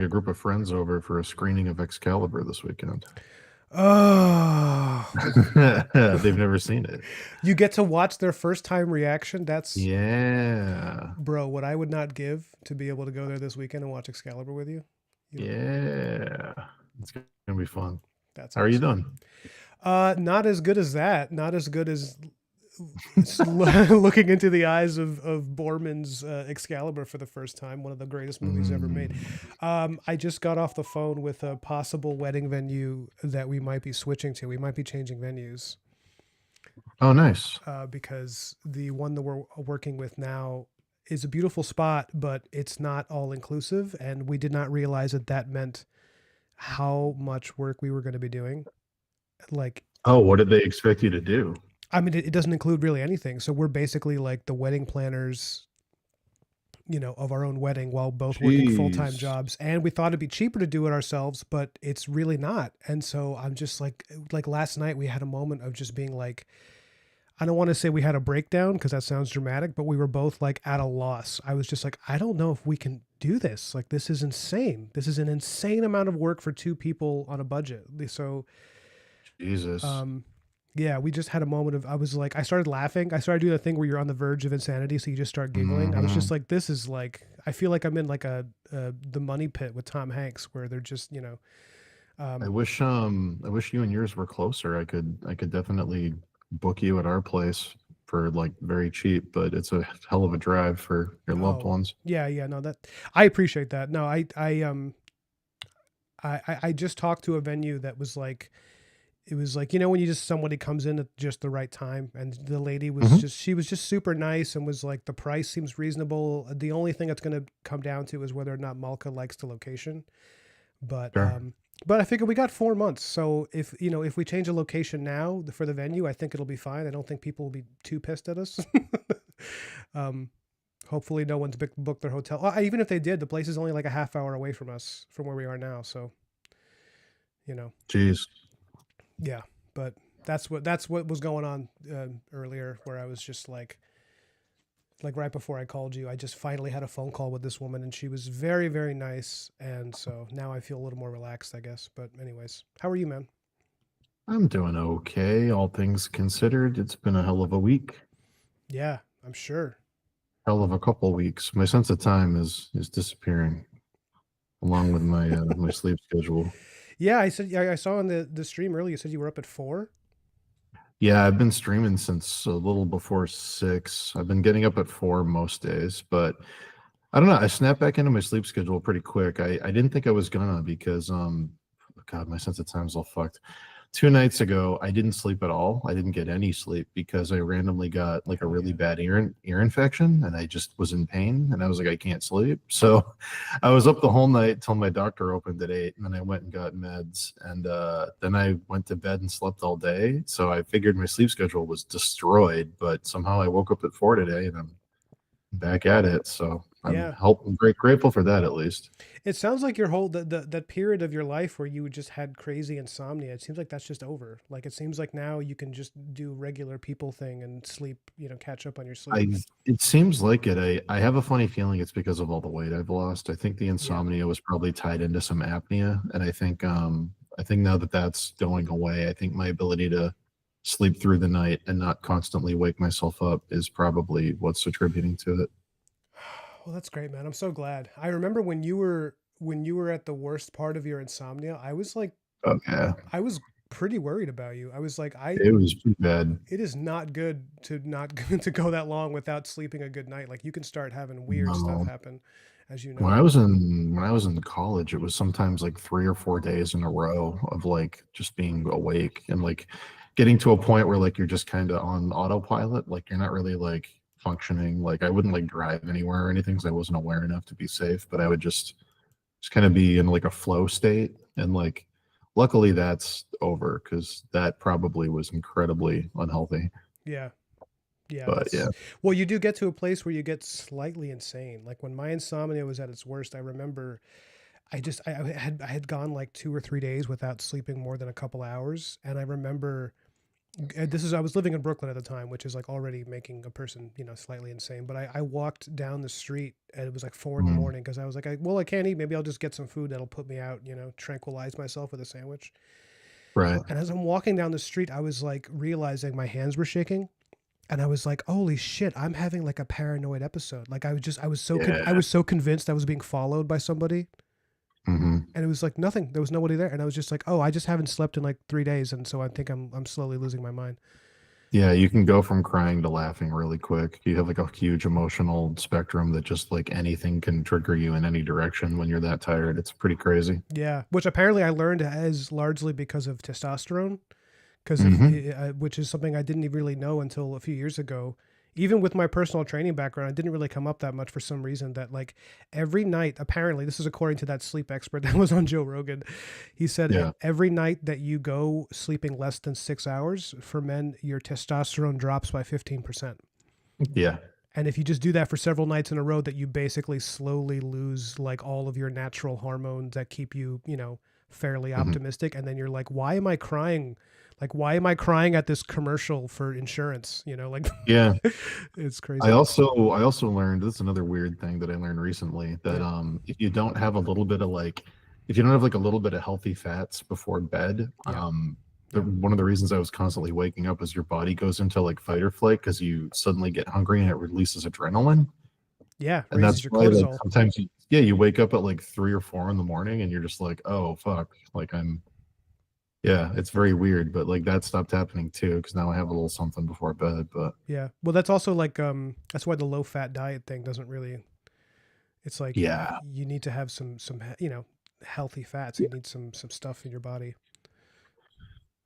a group of friends over for a screening of Excalibur this weekend. Oh, They've never seen it. you get to watch their first time reaction. That's, Yeah. bro, what I would not give to be able to go there this weekend and watch Excalibur with you. You don't know. Yeah. It's gonna be fun. That's How are you awesome. doing? Not as good as that. Not as good as looking into the eyes of Borman's Excalibur for the first time, one of the greatest movies ever made. Mm. I just got off the phone with a possible wedding venue that we might be switching to. We might be changing venues Oh, nice. because the one that we're working with now is a beautiful spot, but it's not all inclusive. And we did not realize that that meant how much work we were going to be doing. Like, Oh, what did they expect you to do? I mean, it doesn't include really anything. So we're basically like the wedding planners, of our own wedding while both working full-time Jeez. jobs. And we thought it'd be cheaper to do it ourselves, but it's really not. And so I'm just like last night we had a moment of just being like, I don't want to say we had a breakdown because that sounds dramatic, but we were both like at a loss. I was just like, I don't know if we can do this. Like, this is insane. This is an insane amount of work for two people on a budget. So, Jesus. um, yeah, we just had a moment of, I was like, I started laughing. I started doing the thing where you're on the verge of insanity. So you just start giggling. I was just Hmm. like, this is like, I feel like I'm in like the money pit with Tom Hanks where they're just, I um, wish I wish you and yours were closer. I could definitely book you at our place for like very cheap, but it's a hell of a drive for your loved oh ones. yeah, yeah, no, that I appreciate that. No, I just talked to a venue that was like, it was like, when you just, somebody comes in at just the right time, and the lady was Hmm. just, she was just super nice and was like, the price seems reasonable. The only thing that's going to come down to is whether or not Malka likes the location. But, Sure. but I figure we got 4 months. So if we change a location now for the venue, I think it'll be fine. I don't think people will be too pissed at us. um, Hopefully no one's booked their hotel. Even if they did, the place is only like a half hour away from us, from where we are now. So, you know, Jeez. yeah, but that's what was going on earlier, where I was just like right before I called you, I just finally had a phone call with this woman, and she was very very nice, and so now I feel a little more relaxed, I guess. But anyways, how are you, man? I'm doing okay, all things considered. It's been a hell of a week, Yeah, I'm sure. hell of a couple weeks. My sense of time is disappearing along with my sleep schedule. Yeah, I said, yeah, I saw on the stream earlier. You said you were up at 4. Yeah, I've been streaming since a little before 6. I've been getting up at 4 most days, but I don't know. I snapped back into my sleep schedule pretty quick. I didn't think I was gonna because God, my sense of time's all fucked. 2 nights ago, I didn't sleep at all. I didn't get any sleep because I randomly got like a Oh really yeah. bad ear infection, and I just was in pain, and I was like, I can't sleep. So I was up the whole night till my doctor opened at 8, and then I went and got meds, and then I went to bed and slept all day. So I figured my sleep schedule was destroyed, but somehow I woke up at 4 today, and I'm back at it. So Yeah. I'm grateful for that at least. It sounds like your whole that period of your life where you just had crazy insomnia. It seems like that's just over. Like, it seems like now you can just do regular people thing and sleep, catch up on your sleep. I It seems like it. I have a funny feeling it's because of all the weight I've lost. I think the Yeah. insomnia was probably tied into some apnea, and I think now that that's going away, I think my ability to sleep through the night and not constantly wake myself up is probably what's attributing to it. Well, that's great, man. I'm so glad. I remember when you were at the worst part of your insomnia, I was like, Oh yeah, I was pretty worried about you. I was like, it was pretty bad. it is not good to not to go that long without sleeping a good night. Like, you can start having weird stuff No. happen, as you When know. I was in college, it was sometimes like 3 or 4 days in a row of like just being awake and like getting to a point where like you're just kind of on autopilot, like you're not really like functioning. Like I wouldn't like drive anywhere or anything because I wasn't aware enough to be safe, but I would just kind of be in like a flow state. And like luckily that's over because that probably was incredibly unhealthy. Yeah. Yeah, But yeah. that's, well, you do get to a place where you get slightly insane. Like, when my insomnia was at its worst, I remember I had gone like 2 or 3 days without sleeping more than a couple hours, and I remember I was living in Brooklyn at the time, which is like already making a person, slightly insane. But I walked down the street and it was like 4 in the Mm, morning because I was like, well, I can't eat. Maybe I'll just get some food that'll put me out, tranquilize myself with a sandwich. right. And as I'm walking down the street, I was like realizing my hands were shaking. And I was like, holy shit, I'm having like a paranoid episode. Like I Yeah. was so convinced I was being followed by somebody. Hmm. And it was like nothing. There was nobody there. And I was just like, oh, I just haven't slept in like 3 days. And so I think I'm slowly losing my mind. Yeah, you can go from crying to laughing really quick. You have like a huge emotional spectrum that just like anything can trigger you in any direction when you're that tired. It's pretty crazy. Yeah, which apparently I learned is largely because of testosterone, because Hmm. which is something I didn't even really know until a few years ago. Even with my personal training background, it didn't really come up that much for some reason. That like every night, apparently, this is according to that sleep expert that was on Joe Rogan. He said Yeah. every night that you go sleeping less than 6 hours for men, your testosterone drops by 15%. Yeah. And if you just do that for several nights in a row, that you basically slowly lose like all of your natural hormones that keep you, fairly Hmm. optimistic. And then you're like, why am I crying? Like, why am I crying at this commercial for insurance? Like Yeah. it's I crazy. also I also learned this is another weird thing that I learned recently that Yeah. if you don't have a little bit of like if you don't have like a little bit of healthy fats before bed, Yeah. Yeah. one of the reasons I was constantly waking up is your body goes into like fight or flight because you suddenly get hungry and it releases adrenaline. Yeah. And Raises that's your why like cortisol. sometimes you wake up at like 3 or 4 in the morning and you're just like, oh fuck. Like I'm yeah, it's very weird, but like that stopped happening too because now I have a little something before bed. But Yeah. Well, that's also like, that's why the low fat diet thing doesn't really, it's like yeah. you need to have some, healthy fats. You need some stuff in your body.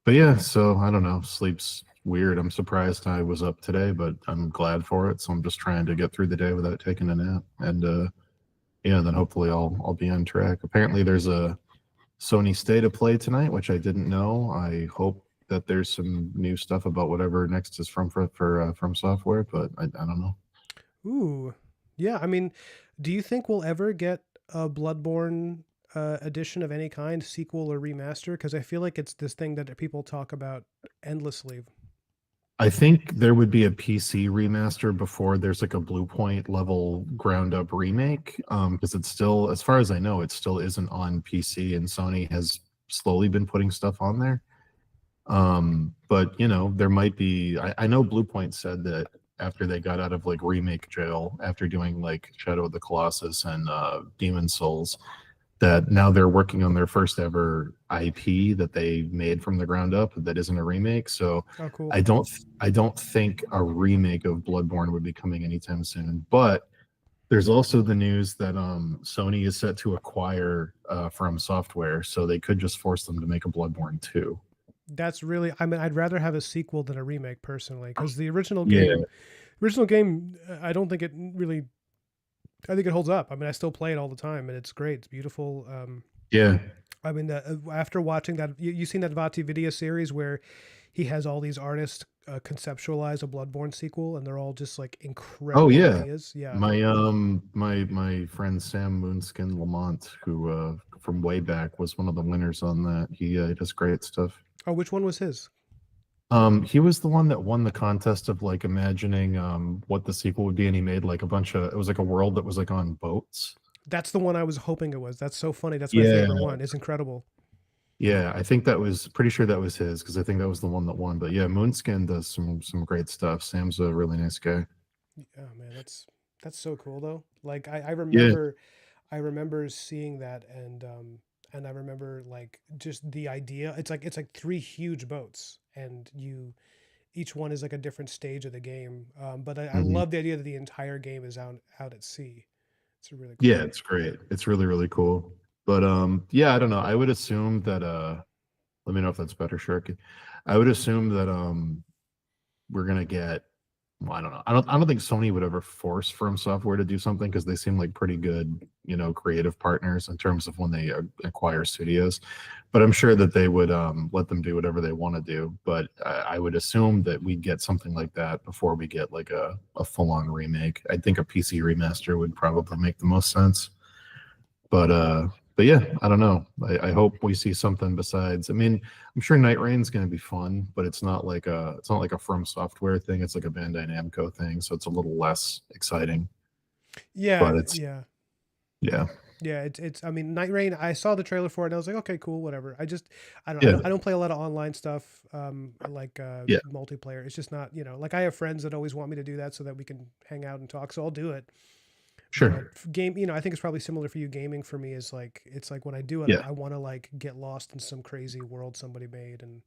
But yeah, so I don't know. Sleep's weird. I'm surprised I was up today, but I'm glad for it. So I'm just trying to get through the day without taking a nap. And yeah, then hopefully I'll be on track. Apparently there's a Sony State of Play tonight, which I didn't know. I hope that there's some new stuff about whatever next is from software, but I don't know. Ooh, yeah. I mean, do you think we'll ever get a Bloodborne edition of any kind, sequel or remaster? Because I feel like it's this thing that people talk about endlessly. I think there would be a PC remaster before there's like a Blue Point level ground up remake. Because it's still, as far as I know, it still isn't on PC, and Sony has slowly been putting stuff on there. But there might be. I know Blue Point said that after they got out of like remake jail, after doing like Shadow of the Colossus and Demon Souls, that now they're working on their first ever IP that they made from the ground up that isn't a remake. So Oh, cool. I don't think a remake of Bloodborne would be coming anytime soon. But there's also the news that Sony is set to acquire From Software, so they could just force them to make a Bloodborne 2. That's really. I mean, I'd rather have a sequel than a remake personally, because the Yeah, original game, I don't think it really. I think it holds up. I mean, I still play it all the time, and it's great. It's beautiful. yeah. I mean, after watching that, you seen that Vati video series where he has all these artists conceptualize a Bloodborne sequel, and they're all just like Oh incredible yeah. ideas. Yeah. My friend Sam Moonskin Lamont, who from way back was one of the winners on that. He does great stuff. Oh, which one was his? He was the one that won the contest of like imagining what the sequel would be, and he made like a bunch of it was like a world that was like on boats. That's the one I was hoping it was. That's so funny. That's my Yeah, favorite one. It's incredible. yeah, I think that was pretty sure that was his because I think that was the one that won. But yeah, Moonskin does some great stuff. Sam's a really nice guy. Oh man, that's so cool though. Like Yeah. I remember seeing that, and I remember like just the idea. It's like three huge boats, and you each one is like a different stage of the game. But I Hmm. love the idea that the entire game is out at sea. It's really Yeah, cool. it's great. It's really, really cool. But yeah, I don't know. I would assume that let me know if that's better, Sharky. I would assume that we're gonna get well, I don't know. I don't think Sony would ever force From Software to do something because they seem like pretty good, creative partners in terms of when they acquire studios. But I'm sure that they would let them do whatever they want to do. But I would assume that we'd get something like that before we get like a full-on remake. I think a PC remaster would probably make the most sense. But but yeah, I don't know. I hope we see something besides. I mean, I'm sure Night Rain's going to be fun, but it's not like a From Software thing. It's like a Bandai Namco thing, so it's a little less exciting. But Yeah, it's yeah. yeah, Yeah, I mean, Night Rain. I saw the trailer for it, and I was like, okay, cool, whatever. yeah, I don't play a lot of online stuff, like yeah, multiplayer. It's just not, like I have friends that always want me to do that so that we can hang out and talk. So I'll do it. But sure, game, I think it's probably similar for you. Gaming for me is like, it's like when I do it, yeah. I want to like get lost in some crazy world somebody made, and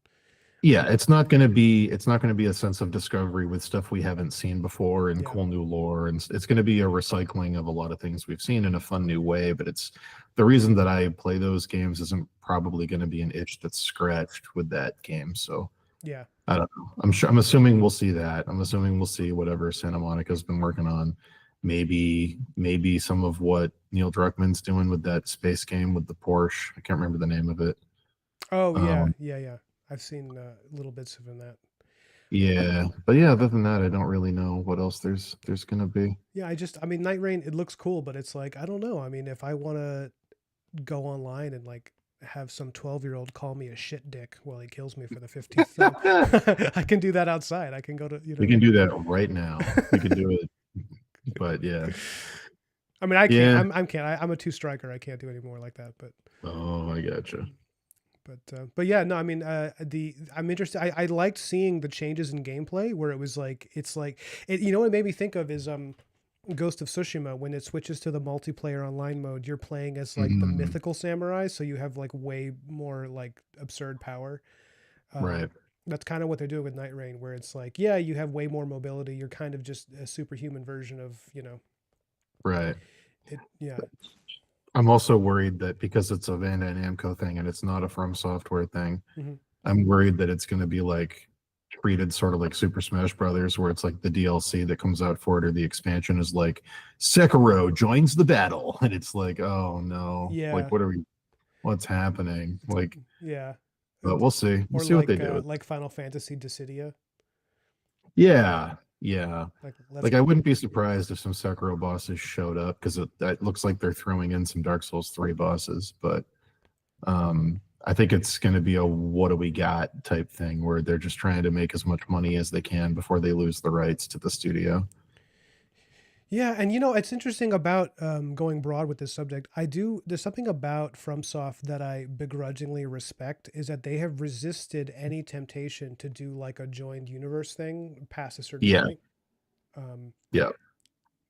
Yeah, it's not going to be a sense of discovery with stuff we haven't seen before and yeah, cool new lore, and it's going to be a recycling of a lot of things we've seen in a fun new way. But it's the reason that I play those games isn't probably going to be an itch that's scratched with that game. So yeah. I don't know. I'm assuming we'll see that. I'm assuming we'll see whatever Santa Monica's been working on. Maybe some of what Neil Druckmann's doing with that space game with the Porsche. I can't remember the name of it. Oh yeah, Um, yeah, yeah. I've seen little bits of in that. Yeah, but yeah, other than that, I don't really know what else there's gonna be. Yeah, I mean, Night Rain, it looks cool, but it's like, I don't know. I mean, if I want to go online and like have some 12-year-old call me a shit dick while he kills me for the 50th time, I can do that outside. I can go to, We can do that right now. We can do it, but yeah, I mean, I can't, yeah. I'm a two striker. I can't do any more like that, Oh, I gotcha. but yeah, no, I mean, I'm interested. I liked seeing the changes in gameplay where it was like, what it made me think of is, Ghost of Tsushima, when it switches to the multiplayer online mode, you're playing as like the Mm, mythical samurai, so you have like way more like absurd power. right, Um, that's kind of what they're doing with Night Rain, where it's like, yeah, you have way more mobility. You're kind of just a superhuman version of, right. it. Yeah. I'm also worried that because it's a Bandai Namco thing and it's not a From Software thing, Hmm. I'm worried that it's gonna be like treated sort of like Super Smash Brothers, where it's like the DLC that comes out for it or the expansion is like Sekiro joins the battle, and it's like, oh no, like Yeah. what's happening? Like, Yeah. but we'll see. We'll Or see what they do. like Final Fantasy Dissidia. Yeah, yeah. Like let's Like I wouldn't be surprised if some Sekiro bosses showed up because that looks like they're throwing in some Dark Souls 3 bosses, but I think it's going to be a what do we got type thing where they're just trying to make as much money as they can before they lose the rights to the studio. Yeah, and it's interesting about going broad with this subject. There's something about FromSoft that I begrudgingly respect is that they have resisted any temptation to do like a joined universe thing past a certain Yeah, point. Um, yeah,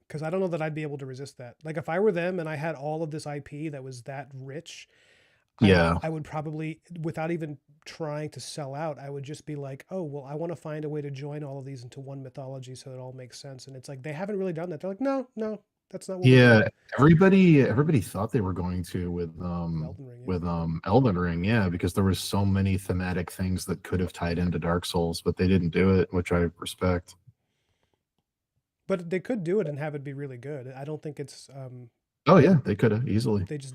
because I don't know that I'd be able to resist that. Like if I were them and I had all of this IP that was that rich, yeah, I would probably, without even trying to sell out, I would just be like, oh, well, I want to find a way to join all of these into one mythology so it all makes sense. And it's like they haven't really done that. They're like, no, no, that's not what we're doing yeah. Everybody thought they were going to with Elden Ring. Yeah. with Elden Ring, yeah, because there was so many thematic things that could have tied into Dark Souls, but they didn't do it, which I respect. But they could do it and have it be really good. I don't think it's Oh yeah, they could have easily. they just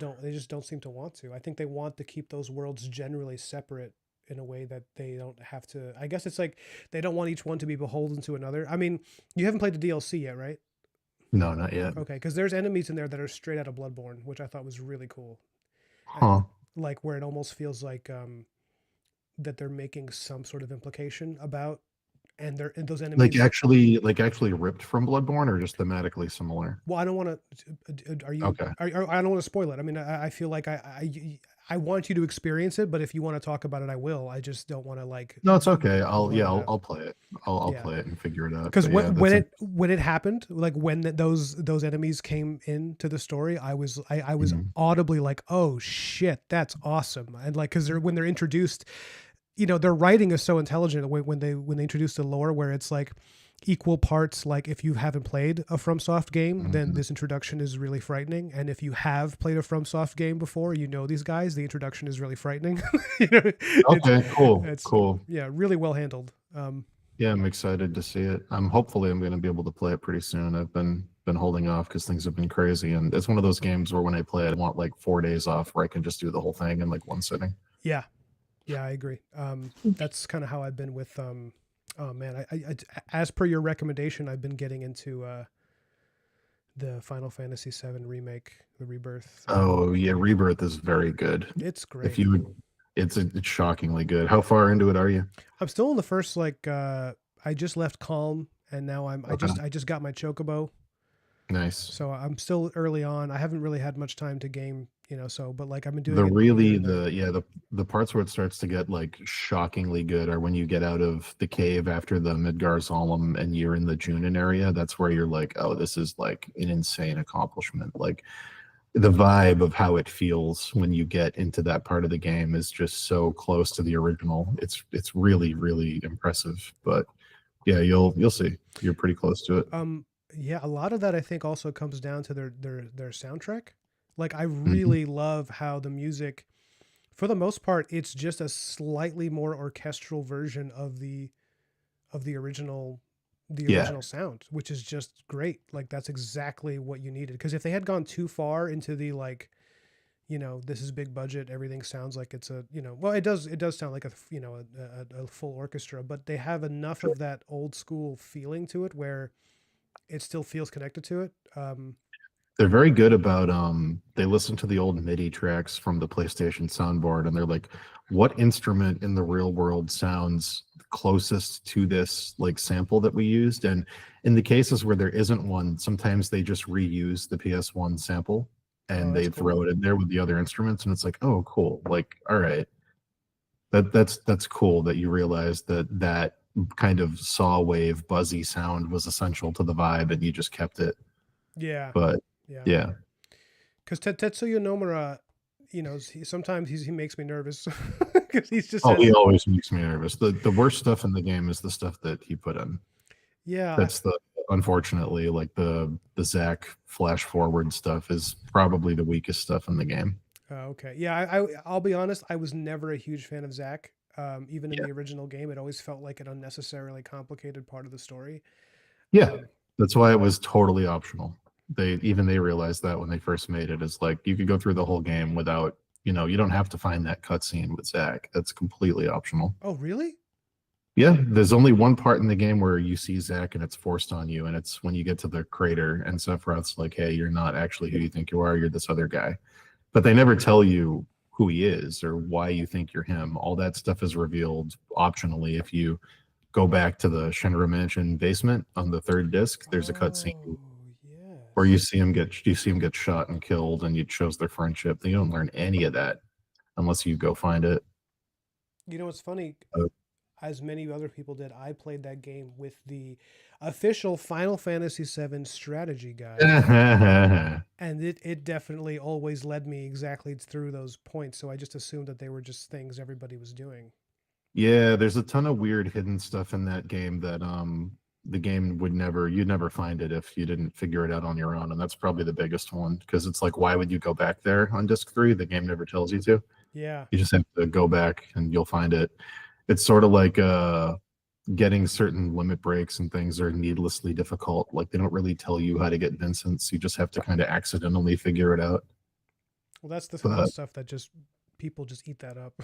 don't seem to want to. I think they want to keep those worlds generally separate in a way that they don't have to. I guess it's like they don't want each one to be beholden to another. I mean, you haven't played the DLC yet, right? No, not yet. Okay, because there's enemies in there that are straight out of Bloodborne, which I thought was really cool. Uh, Huh. like where it almost feels like that they're making some sort of implication about, and those enemies. Like actually ripped from Bloodborne or just thematically similar? Well, I don't want to. Okay. I don't want to spoil it. I mean, I feel like I want you to experience it, but if you want to talk about it, I will. I just don't want to like No, it's okay. I'll blurt yeah, it out. I'll play it. I'll Yeah, play it and figure it out. because But yeah, when that's a, it happened, like when those enemies came into the story, I was mhm. audibly like, oh shit, that's awesome, and like because when they're introduced, their writing is so intelligent when they introduce the lore where it's like equal parts like if you haven't played a FromSoft game, then Mhm. this introduction is really frightening, and if you have played a FromSoft game before, these guys, the introduction is really frightening. it's Okay, cool, it's cool. yeah, really well handled. Yeah, I'm excited to see it. I'm going to be able to play it pretty soon. I've been holding off because things have been crazy, and it's one of those games where when I play it, I want like 4 days off where I can just do the whole thing in like one sitting. Yeah, yeah, I agree. That's kind of how I've been with oh man, as per your recommendation, I've been getting into the Final Fantasy VII remake, the Rebirth. Oh yeah, Rebirth is very good. It's If great. you would, it's shockingly good. How far into it are you? I'm still in the first I just left Calm and now Okay, I just got my Chocobo. nice. So I'm still early on. I haven't really had much time to game, so but like I've been doing The it here really and there. the yeah the parts where it starts to get like shockingly good are when you get out of the cave after the Midgar Solemn and you're in the Junin area. That's where you're like, oh, this is like an insane accomplishment. Like the vibe of how it feels when you get into that part of the game is just so close to the original. It's really really impressive. But yeah, you'll see. You're pretty close to it. Um yeah, a lot of that I think also comes down to their soundtrack. Like I Mhm. really love how the music, for the most part, it's just a slightly more orchestral version of the Yeah, original sound, which is just great. Like that's exactly what you needed. Because if they had gone too far into the this is big budget, everything sounds like it's well, it does sound like a full orchestra, but they have enough sure. of that old school feeling to it where it still feels connected to it. They're very good about they listen to the old MIDI tracks from the PlayStation soundboard and they're like, what instrument in the real world sounds closest to this like sample that we used? And in the cases where there isn't one, sometimes they just reuse the PS1 sample Oh, and that's they throw cool. it in there with the other instruments and it's like, oh cool. Like, all right. That's cool that you realize that that kind of saw wave buzzy sound was essential to the vibe and you just kept it. Yeah, But yeah. yeah. Because Tetsuya Nomura, sometimes he makes me nervous because he's just Oh, he has always makes me nervous. The worst stuff in the game is the stuff that he put in. yeah. That's the unfortunately like the Zach flash forward stuff is probably the weakest stuff in the game. Okay. Yeah, I'll be honest. I was never a huge fan of Zach. Even in Yeah. the original game, it always felt like an unnecessarily complicated part of the story. Yeah. Um, That's why it was totally optional. They realized that when they first made it. It's like you could go through the whole game without, you don't have to find that cutscene with Zach. That's completely optional. oh, really? Yeah, there's only one part in the game where you see Zach and it's forced on you, and it's when you get to the crater and Sephiroth's like, hey, you're not actually who you think you are, you're this other guy. But they never tell you who he is or why you think you're him. All that stuff is revealed optionally if you go back to the Shinra Mansion basement on the third disc. There's a cutscene Oh, where you yes. see him get shot and killed, and it shows their friendship. You don't learn any of that unless you go find it. You know what's funny? Uh, As many other people did, I played that game with the official Final Fantasy VII strategy guide, and it definitely always led me exactly through those points. So I just assumed that they were just things everybody was doing. Yeah, there's a ton of weird hidden stuff in that game that the game you'd never find it if you didn't figure it out on your own. And that's probably the biggest one because it's like, why would you go back there on disc three? The game never tells you to. Yeah. You just have to go back and you'll find it. It's sort of like getting certain limit breaks and things are needlessly difficult. Like they don't really tell you how to get Vincent's. You just have to kind of accidentally figure it out. Well, that's the kind of But stuff that just people just eat that up.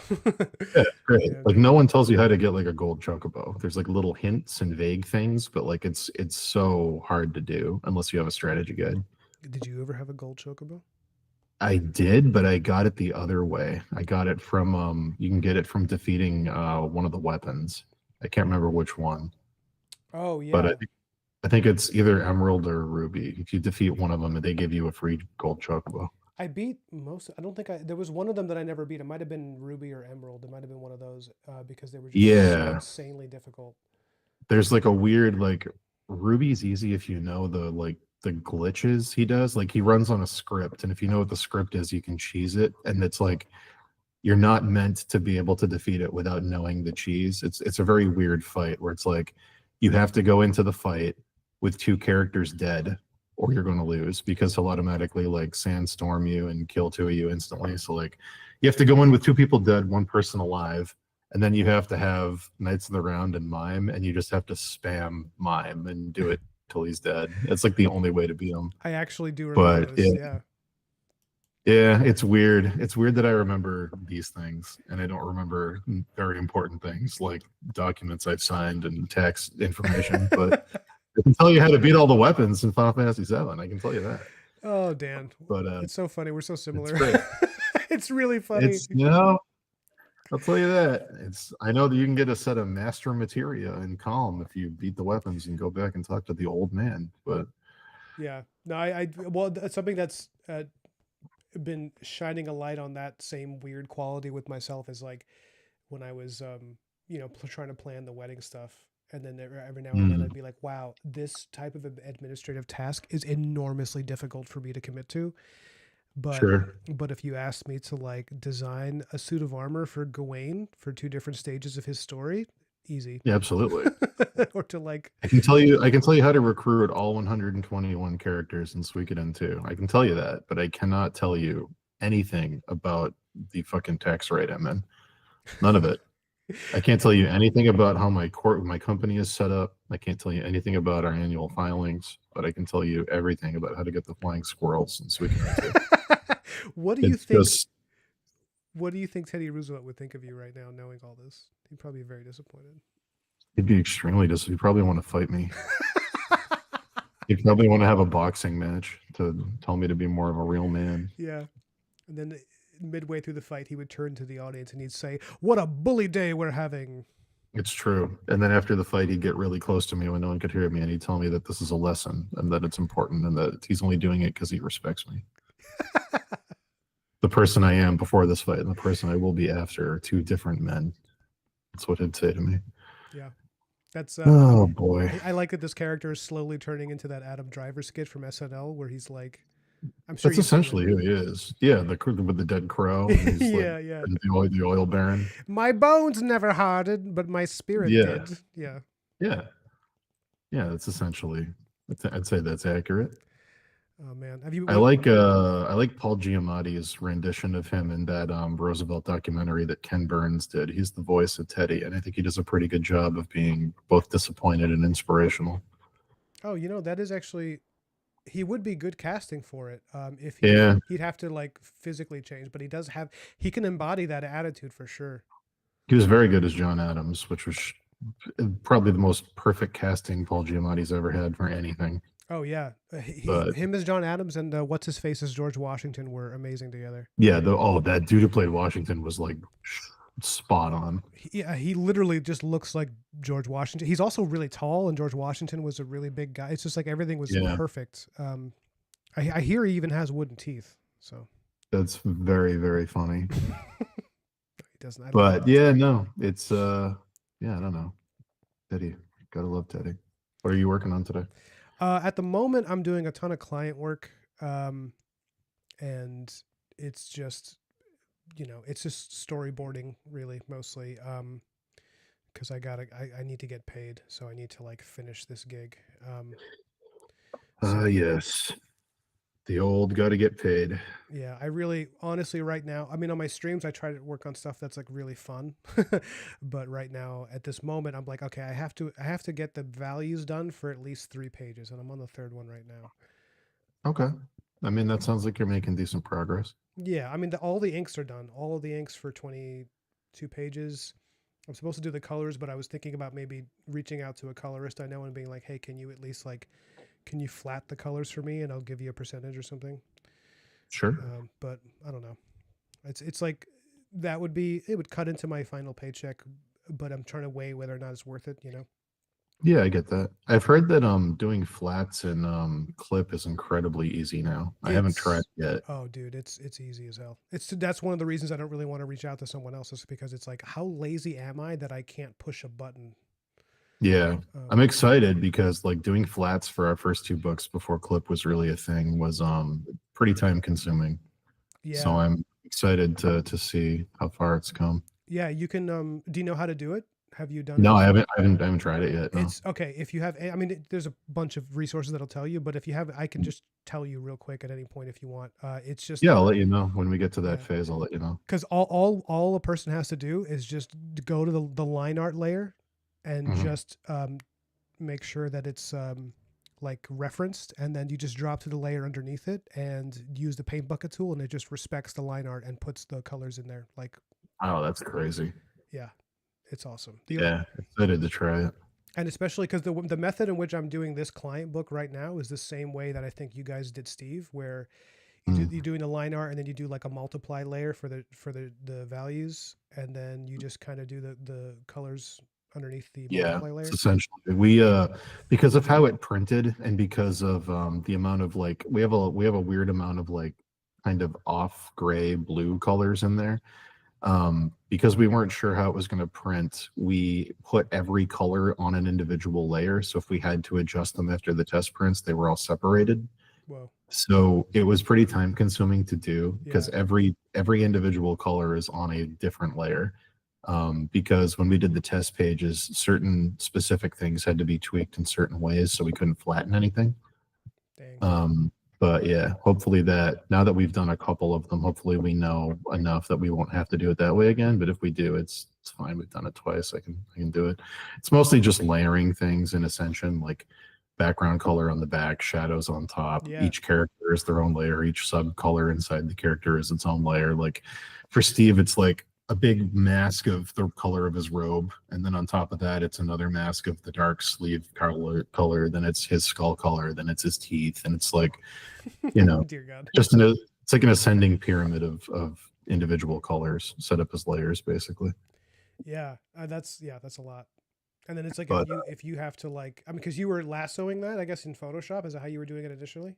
yeah, great. Yeah. Like no one tells you how to get like a gold chocobo. There's like little hints and vague things, but like it's so hard to do unless you have a strategy guide. Did you ever have a gold chocobo? I did, but I got it the other way. I got it from you can get it from defeating one of the weapons. I can't remember which one, Oh but yeah, I think it's either Emerald or Ruby. If you defeat one of them, they give you a free gold chocobo. I beat most. I don't think I. There was one of them that I never beat. It might have been Ruby or Emerald. It might have been one of those because they were just so Yeah, insanely difficult. there's like a weird like Ruby's easy if you know the glitches he does. Like he runs on a script, and if you know what the script is, you can cheese it, and it's like you're not meant to be able to defeat it without knowing the cheese. It's a very weird fight where it's like you have to go into the fight with two characters dead or you're going to lose because he'll automatically like sandstorm you and kill two of you instantly. So like you have to go in with two people dead, one person alive, and then you have to have Knights of the Round and Mime, and you just have to spam Mime and do it till he's dead. It's like the only way to beat him. I actually do remember But this. yeah, Yeah. yeah, it's weird. It's weird that I remember these things and I don't remember very important things like documents I've signed and tax information. But can tell you how to beat all the weapons in Final Fantasy VII. I can tell you that. Oh, Dan, But it's so funny. We're so it's similar. great. It's really funny. It's I'll tell you that. I know that you can get a set of master materia in Calm if you beat the weapons and go back and talk to the old man. But Yeah. No, well, that's something that's been shining a light on that same weird quality with myself is like when I was, trying to plan the wedding stuff. And then every now and then I'd be like, wow, this type of administrative task is enormously difficult for me to commit to. But sure. but if you asked me to like design a suit of armor for Gawain for two different stages of his story, easy. Yeah, absolutely. Or to like, I can tell you how to recruit all 121 characters in Suikoden 2. I can tell you that, but I cannot tell you anything about the fucking tax rate I'm in. None of it. I can't tell you anything about how my company is set up. I can't tell you anything about our annual filings, but I can tell you everything about how to get the flying squirrels in Suikoden 2. what do you It's think? just What do you think Teddy Roosevelt would think of you right now, knowing all this? He'd probably be very disappointed. he'd be extremely disappointed. He'd probably want to fight me. He'd probably want to have a boxing match to tell me to be more of a real man. Yeah. And then midway through the fight, he would turn to the audience and he'd say, "What a bully day we're having." It's true. And then after the fight, he'd get really close to me when no one could hear me, and he'd tell me that this is a lesson and that it's important and that he's only doing it because he respects me. The person I am before this fight and the person I will be after are two different men. That's what he'd say to me. Yeah. That's Oh boy. I like that this character is slowly turning into that Adam Driver skit from SNL where he's like, I'm sure That's you've seen essentially who he is. Yeah, with the dead crow. And he's yeah, like yeah. the oil baron. My bones never hardened, but my spirit Yeah. did. Yeah. Yeah. Yeah, that's essentially I'd say that's accurate. Oh man, have you? I like Paul Giamatti's rendition of him in that Roosevelt documentary that Ken Burns did. He's the voice of Teddy, and I think he does a pretty good job of being both disappointed and inspirational. Oh, that is actually he would be good casting for it. If Yeah, he'd have to like physically change, but he can embody that attitude for sure. he was very good as John Adams, which was probably the most perfect casting Paul Giamatti's ever had for anything. Oh yeah, But him as John Adams and what's his face as George Washington were amazing together. yeah, that dude who played Washington was like spot on. He literally just looks like George Washington. He's also really tall, and George Washington was a really big guy. It's just like everything was Yeah. perfect. I hear he even has wooden teeth, so That's very, very funny. he doesn't. I don't know But about yeah, that. no, it's yeah, I don't know. Teddy, gotta love Teddy. What are you working on today? At the moment, I'm doing a ton of client work, and it's just it's just storyboarding really mostly. Because I need to get paid, so I need to like finish this gig. So Yes. The old gotta get paid. yeah, I really honestly right now, I mean on my streams I try to work on stuff that's like really fun. But right now at this moment I'm like, okay, I have to get the values done for at least 3 pages and I'm on the third one right now. Okay. I mean, that sounds like you're making decent progress. Yeah, I mean all the inks are done. All of the inks for 22 pages. I'm supposed to do the colors, but I was thinking about maybe reaching out to a colorist I know and being like, "Hey, can you at least like can you flat the colors for me and I'll give you a percentage or something?" Sure. But I don't know. It's like it would cut into my final paycheck, but I'm trying to weigh whether or not it's worth it. Yeah, I get that. I've heard that doing flats in clip is incredibly easy now. I haven't tried It's yet. oh, dude, it's easy as hell. That's one of the reasons I don't really want to reach out to someone else is because it's like how lazy am I that I can't push a button? Yeah. I'm excited because like doing flats for our first 2 books before clip was really a thing was pretty time consuming. So Yeah, I'm excited to see how far it's come. yeah. You can. Do you know how to do it? Have you done it No, before? I haven't tried it yet. No. It's okay if you have. I mean, there's a bunch of resources that'll tell you, but if you have, I can just tell you real quick at any point if you want. It's just Yeah, I'll let you know when we get to that Yeah. phase. I'll let you know. because all a person has to do is just go to the line art layer and Mhm. just make sure that it's like referenced, and then you just drop to the layer underneath it and use the paint bucket tool, and it just respects the line art and puts the colors in there. Like, Oh, that's crazy. yeah, it's awesome. Yeah, excited to try it. And especially because the method in which I'm doing this client book right now is the same way that I think you guys did, Steve, where you're doing the line art and then you do like a multiply layer for the values, and then you just kind of do the colors underneath the Yeah, multiply it's layer. essentially because of how it printed and because of the amount of like we have a weird amount of like kind of off gray blue colors in there. Because we weren't sure how it was going to print, we put every color on an individual layer. So if we had to adjust them after the test prints, they were all separated. Whoa. So it was pretty time consuming to do because Yeah. every individual color is on a different layer. Because when we did the test pages, certain specific things had to be tweaked in certain ways, so we couldn't flatten anything. Dang. But yeah, hopefully that now that we've done a couple of them, hopefully we know enough that we won't have to do it that way again. But if we do, it's fine. We've done it twice. I can do it. It's mostly just layering things in Ascension, like background color on the back, shadows on top. Yeah. Each character is their own layer. Each sub color inside the character is its own layer. Like for Steve, it's like a big mask of the color of his robe, and then on top of that, it's another mask of the dark sleeve color. Then it's his skull color. Then it's his teeth, and it's like, Dear God. it's like an ascending pyramid of individual colors set up as layers, basically. Yeah. That's a lot. And then it's like But if you have to like, I mean, because you were lassoing that, I guess, in Photoshop. Is that how you were doing it initially?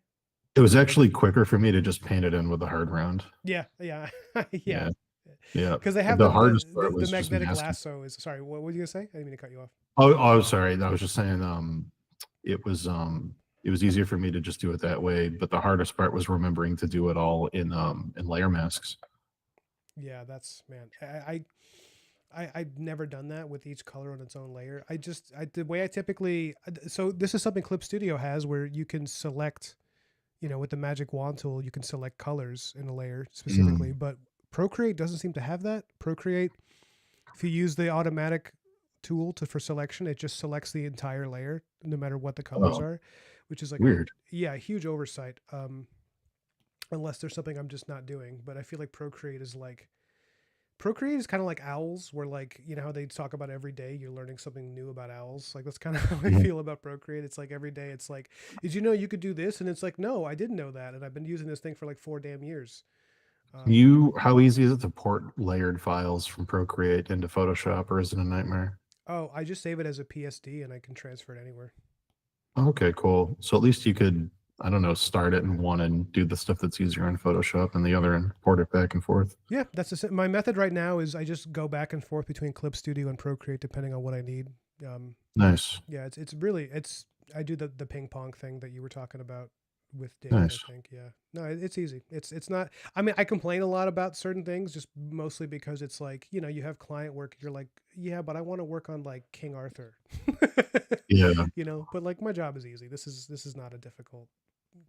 it was actually quicker for me to just paint it in with a hard round. Yeah. Yeah. Yeah. Yeah, yeah. Because they have The hardest the, part the was just magnetic masking. lasso is sorry. What were you gonna say? I didn't mean to cut you off. Oh, sorry. I was just saying, it was easier for me to just do it that way, but the hardest part was remembering to do it all in layer masks. Yeah, that's man. I've never done that with each color on its own layer. The way I typically, so this is something Clip Studio has where you can select, with the magic wand tool, you can select colors in a layer specifically, but Procreate doesn't seem to have that. Procreate, if you use the automatic tool for selection, it just selects the entire layer no matter what the colors Oh, are, which is like weird. yeah, huge oversight. Unless there's something I'm just not doing, but I feel like Procreate is kind of like owls, where like how they talk about every day you're learning something new about owls. Like that's kind of how I Mhm. feel about Procreate. It's like every day it's like, did you know you could do this? And it's like, no, I didn't know that, and I've been using this thing for like 4 damn years. Um, How easy is it to port layered files from Procreate into Photoshop, or is it a nightmare? oh, I just save it as a PSD and I can transfer it anywhere. Okay, cool. So at least you could, I don't know, start it in one and do the stuff that's easier in Photoshop and the other and port it back and forth. Yeah, my method right now is I just go back and forth between Clip Studio and Procreate depending on what I need. Nice, Yeah, it's really I do the ping pong thing that you were talking about with David. nice. I think yeah, no, it's easy. It's not. I mean, I complain a lot about certain things, just mostly because it's like you have client work. You're like, yeah, but I want to work on like King Arthur. Yeah. But like my job is easy. This is not a difficult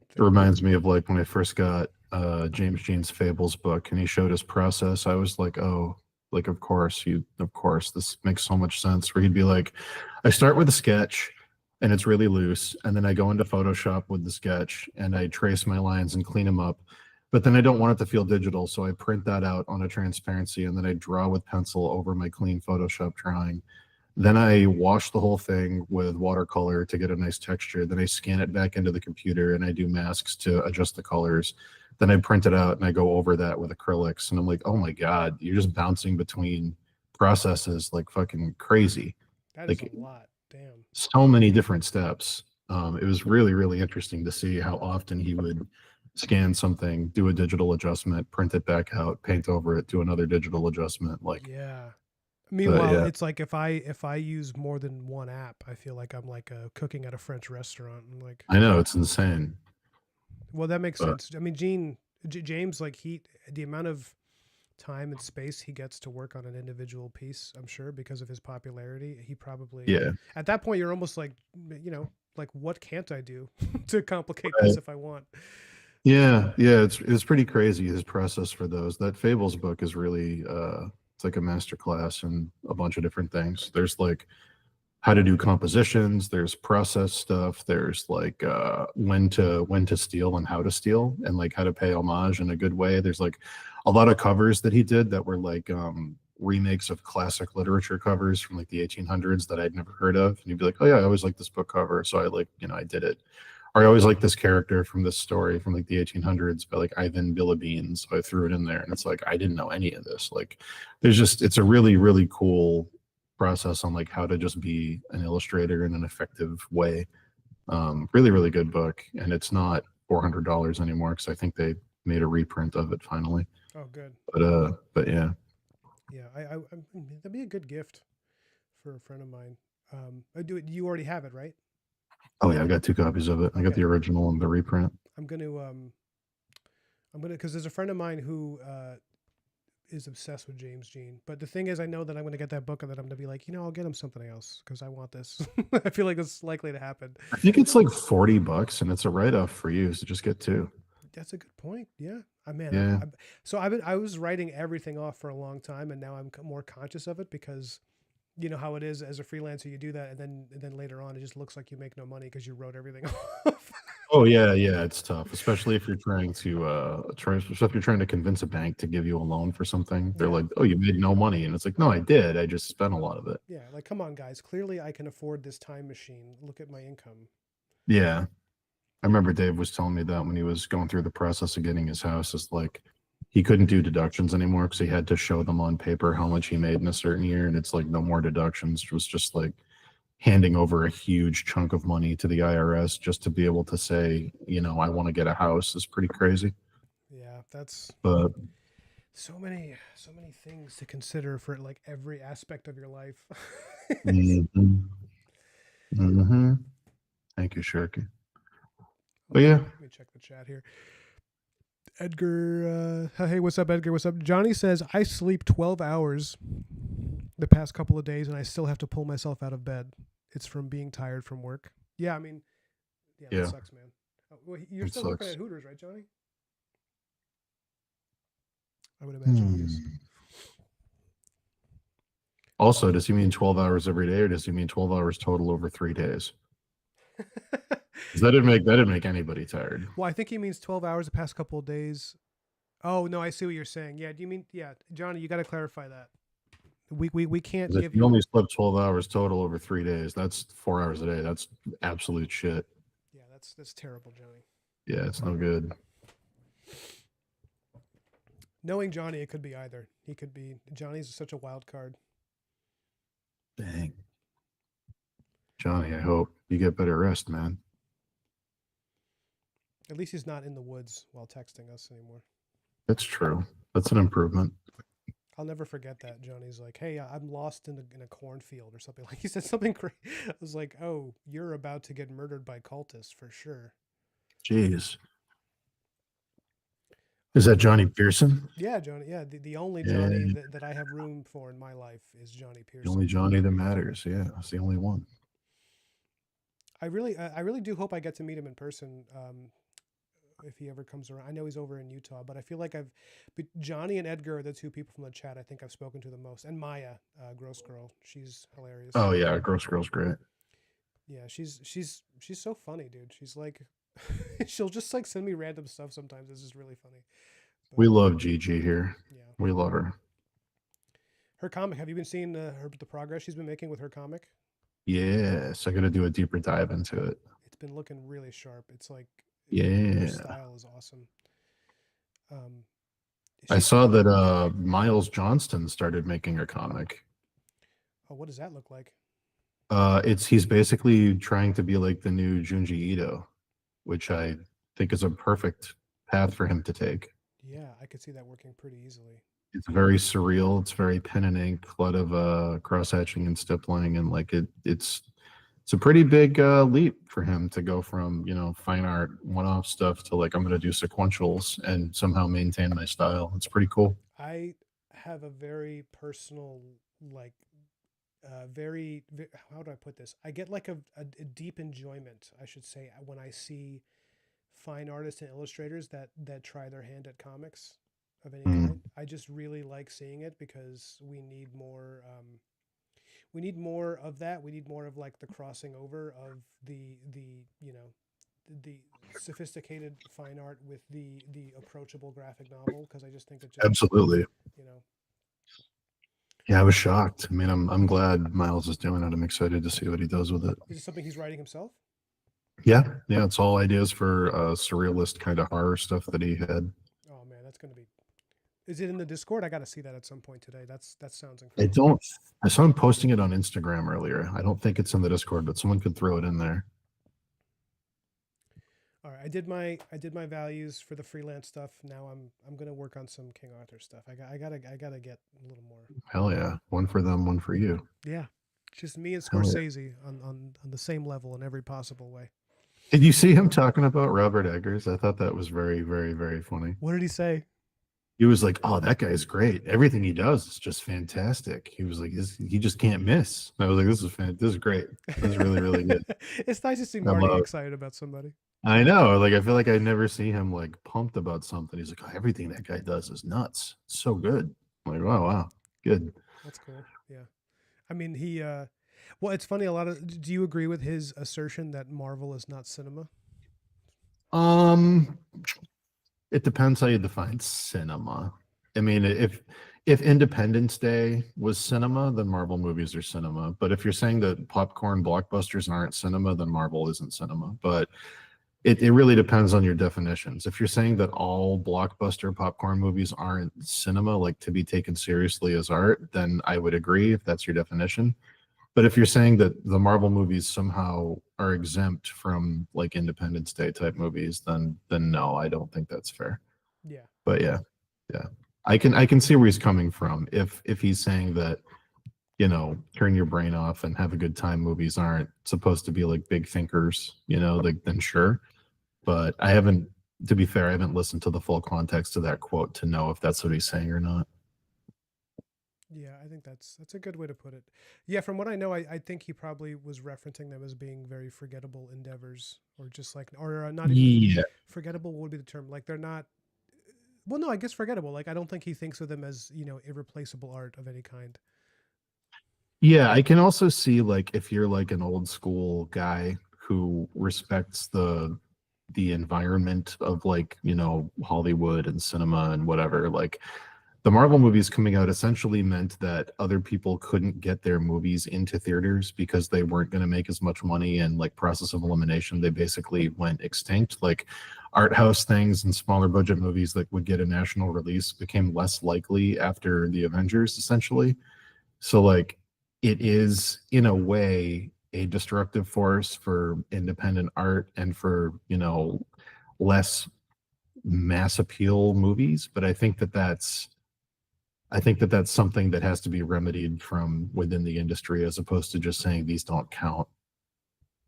It thing. reminds me of like when I first got James Jean's Fables book and he showed his process. I was like, oh, like of course, this makes so much sense. Where he'd be like, I start with a sketch and it's really loose, and then I go into Photoshop with the sketch and I trace my lines and clean them up. But then I don't want it to feel digital, so I print that out on a transparency and then I draw with pencil over my clean Photoshop drawing. Then I wash the whole thing with watercolor to get a nice texture. Then I scan it back into the computer and I do masks to adjust the colors. Then I print it out and I go over that with acrylics. And I'm like, oh my God, you're just bouncing between processes like fucking crazy. That is a Like lot. Damn. so many different steps. It was really, really interesting to see how often he would scan something, do a digital adjustment, print it back out, paint over it, do another digital adjustment. Like, Yeah. but Meanwhile, yeah, it's like if I use more than one app, I feel like I'm like cooking at a French restaurant. I'm like, I know it's insane. well, that makes But sense. I mean, James, like the amount of time and space he gets to work on an individual piece, I'm sure because of his popularity, he probably yeah. at that point you're almost like, like what can't I do to complicate Right. this if I want? Yeah, it's pretty crazy his process for those. That Fables book is really it's like a master class in a bunch of different things. There's like how to do compositions, there's process stuff, there's like when to steal and how to steal and like how to pay homage in a good way. There's like a lot of covers that he did that were like remakes of classic literature covers from like the 1800s that I'd never heard of, and you'd be like, oh yeah, I always like this book cover, so I like, I did it. Or I always like this character from this story from like the 1800s by like Ivan Bilibin, so I threw it in there, and it's like I didn't know any of this. Like, it's a really really cool process on like how to just be an illustrator in an effective way. Really really good book, and it's not $400 anymore because I think they made a reprint of it finally. Oh, good. But yeah. Yeah, that'd be a good gift for a friend of mine. Do it. You already have it, right? Oh yeah, I got two copies of it. I got Okay. the original and the reprint. I'm gonna because there's a friend of mine who is obsessed with James Jean. But the thing is, I know that I'm gonna get that book, and then I'm gonna be like, I'll get him something else because I want this. I feel like it's likely to happen. I think it's like $40 and it's a write-off for you, so just get two. That's a good point. Yeah. I man, Yeah. I was writing everything off for a long time, and now I'm more conscious of it because you know how it is as a freelancer. You do that, and then later on, it just looks like you make no money because you wrote everything off. Oh yeah, yeah, it's tough, especially if you're especially if you're trying to convince a bank to give you a loan for something. They're Yeah. like, "Oh, you made no money," and it's like, "No, I did. I just spent a lot of it." Yeah, like come on, guys. Clearly, I can afford this time machine. Look at my income. Yeah, I remember Dave was telling me that when he was going through the process of getting his house, it's like he couldn't do deductions anymore because he had to show them on paper how much he made in a certain year, and it's like no more deductions. It was just like handing over a huge chunk of money to the IRS just to be able to say, I want to get a house is pretty crazy. Yeah, that's But so many things to consider for like every aspect of your life. mhm, thank you, Sharky. But Okay, yeah, let me check the chat here. Edgar, hey, what's up, Edgar? What's up? Johnny says I sleep 12 hours the past couple of days, and I still have to pull myself out of bed. It's from being tired from work. Yeah, I mean, yeah, that yeah, sucks, man. Well, you're it still working sucks. at Hooters, right, Johnny? I would imagine he is. Also, does he mean 12 hours every day, or does he mean 12 hours total over 3 days? 'Cause that didn't make anybody tired. Well, I think he means 12 hours the past couple of days. Oh, no, I see what you're saying. Yeah, do you mean, yeah, Johnny, you got to clarify that. We can't 'Cause if give you you. only slept 12 hours total over 3 days, that's 4 hours a day. That's absolute shit. Yeah, that's terrible, Johnny. Yeah, it's no good. Knowing Johnny, it could be either. He could be Johnny's such a wild card. Dang. Johnny, I hope you get better rest, man. At least he's not in the woods while texting us anymore. That's true. That's an improvement. I'll never forget that. Johnny's like, "Hey, I'm lost in a cornfield or something." Like he said something crazy. I was like, "Oh, you're about to get murdered by cultists for sure." Jeez. Is that Johnny Pearson? Yeah, Johnny. Yeah, the only Yeah, Johnny that I have room for in my life is Johnny the only Pearson. Johnny that matters. Yeah, that's the only one. I really do hope I get to meet him in person. If he ever comes around, I know he's over in Utah, but I feel like Johnny and Edgar are the two people from the chat I think I've spoken to the most, and Maya, Gross Girl, she's hilarious. Oh yeah, Gross Girl's great. Yeah, she's so funny, dude. She's like, she'll just like send me random stuff sometimes. It's just really funny. But, We love Gigi here. yeah, We love her. her comic. Have you been seeing the progress she's been making with her comic? Yes, I got to do a deeper dive into it. It's been looking really sharp. It's like, Yeah, her style is awesome. I She's saw that Miles Johnston started making a comic. oh, what does that look like? He's basically trying to be like the new Junji Ito, which I think is a perfect path for him to take. Yeah, I could see that working pretty easily. It's very surreal. It's very pen and ink, a lot of cross hatching and stippling, and like it's a pretty big leap for him to go from fine art one off stuff to like I'm going to do sequentials and somehow maintain my style. It's pretty cool. I have a very personal, like, how do I put this? I get like a deep enjoyment, I should say, when I see fine artists and illustrators that try their hand at comics of any Mm, kind. I just really like seeing it because we need more. We need more of that. We need more of like the crossing over of the sophisticated fine art with the approachable graphic novel because I just think it just absolutely. you know Yeah, I was shocked. I mean, I'm glad Miles is doing it. I'm excited to see what he does with it. Is it something he's writing himself? Yeah, yeah, it's all ideas for surrealist kind of horror stuff that he had. Oh man, that's gonna be. Is it in the Discord? I got to see that at some point today. That sounds I incredible. don't. I saw him posting it on Instagram earlier. I don't think it's in the Discord, but someone could throw it in there. All right, I did my values for the freelance stuff. Now I'm gonna work on some King Arthur stuff. I gotta get a little more. Hell yeah, one for them, one for you. Yeah, just me and Hell yeah. Scorsese on the same level in every possible way. Did you see him talking about Robert Eggers? I thought that was very, very, very funny. What did he say? He was like, "Oh, that guy's great. Everything he does is just fantastic." He was like, "He just can't miss." And I was like, This is great. This is really, really good." It's nice to see I Marty love. excited about somebody. I know. Like, I feel like I never see him like pumped about something. He's like, "Oh, everything that guy does is nuts. It's so good." I'm like, "Wow, wow, good." That's cool. Yeah. I mean, he. Well, it's funny. A lot of. Do you agree with his assertion that Marvel is not cinema? Um, it depends how you define cinema. I mean, if Independence Day was cinema, then Marvel movies are cinema. But if you're saying that popcorn blockbusters aren't cinema, then Marvel isn't cinema. But it really depends on your definitions. If you're saying that all blockbuster popcorn movies aren't cinema, like to be taken seriously as art, then I would agree if that's your definition. But if you're saying that the Marvel movies somehow are exempt from like Independence Day type movies, then no, I don't think that's fair. Yeah. But yeah, yeah. I can see where he's coming from. If he's saying that, turn your brain off and have a good time movies aren't supposed to be like big thinkers, like then sure. But I haven't, to be fair, I haven't listened to the full context of that quote to know if that's what he's saying or not. Yeah, I think that's a good way to put it. Yeah, from what I know, I think he probably was referencing them as being very forgettable endeavors, or just like, or not even Yeah. forgettable would be the term. Like they're not. Well, no, I guess forgettable. Like I don't think he thinks of them as irreplaceable art of any kind. Yeah, I can also see like if you're like an old school guy who respects the environment of like, Hollywood and cinema and whatever, like the Marvel movies coming out essentially meant that other people couldn't get their movies into theaters because they weren't going to make as much money, and like process of elimination, they basically went extinct. Like art house things and smaller budget movies that would get a national release became less likely after the Avengers, essentially. So like it is in a way a destructive force for independent art and for, less mass appeal movies, but I think that that's something that has to be remedied from within the industry as opposed to just saying these don't count.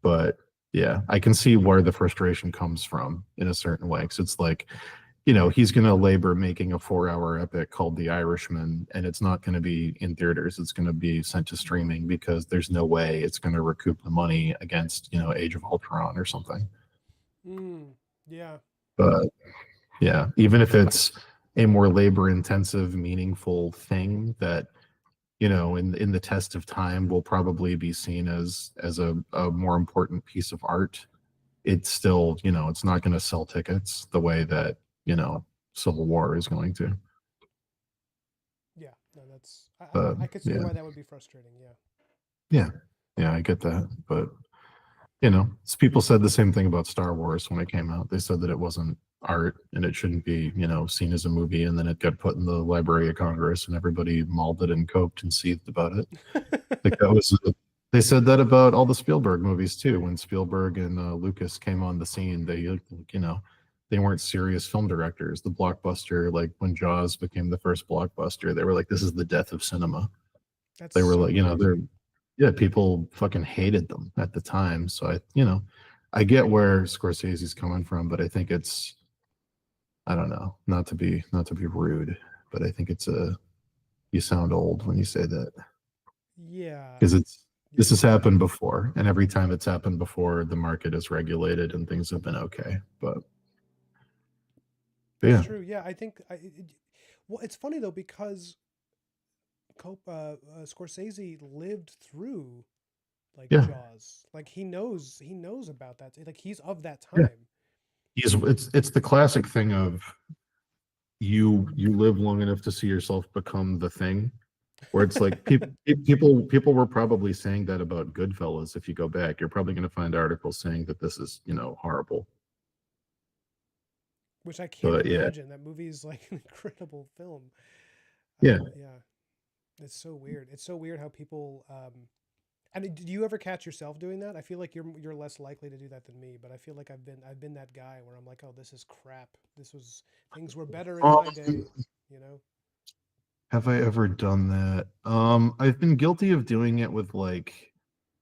But yeah, I can see where the frustration comes from in a certain way. Because it's like, he's going to labor making a 4-hour epic called The Irishman, and it's not going to be in theaters. It's going to be sent to streaming because there's no way it's going to recoup the money against, Age of Ultron or something. Yeah. But yeah, even if it's a more labor intensive, meaningful thing that, in the test of time will probably be seen as a more important piece of art, it's still, it's not going to sell tickets the way that, Civil War is going to. Yeah. No, that's. But I could see yeah, why that would be frustrating. Yeah. yeah, yeah, I get that. But people said the same thing about Star Wars when it came out. They said that it wasn't art and it shouldn't be, seen as a movie. And then it got put in the Library of Congress and everybody mauled it and coped and seethed about it. Like that was, they said that about all the Spielberg movies too. When Spielberg and Lucas came on the scene, they weren't serious film directors. The blockbuster, like when Jaws became the first blockbuster, they were like, this is the death of cinema. That's They were so like, crazy. yeah, people fucking hated them at the time. So I get where Scorsese's coming from, but I think I don't know, not to be rude, but I think you sound old when you say that Yeah. because this Yeah. has happened before, and every time it's happened before, the market is regulated and things have been okay. But That's yeah, true. Yeah, I think. Well, it's funny though because Scorsese lived through like yeah, Jaws. Like he knows about that. Like he's of that yeah. time. It's the classic thing of you live long enough to see yourself become the thing. where it's like people were probably saying that about Goodfellas. If you go back, you're probably going to find articles saying that this is, horrible. Which I can't But yeah, imagine. That movie is like an incredible film. yeah. Yeah, it's so weird. It's so weird how people. I mean, did you ever catch yourself doing that? I feel like you're less likely to do that than me, but I feel like I've been that guy where I'm like, oh, this is crap. This was things were better in my day. Um, You know. have I ever done that? I've been guilty of doing it with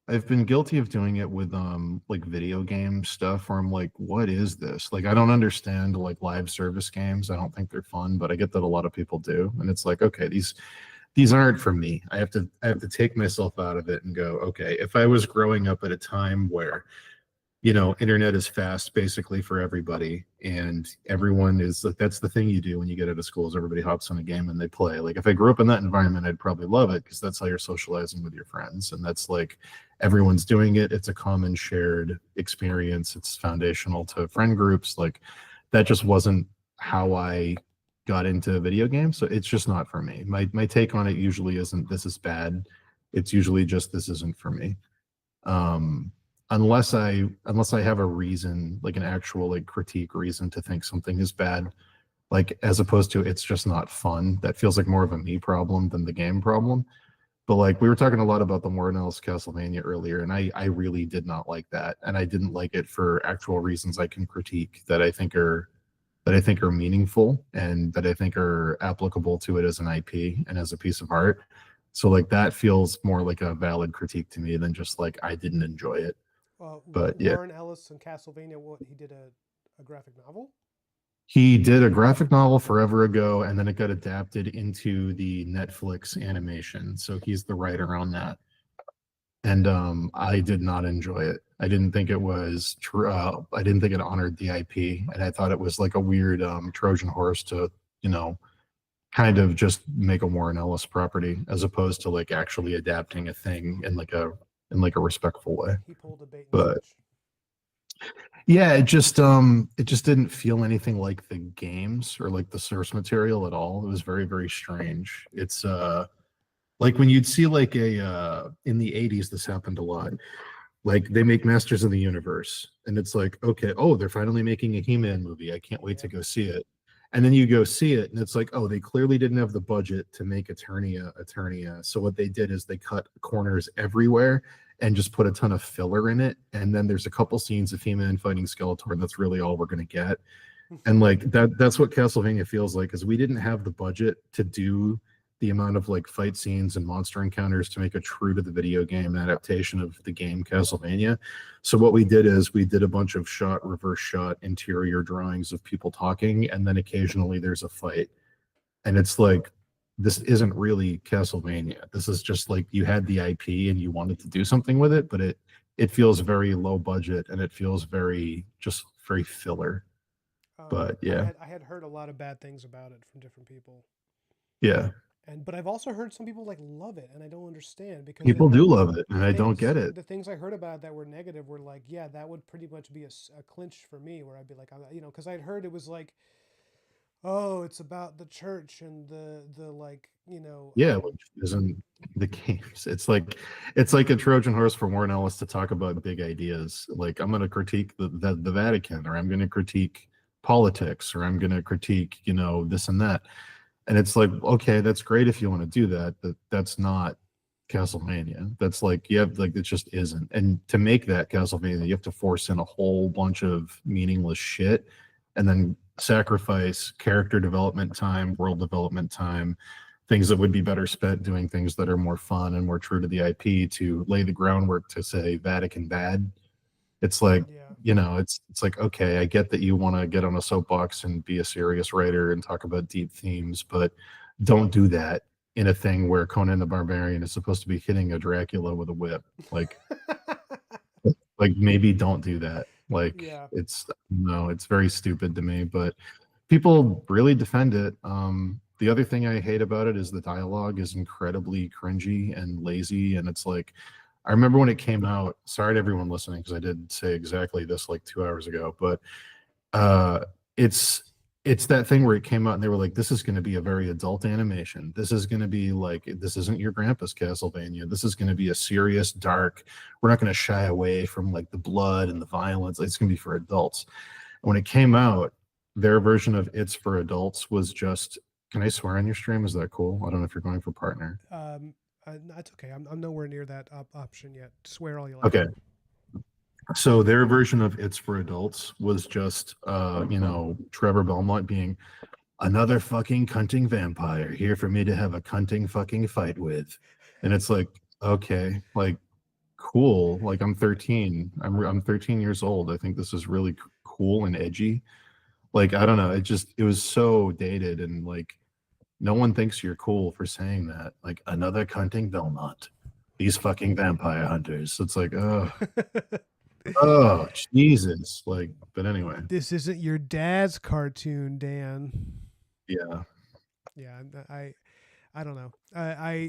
I've been guilty of doing it with like video game stuff where I'm like, what is this? Like I don't understand like live service games. I don't think they're fun, but I get that a lot of people do. And it's like, okay, these aren't for me. I have to take myself out of it and go, okay, if I was growing up at a time where internet is fast basically for everybody, and everyone is like, that's the thing you do when you get out of school is everybody hops on a game and they play. Like if I grew up in that environment, I'd probably love it because that's how you're socializing with your friends, and that's like everyone's doing it. It's a common shared experience. It's foundational to friend groups. Like that just wasn't how I got into video games, so it's just not for me. My take on it usually isn't this is bad. It's usually just this isn't for me. um unless I have a reason, like an actual like critique reason to think something is bad, like as opposed to it's just not fun. That feels like more of a me problem than the game problem. But like we were talking a lot about the Warren Ellis Castlevania earlier, and I really did not like that, and I didn't like it for actual reasons I can critique that I think are meaningful and that I think are applicable to it as an IP and as a piece of art. So like that feels more like a valid critique to me than just like I didn't enjoy it. But yeah, Warren Ellis and Castlevania. What he did a graphic novel. he did a graphic novel forever ago, and then it got adapted into the Netflix animation. So he's the writer on that. And I did not enjoy it. I didn't think it was true. I didn't think it honored the IP, and I thought it was like a weird Trojan horse to, you know, kind of just make a Warren Ellis property as opposed to like actually adapting a thing in like a respectful way. He pulled a bait and But switch. yeah, it just didn't feel anything like the games or like the source material at all. It was very, very strange. It's like when you'd see like a in the 80s, this happened a lot. Like they make Masters of the Universe, and it's like, okay, oh, they're finally making a He-Man movie. I can't wait to Yep. go see it. And then you go see it, and it's like, oh, they clearly didn't have the budget to make Eternia. So what they did is they cut corners everywhere and just put a ton of filler in it. And then there's a couple scenes of He-Man fighting Skeletor, and that's really all we're gonna get. And like that's what Castlevania feels like, is we didn't have the budget to do the amount of like fight scenes and monster encounters to make a true to the video game adaptation of the game Castlevania. So what we did is we did a bunch of reverse shot interior drawings of people talking, and then occasionally there's a fight. And it's like, this isn't really Castlevania. This is just like you had the IP and you wanted to do something with it, but it feels very low budget, and it feels very just very filler. But I yeah, had heard a lot of bad things about it from different people, yeah. and but I've also heard some people like love it, and I don't understand because People do love it, and I don't get it. the things I heard about it that were negative were like, yeah, that would pretty much be a clinch for me, where I'd be like, because I'd heard it was like, oh, it's about the church and the like, Yeah, which isn't the games. It's like a Trojan horse for Warren Ellis to talk about big ideas. Like I'm going to critique the Vatican, or I'm going to critique politics, or I'm going to critique this and that. And it's like, okay, that's great if you want to do that, but that's not Castlevania. That's like you have like it just isn't. And to make that Castlevania, you have to force in a whole bunch of meaningless shit, and then sacrifice character development time, world development time, things that would be better spent doing things that are more fun and more true to the IP to lay the groundwork to say Vatican bad. It's like, yeah. it's like, okay, I get that you want to get on a soapbox and be a serious writer and talk about deep themes, but don't do that in a thing where Conan the Barbarian is supposed to be hitting a Dracula with a whip. Like maybe don't do that. Like Yeah. it's no, it's very stupid to me, but people really defend it. The other thing I hate about it is the dialogue is incredibly cringy and lazy, and it's like I remember when it came out. Sorry to everyone listening because I did say exactly this like 2 hours ago, but uh, it's it's that thing where it came out and they were like, this is going to be a very adult animation. This is going to be like, this isn't your grandpa's Castlevania. This is going to be a serious, dark. We're not going to shy away from like the blood and the violence. It's going to be for adults. And when it came out, their version of It's for Adults was just, can I swear on your stream? Is that cool? I don't know if you're going for partner. That's okay. I'm nowhere near that option yet. Swear all you like. Okay. So their version of It's for Adults was just, Trevor Belmont being another fucking cunting vampire here for me to have a cunting fucking fight with. And it's like, okay, like, cool. Like, I'm 13. I'm 13 years old. I think this is really cool and edgy. Like, I don't know. It was so dated, and like, no one thinks you're cool for saying that. Like, another cunting Belmont. These fucking vampire hunters. It's like, oh, Jesus. Like, but anyway. This isn't your dad's cartoon, Dan. Yeah. Yeah, I don't know.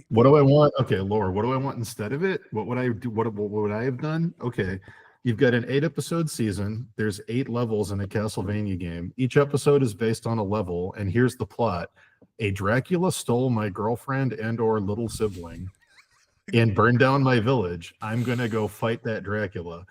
What do I want? Okay, Laura, what do I want instead of it? What would I do? What would I have done? Okay. You've got an 8-episode season. There's 8 levels in a Castlevania game. Each episode is based on a level, and here's the plot. A Dracula stole my girlfriend and or little sibling and burned down my village. I'm going to go fight that Dracula.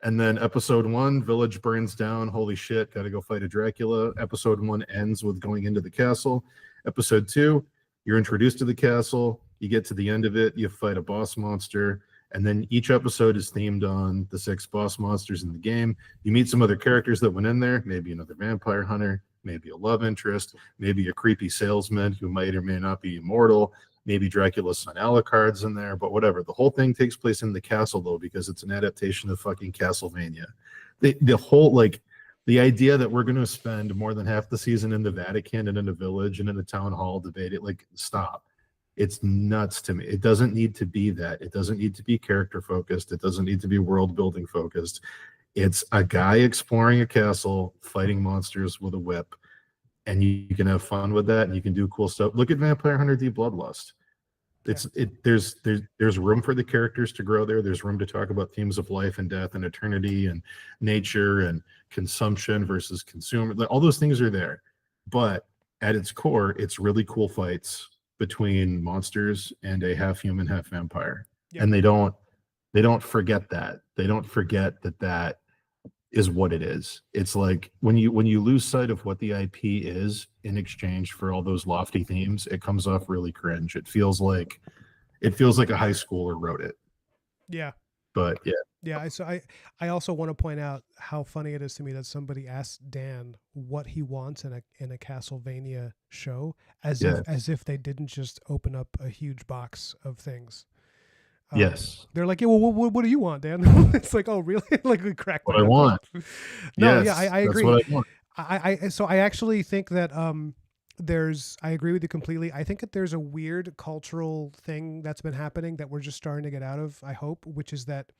And then episode 1, village burns down. Holy shit, got to go fight a Dracula. Episode 1 ends with going into the castle. Episode 2, you're introduced to the castle. You get to the end of it. You fight a boss monster. And then each episode is themed on the 6 boss monsters in the game. You meet some other characters that went in there, maybe another vampire hunter, maybe a love interest, maybe a creepy salesman who might or may not be immortal, maybe Dracula's son Alucard's in there, but whatever. The whole thing takes place in the castle, though, because it's an adaptation of fucking Castlevania. The whole, like, the idea that we're going to spend more than half the season in the Vatican and in a village and in a town hall debating, like, stop. It's nuts to me. It doesn't need to be that. It doesn't need to be character focused. It doesn't need to be world building focused. It's a guy exploring a castle, fighting monsters with a whip, and you can have fun with that, and you can do cool stuff. Look at Vampire Hunter D Bloodlust. There's room for the characters to grow there. There's room to talk about themes of life and death and eternity and nature and consumption versus consumer. All those things are there, but at its core, it's really cool fights between monsters and a half human, half vampire. Yep. And they don't forget that. They don't forget that is what it is. It's like when you lose sight of what the IP is in exchange for all those lofty themes, it comes off really cringe. It feels like a high schooler wrote it. Yeah. But yeah. Yeah, so I also want to point out how funny it is to me that somebody asked Dan what he wants in a Castlevania show, as if they didn't just open up a huge box of things. Yes. They're like, yeah, well, what do you want, Dan? It's like, oh, really? Like, we cracked what I want. No, yes, yeah, I agree. That's what I want. So I actually think that I agree with you completely. I think that there's a weird cultural thing that's been happening that we're just starting to get out of, I hope, which is that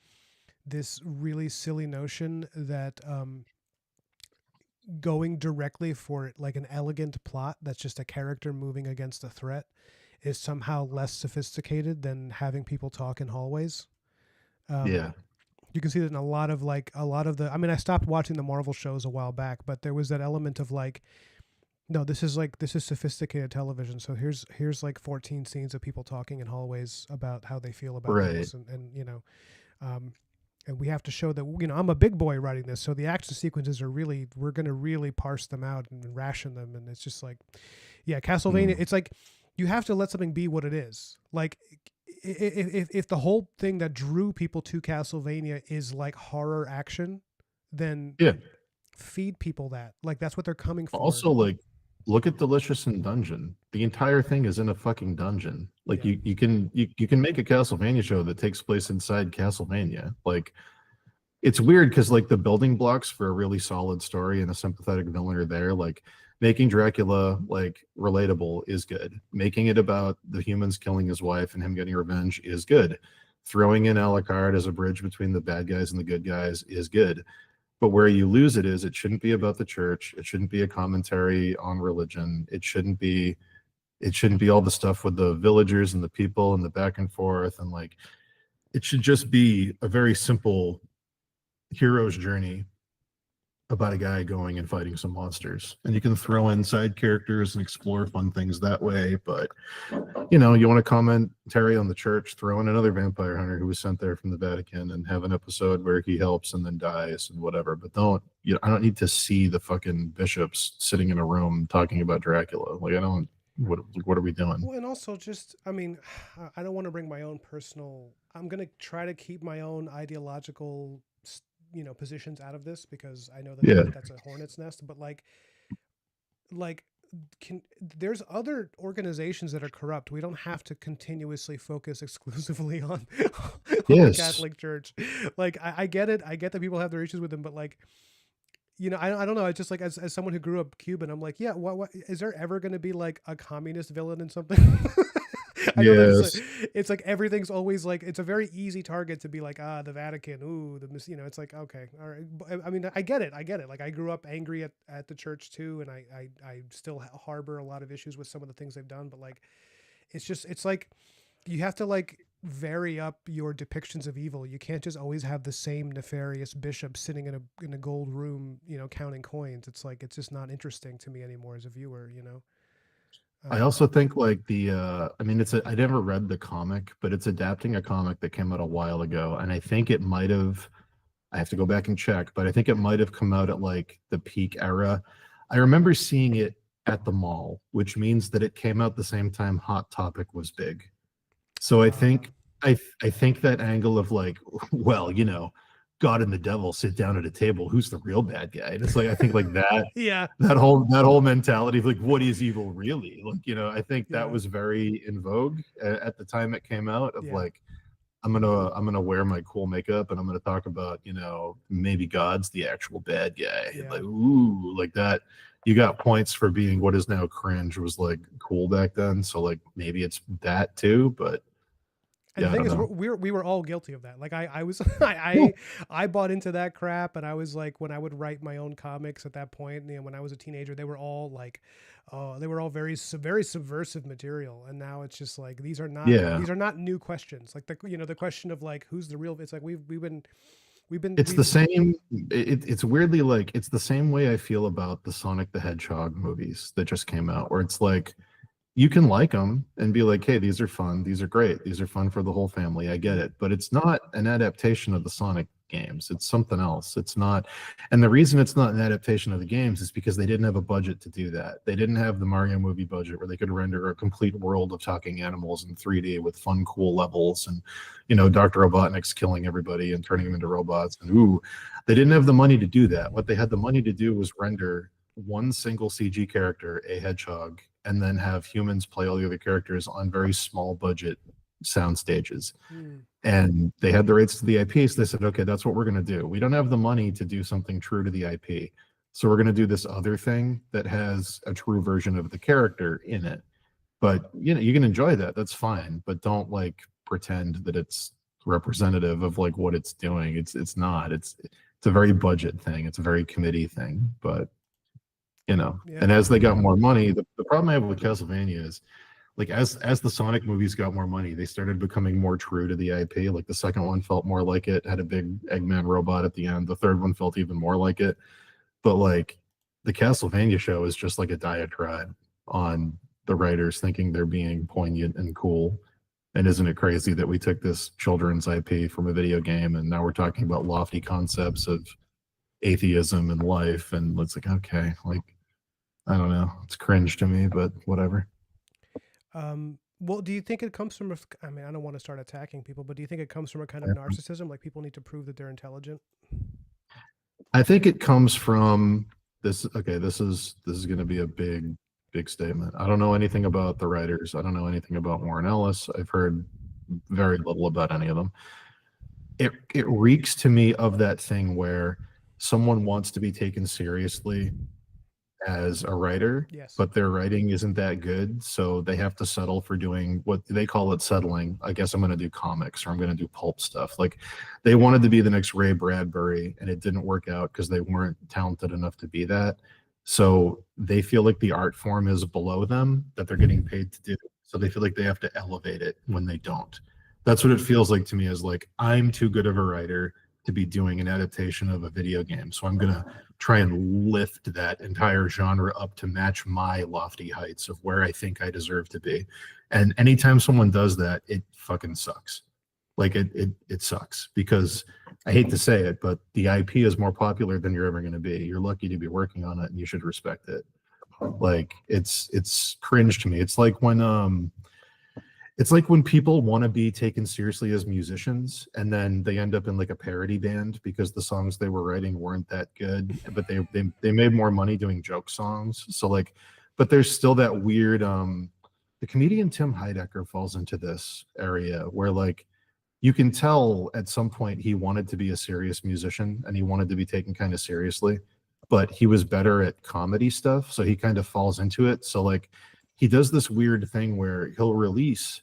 this really silly notion that going directly for like an elegant plot that's just a character moving against a threat is somehow less sophisticated than having people talk in hallways. Yeah. You can see that in a lot of the, I mean, I stopped watching the Marvel shows a while back, but there was that element of like, no, this is sophisticated television. So here's like 14 scenes of people talking in hallways about how they feel about things, and and we have to show that, I'm a big boy writing this, so the action sequences are we're going to really parse them out and ration them, and it's just like, yeah, Castlevania. It's like you have to let something be what it is. Like if the whole thing that drew people to Castlevania is like horror action, then feed people that. Like that's what they're coming for. Also, like, look at Delicious in Dungeon. The entire thing is in a fucking dungeon. Like you can make a Castlevania show that takes place inside Castlevania. Like, it's weird because like the building blocks for a really solid story and a sympathetic villain are there. Like making Dracula like relatable is good. Making it about the humans killing his wife and him getting revenge is good. Throwing in Alucard as a bridge between the bad guys and the good guys is good. But where you lose it is it shouldn't be about the church. It shouldn't be a commentary on religion. It shouldn't be all the stuff with the villagers and the people and the back and forth. And like, it should just be a very simple hero's journey about a guy going and fighting some monsters. And you can throw in side characters and explore fun things that way. But, you want to comment, Terry, on the church, throw in another vampire hunter who was sent there from the Vatican and have an episode where he helps and then dies and whatever. But I don't need to see the fucking bishops sitting in a room talking about Dracula. Like, I don't, what are we doing? Well, and also just, I mean, I don't want to bring my own personal. I'm gonna try to keep my own ideological, positions out of this because I know that Yeah. that's a hornet's nest. But like, can there's other organizations that are corrupt. We don't have to continuously focus exclusively on on the Yes. Catholic Church. Like, I get it. I get that people have their issues with them, but like, I don't know. I just like as someone who grew up Cuban, I'm like, yeah, what is there ever going to be like a communist villain in something? I know that Yes. it's like everything's always like it's a very easy target to be like the Vatican, ooh it's like okay, all right. I mean, I get it, Like I grew up angry at the church too, and I still harbor a lot of issues with some of the things they've done, but like it's like you have to like vary up your depictions of evil. You can't just always have the same nefarious bishop sitting in a gold room, counting coins. It's like it's just not interesting to me anymore as a viewer. I Um, also think like I mean I never read the comic, but it's adapting a comic that came out a while ago. And I think it might have, I have to go back and check, but I think it might have come out at like the peak era. I remember seeing it at the mall, which means that it came out the same time Hot Topic was big. So I uh, think I think that angle of like, well, God and the devil sit down at a table. Who's the real bad guy? And it's like I think like that yeah, that whole mentality of like what is evil really? Like, I think that yeah, was very in vogue at the time it came out of yeah, like I'm gonna wear my cool makeup and I'm gonna talk about, maybe God's the actual bad guy. yeah. Like, ooh, like that. You got points for being what is now cringe was like cool back then. So like maybe it's that too, but And the yeah, I thing don't is, know. we were all guilty of that. Like I was, Yeah. I bought into that crap, and I was like, when I would write my own comics at that point, when I was a teenager, they were all like, oh, they were all very subversive material. And now it's just like Yeah. these are not new questions. Like the question of like who's the real. It's like It's the we've same. It's weirdly like it's the same way I feel about the Sonic the Hedgehog movies that just came out, where it's like you can like them and be like, hey, these are fun, these are great, these are fun for the whole family. I get mm, it, but it's not an adaptation of the Sonic games. It's something else. It's not, and the reason it's not an adaptation of the games is because they didn't have a budget to do that. They didn't have the Mario movie budget where they could render a complete world of talking animals in 3D with fun, cool levels and Dr. Robotnik's killing everybody and turning them into robots. And ooh, they didn't have the money to do that. What they had the money to do was render one single CG character, a hedgehog, and then have humans play all the other characters on very small budget sound stages. mm, And they had the rights to the IP, so they said, okay, that's what we're going to do. We don't have the money to do something true to the IP. So we're going to do this other thing that has a true version of the character in it. But you can enjoy that. That's fine. But don't like pretend that it's representative of like what it's doing. It's not. It's a very budget thing. It's a very committee thing. But yeah, and as they got more money, the problem I have with Castlevania is like as the Sonic movies got more money, they started becoming more true to the IP. Like the second one felt more like it, had a big Eggman robot at the end. The third one felt even more like it. But like the Castlevania show is just like a diatribe on the writers thinking they're being poignant and cool. And isn't it crazy that we took this children's IP from a video game and now we're talking about lofty concepts of atheism and life? And it's like, okay, like I don't know. It's cringe to me, but whatever. well, do you think it comes from I mean, I don't want to start attacking people, but do you think it comes from a kind of narcissism, like people need to prove that they're intelligent? I think it comes from this. Okay, this is going to be a big statement. I don't know anything about the writers. I don't know anything about Warren Ellis. I've heard very little about any of them. It reeks to me of that thing where someone wants to be taken seriously as a writer, Yes. but their writing isn't that good, so they have to settle for doing what they call it settling. I guess I'm going to do comics or I'm going to do pulp stuff. Like they wanted to be the next Ray Bradbury, and it didn't work out because they weren't talented enough to be that. So they feel like the art form is below them that they're getting paid to do. So they feel like they have to elevate it when they don't. That's what it feels like to me. Is like I'm too good of a writer. to be doing an adaptation of a video game. So I'm gonna try and lift that entire genre up to match my lofty heights of where I think I deserve to be. And anytime someone does that, it fucking sucks. Like it sucks because I hate to say it, but the IP is more popular than you're ever going to be. You're lucky to be working on it, and you should respect it. Like it's cringe to me. It's like when people want to be taken seriously as musicians, and then they end up in like a parody band because the songs they were writing weren't that good, but they made more money doing joke songs. So like, but there's still that weird the comedian Tim Heidecker falls into this area where like you can tell at some point he wanted to be a serious musician and he wanted to be taken kind of seriously, but he was better at comedy stuff, so he kind of falls into it. So like he does this weird thing where he'll release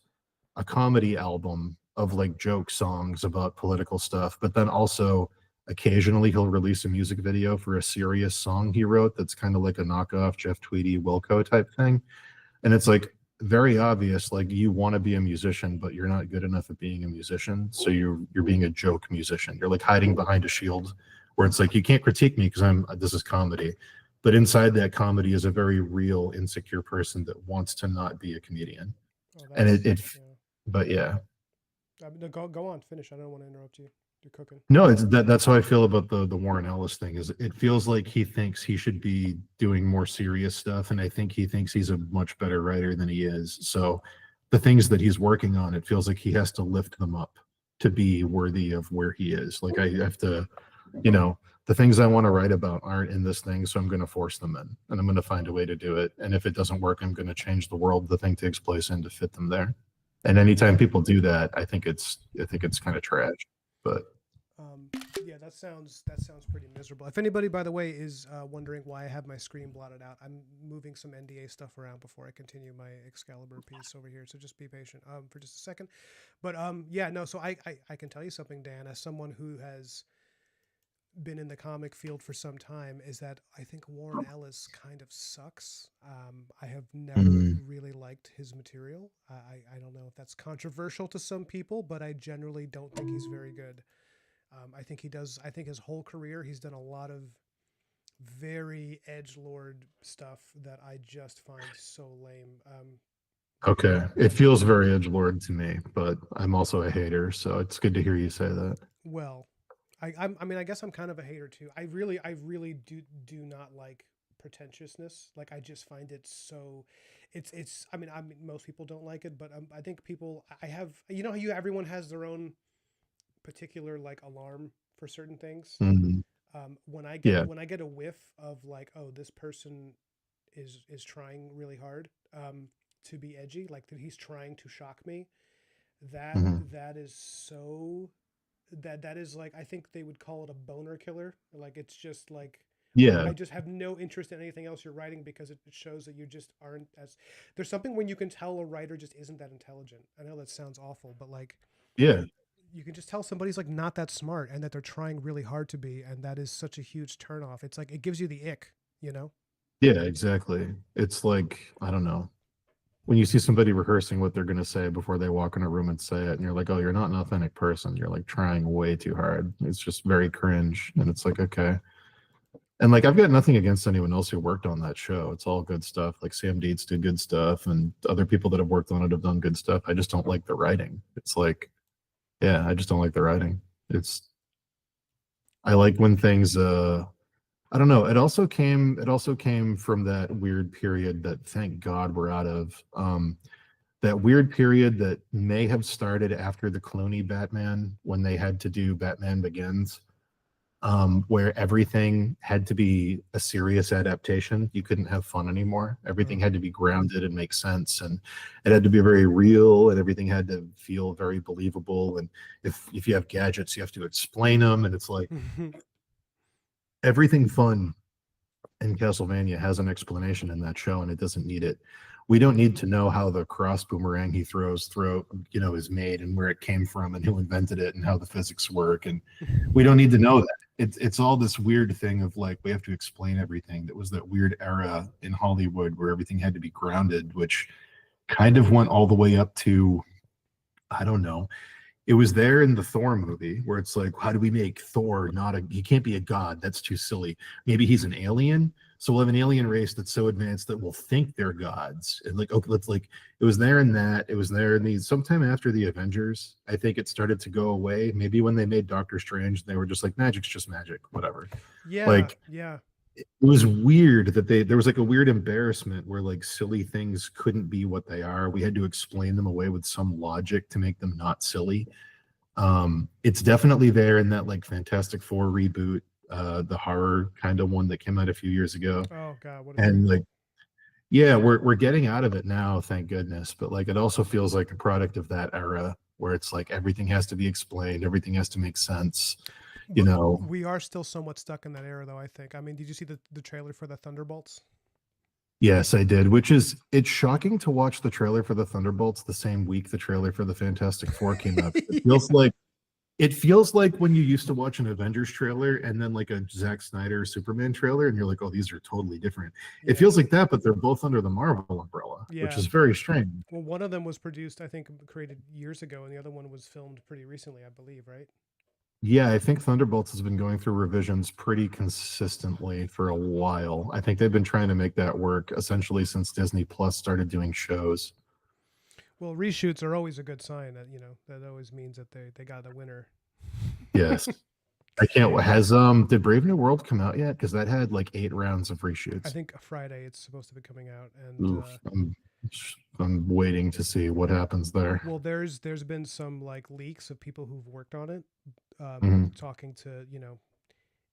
a comedy album of like joke songs about political stuff, but then also occasionally he'll release a music video for a serious song he wrote that's kind of like a knockoff Jeff Tweedy Wilco type thing. And it's like very obvious, like you want to be a musician, but you're not good enough at being a musician. So you're being a joke musician. You're like hiding behind a shield where it's like you can't critique me because this is comedy. But inside that comedy is a very real, insecure person that wants to not be a comedian. And but yeah. I mean, go on, finish. I don't want to interrupt you. You're cooking. No, that's how I feel about the Warren Ellis thing. Is it feels like he thinks he should be doing more serious stuff, and I think he thinks he's a much better writer than he is. So the things that he's working on, it feels like he has to lift them up to be worthy of where he is. Like I have to, the things I want to write about aren't in this thing, so I'm going to force them in, and I'm going to find a way to do it. And if it doesn't work, I'm going to change the world the thing takes place in to fit them there. And anytime people do that, I think it's kind of trash. But yeah, that sounds pretty miserable. If anybody, by the way, is wondering why I have my screen blotted out, I'm moving some NDA stuff around before I continue my Excalibur piece over here. So just be patient for just a second. But yeah, no. So I can tell you something, Dan, as someone who has been in the comic field for some time, is that I think Warren Ellis kind of sucks. I have never really liked his material. I don't know if that's controversial to some people, but I generally don't think he's very good. I think his whole career, he's done a lot of very edgelord stuff that I just find so lame. Okay, it feels very edgelord to me, but I'm also a hater, so it's good to hear you say that. Well, I mean, I guess I'm kind of a hater too. I really do not like pretentiousness. Like I just find it so. I mean, most people don't like it, but I think people. I have everyone has their own particular like alarm for certain things. Mm-hmm. When I get a whiff of like, oh, this person is trying really hard to be edgy, like that he's trying to shock me. That is so. That is like, I think they would call it a boner killer. Like it's just like, yeah, I just have no interest in anything else you're writing because it shows that you just aren't as. There's something when you can tell a writer just isn't that intelligent. I know that sounds awful, but like, yeah, you can just tell somebody's like not that smart and that they're trying really hard to be, and that is such a huge turnoff. It's like it gives you the ick, Yeah, exactly. It's like, I don't know. When you see somebody rehearsing what they're going to say before they walk in a room and say it, and you're like, oh, you're not an authentic person. You're like trying way too hard. It's just very cringe. And it's like, okay. And like, I've got nothing against anyone else who worked on that show. It's all good stuff. Like Sam Dietz did good stuff, and other people that have worked on it have done good stuff. I just don't like the writing. It's like, yeah, I just don't like the writing. I like when things, I don't know. It also came from that weird period that thank God we're out of. That weird period that may have started after the Clooney Batman when they had to do Batman Begins, where everything had to be a serious adaptation. You couldn't have fun anymore. Everything had to be grounded and make sense, and it had to be very real, and everything had to feel very believable. And if you have gadgets, you have to explain them, and it's like everything fun in Castlevania has an explanation in that show, and it doesn't need it. We don't need to know how the cross boomerang he throws is made and where it came from and who invented it and how the physics work. And we don't need to know that. It's all this weird thing of like, we have to explain everything. That was that weird era in Hollywood where everything had to be grounded, which kind of went all the way up to, I don't know, it was there in the Thor movie where it's like, how do we make Thor not he can't be a god? That's too silly. Maybe he's an alien. So we'll have an alien race that's so advanced that we'll think they're gods. And like, okay, let's like, it was there in that. It was there in these sometime after the Avengers. I think it started to go away. Maybe when they made Doctor Strange, they were just like, magic's just magic, whatever. Yeah, Like, yeah. it was weird that there was like a weird embarrassment where like silly things couldn't be what they are. We had to explain them away with some logic to make them not silly. It's definitely there in that like Fantastic Four reboot, the horror kind of one that came out a few years ago. Oh God, what a And terrible. like, yeah, we're getting out of it now, thank goodness. But like it also feels like a product of that era where it's like everything has to be explained, everything has to make sense, you But know. we are still somewhat stuck in that era, though. I think. I mean, did you see the trailer for the Thunderbolts? Yes, I did, which is it's shocking to watch the trailer for the Thunderbolts the same week the trailer for the Fantastic Four came out. Yeah. It feels like when you used to watch an Avengers trailer and then like a Zack Snyder Superman trailer, and you're like, oh, these are totally different. It Yeah. feels like that, but they're both under the Marvel umbrella, which Yeah. is very strange. Well, one of them was produced, I think, created years ago, and the other one was filmed pretty recently, I believe, right? Yeah, I think Thunderbolts has been going through revisions pretty consistently for a while. I think they've been trying to make that work essentially since Disney Plus started doing shows. Well, reshoots are always a good sign that that always means that they got a winner. Yes. I can't. Has did Brave New World come out yet? Because that had like 8 rounds of I reshoots. think Friday it's supposed to be coming out, and Oof, I'm waiting to see what happens there. well, there's been some like leaks of people who've worked on it, Mhm. talking to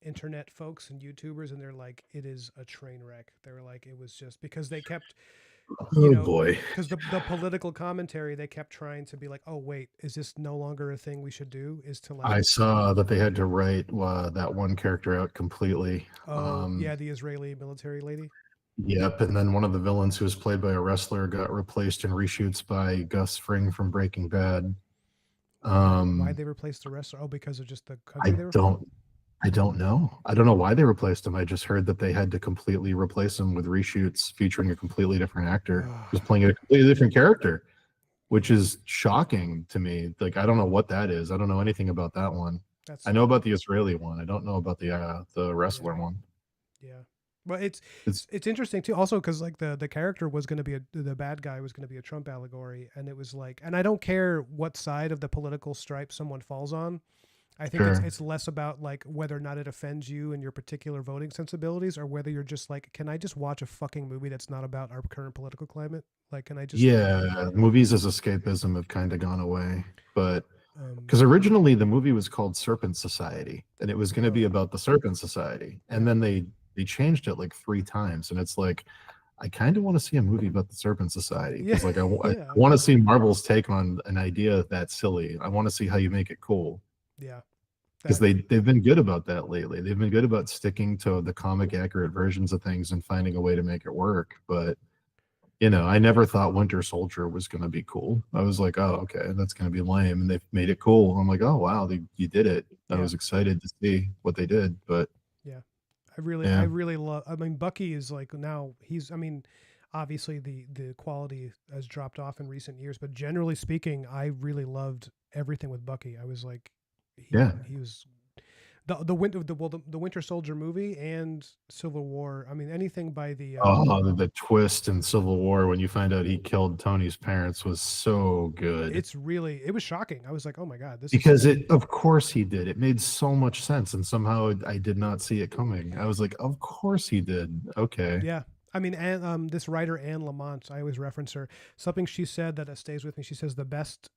internet folks and YouTubers, and they're like, it is a train wreck. They were like, it was just because they kept, Oh boy. because the political commentary, they kept trying to be like, oh wait, is this no longer a thing we should do? Is to like, I saw that they had to write that one character out completely. oh yeah, the Israeli military lady. Yep, and then one of the villains who was played by a wrestler got replaced in reshoots by Gus Fring from Breaking Bad. Why Um, they replaced the wrestler? Oh, because of just the I country they were from. don't I don't know. I don't know why they replaced him. I just heard that they had to completely replace him with reshoots featuring a completely different actor who's playing a completely different character, which is shocking to me. Like I don't know what that is. I don't know anything about that one. That's I know about the Israeli one. I don't know about the wrestler yeah, one. yeah. But it's It's it's interesting too, also because like the character was going to be the bad guy was going to be a Trump allegory, and it was like, and I don't care what side of the political stripe someone falls on. I think it's sure. it's less about like whether or not it offends you and your particular voting sensibilities, or whether you're just like, can I just watch a fucking movie that's not about our current political climate? Like, can I just Yeah, movies as escapism have kind of gone away. But um because originally the movie was called Serpent Society, and it was going to be oh about the Serpent Society, and yeah then they changed it like 3 times, and it's like I kind of want to see a movie about the Serpent Society yeah because like I yeah want to see Marvel's take on an idea that's silly. I want to see how you make it cool yeah because that they've been good about that lately. They've been good about sticking to the comic accurate versions of things and finding a way to make it work. But I never thought Winter Soldier was going to be cool. I was like, oh, okay, that's going to be lame, and they've made it cool. I'm like, oh wow, you did it. I yeah was excited to see what they did, but yeah I yeah, really love, I mean, Bucky is like, now he's, I mean, obviously the quality has dropped off in recent years, but generally speaking, I really loved everything with Bucky. I was like, yeah. he was the winter the Winter Soldier movie and Civil War. I mean, anything by the Oh, the twist in Civil War when you find out he killed Tony's parents was so good it's really, it was shocking. I was like, oh my god, this is because of course he did. It made so much sense, and somehow I did not see it coming. I was like, of course he did. Okay. yeah. I mean, and this writer Anne Lamont, I always reference her. Something she said that stays with me. She says the best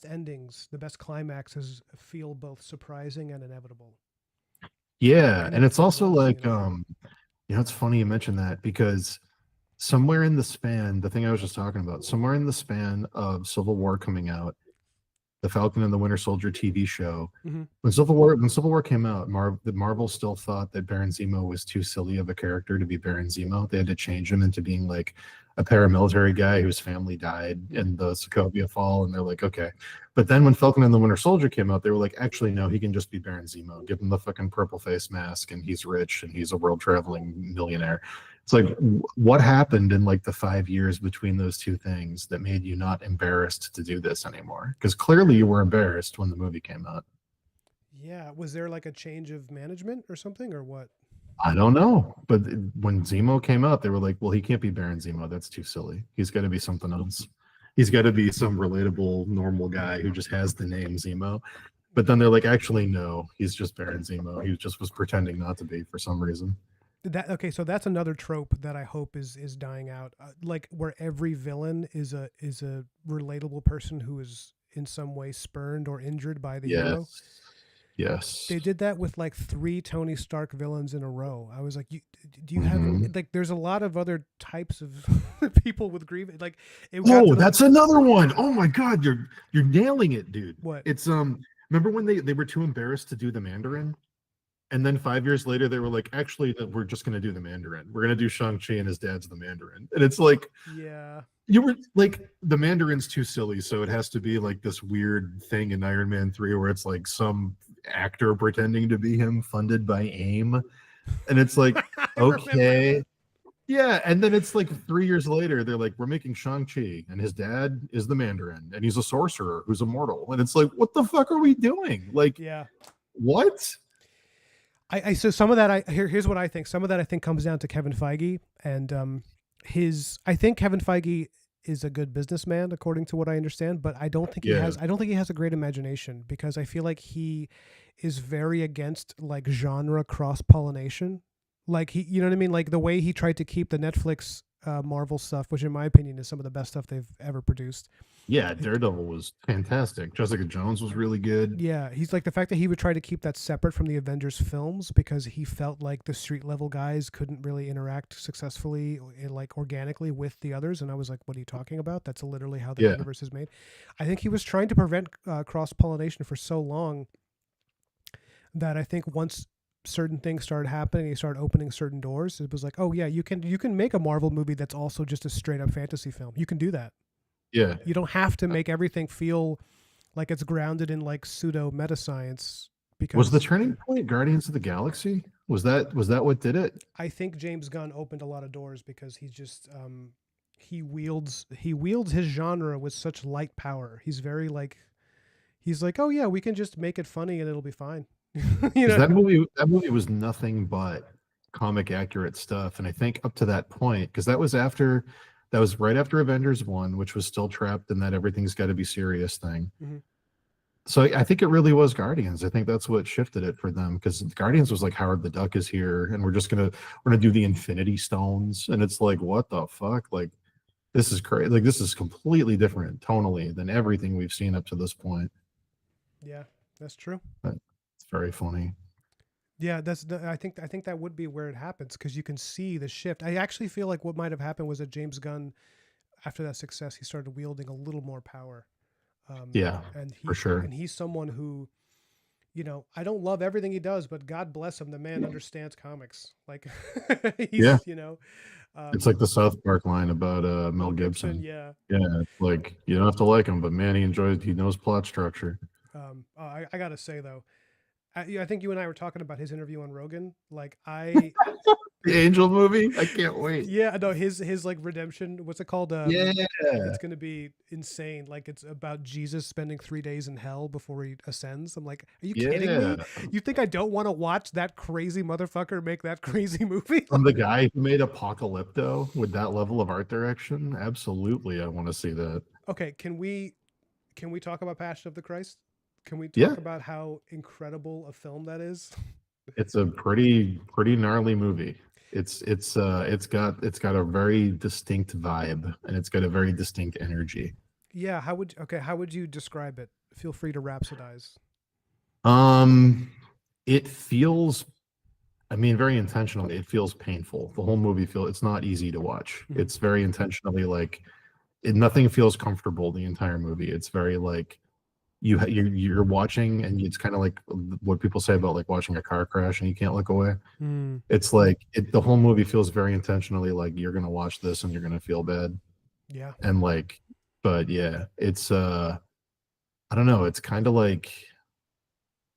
endings, the best climaxes feel both surprising and inevitable. Yeah, And and it's it also was, like it's funny you mentioned that because somewhere in the span, the thing I was just talking about, somewhere in the span of Civil War coming out, the Falcon and the Winter Soldier TV show, Mhm. when Civil War came out, Marvel still thought that Baron Zemo was too silly of a character to be Baron Zemo. They had to change him into being like a paramilitary guy whose family died in the Sokovia Fall, and they're like, okay. But then when Falcon and the Winter Soldier came out, they were like, actually, no, he can just be Baron Zemo. Give him the fucking purple face mask, and he's rich, and he's a world traveling millionaire. It's like what happened in like the 5 years between those two things that made you not embarrassed to do this anymore? Because clearly you were embarrassed when the movie came out. Yeah, was there like a change of management or something or what? I don't know, but when Zemo came out, they were like, "Well, he can't be Baron Zemo. That's too silly. He's got to be something else. He's got to be some relatable, normal guy who just has the name Zemo." But then they're like, "Actually, no. He's just Baron Zemo. He just was pretending not to be for some reason." That okay, so that's another trope that I hope is dying out. Like where every villain is a relatable person who is in some way spurned or injured by the hero. Yes, yes. They did that with like three Tony Stark villains in a row. I was like, do you have Mhm. like? There's a lot of other types of people with grievance. Like it got Oh, to the that's another one. Oh my God, you're nailing it, dude. what? It's remember when they were too embarrassed to do the Mandarin? And then 5 years later, they were like, actually, we're just going to do the Mandarin. We're going to do Shang-Chi and his dad's the Mandarin. And it's like, Yeah, you were like, the Mandarin's too silly. So it has to be like this weird thing in Iron Man 3 where it's like some actor pretending to be him funded by AIM. And it's like, I remember okay. that. Yeah. And then it's like 3 years later, they're like, we're making Shang-Chi and his dad is the Mandarin and he's a sorcerer who's immortal. And it's like, what the fuck are we doing? Like, Yeah. what? I so some of that here's what I think. Some of that I think comes down to Kevin Feige and his. I think Kevin Feige is a good businessman according to what I understand, but Yeah. I don't think he has a great imagination because I feel like he is very against like genre cross pollination. Like he, you know what I mean? Like the way he tried to keep the Netflix Marvel stuff, which in my opinion is some of the best stuff they've ever produced. Yeah, Daredevil was fantastic. Jessica Jones was really good. Yeah, he's like the fact that he would try to keep that separate from the Avengers films because he felt like the street level guys couldn't really interact successfully like organically with the others. And I was like, what are you talking about? That's literally how the Yeah, universe is made. I think he was trying to prevent cross pollination for so long that I think once certain things started happening, he started opening certain doors. It was like, oh yeah, you can make a Marvel movie that's also just a straight up fantasy film. You can do that. yeah. You don't have to make everything feel like it's grounded in like pseudo meta science Was the because turning point Guardians of the Galaxy? Was that what did it? I think James Gunn opened a lot of doors because he just he wields his genre with such light power. He's very like he's like, oh yeah, we can just make it funny and it'll be fine. you Because know? that movie was nothing but comic accurate stuff. And I think up to that point, because that was right after Avengers 1, which was still trapped in that everything's got to be serious thing. Hmm. So I think it really was Guardians. I think that's what shifted it for them because Guardians was like Howard the Duck is here, and we're gonna do the Infinity Stones, and it's like what the fuck? Like this is crazy. Like this is completely different tonally than everything we've seen up to this point. Yeah, that's true. But it's very funny. Yeah, I think that would be where it happens because you can see the shift. I actually feel like what might have happened was that James Gunn, after that success, he started wielding a little more power. Um, Yeah, and for sure. he's someone who, I don't love everything he does, but God bless him, the man understands comics. Like Yeah, it's um, like the South Park line about Mel Mel Gibson. Gibson. Yeah. Yeah, it's like you don't have to like him, but man, he knows plot structure. I gotta say though, I think you and I were talking about his interview on Rogan. Like I, The Angel movie, I can't wait. yeah, no, his like redemption. What's it called? Yeah, It's gonna be insane. Like it's about Jesus spending 3 days in hell before he ascends. I'm like, are you kidding me? yeah. You think I don't want to watch that crazy motherfucker make that crazy movie? From the guy who made Apocalypto with that level of art direction, absolutely, I want to see that. Okay, can we talk about Passion of the Christ? Can we Yeah, talk about how incredible a film that is? it's a pretty gnarly movie. It's got a very distinct vibe and it's got a very distinct energy. Yeah, how would you describe it? Feel free to rhapsodize. Um, it feels, I mean, very intentionally, it feels painful. The whole movie it's not easy to watch. Mhm. It's very intentionally like nothing feels comfortable the entire movie. It's very like you're watching and it's kind of like what people say about like watching a car crash and you can't look away. Mm, It's like the whole movie feels very intentionally like you're gonna watch this and you're gonna feel bad yeah. and like, but yeah, it's I don't know. It's kind of like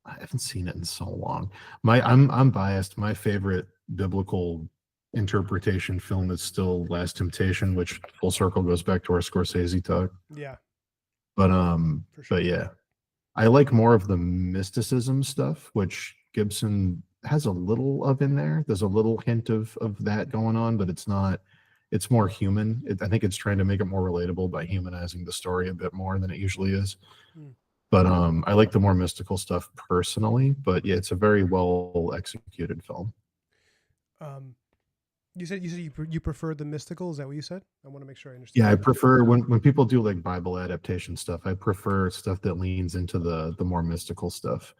I haven't seen it in so long. I'm biased. My favorite biblical interpretation film is still Last Temptation, which full circle goes back to our Scorsese talk. Yeah, But for sure. but yeah, I like more of the mysticism stuff, which Gibson has a little of in there. There's a little hint of that going on, but it's not. It's more human. I think it's trying to make it more relatable by humanizing the story a bit more than it usually is. Hmm. But I like the more mystical stuff personally. But yeah, it's a very well executed film. Um, you prefer the mystical. Is that what you said? I want to make sure I Yeah, understand I that. prefer when people do like Bible adaptation stuff, I prefer stuff that leans into the more mystical stuff.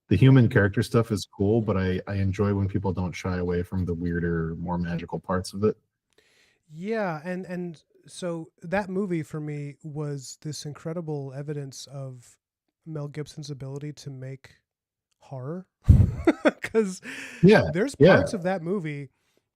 The Yeah. human character stuff is cool, but I enjoy when people don't shy away from the weirder, more magical parts of it. Yeah, and so that movie for me was this incredible evidence of Mel Gibson's ability to make horror, because Yeah, there's yeah. parts of that movie,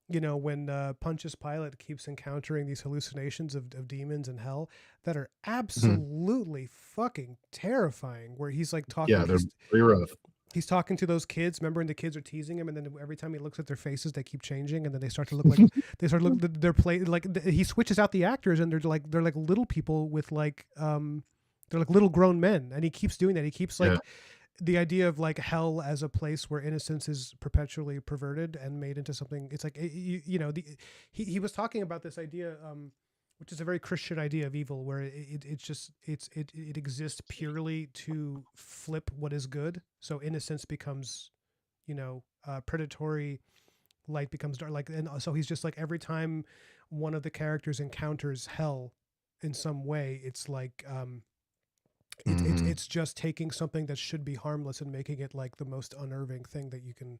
when Pontius Pilate keeps encountering these hallucinations of demons and hell that are Mhm. absolutely fucking terrifying. Where he's like Yeah, talking, they're pretty rough. he's talking to those kids, remember, and the kids are teasing him, and then every time he looks at their faces, they keep changing, and then they start to look like they're play like he switches out the actors, and they're like little people with like they're like little grown men, and he keeps doing that. He keeps Yeah. like the idea of like hell as a place where innocence is perpetually perverted and made into something. It's like he was talking about this idea, which is a very Christian idea of evil, where it exists purely to flip what is good. So innocence becomes, predatory, light becomes dark. Like, and so he's just like every time one of the characters encounters hell in some way, it's like Mhm. it's just taking something that should be harmless and making it like the most unnerving thing that you can.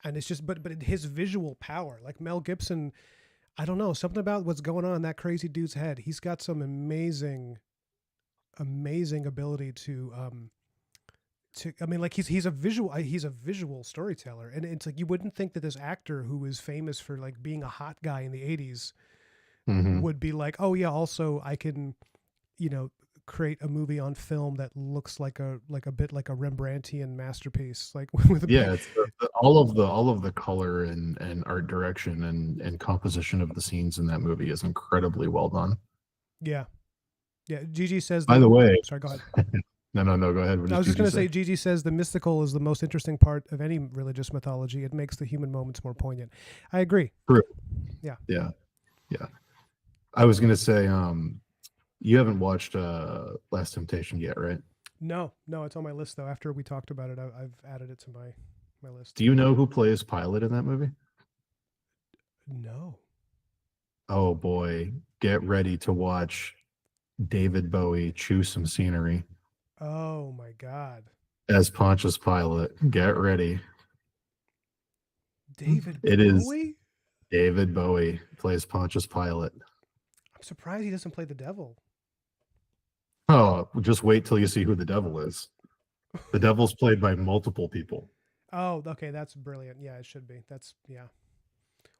And it's just, but his visual power, like Mel Gibson, I don't know, something about what's going on in that crazy dude's head. He's got some amazing ability to I mean, like he's a visual storyteller, and it's like you wouldn't think that this actor who is famous for like being a hot guy in the 80s Mhm. would be like, oh yeah, also I can, you know create a movie on film that looks like a bit like a Rembrandtian masterpiece, like with a Yeah, it's all of the color and art direction and composition of the scenes in that movie is incredibly well done. yeah. Yeah, Gigi says By the the way, sorry, go ahead. no, go ahead. What I did was just Gigi going to say? say, Gigi says the mystical is the most interesting part of any religious mythology. It makes the human moments more poignant. I agree. True. Yeah. Yeah, yeah. I was gonna say, you haven't watched Last Temptation yet, right? No, no, it's on my list though. After we talked about it, I've added it to my list. Do you know who plays Pilate in that movie? No. Oh boy, get ready to watch David Bowie chew some scenery Oh my God. as Pontius Pilate. Get ready. David It is Bowie? David Bowie plays Pontius Pilate. I'm surprised he doesn't play the devil. Oh, just wait till you see who the devil is. The devil's played by multiple people. Oh, okay, that's brilliant. Yeah, it should be. That's yeah.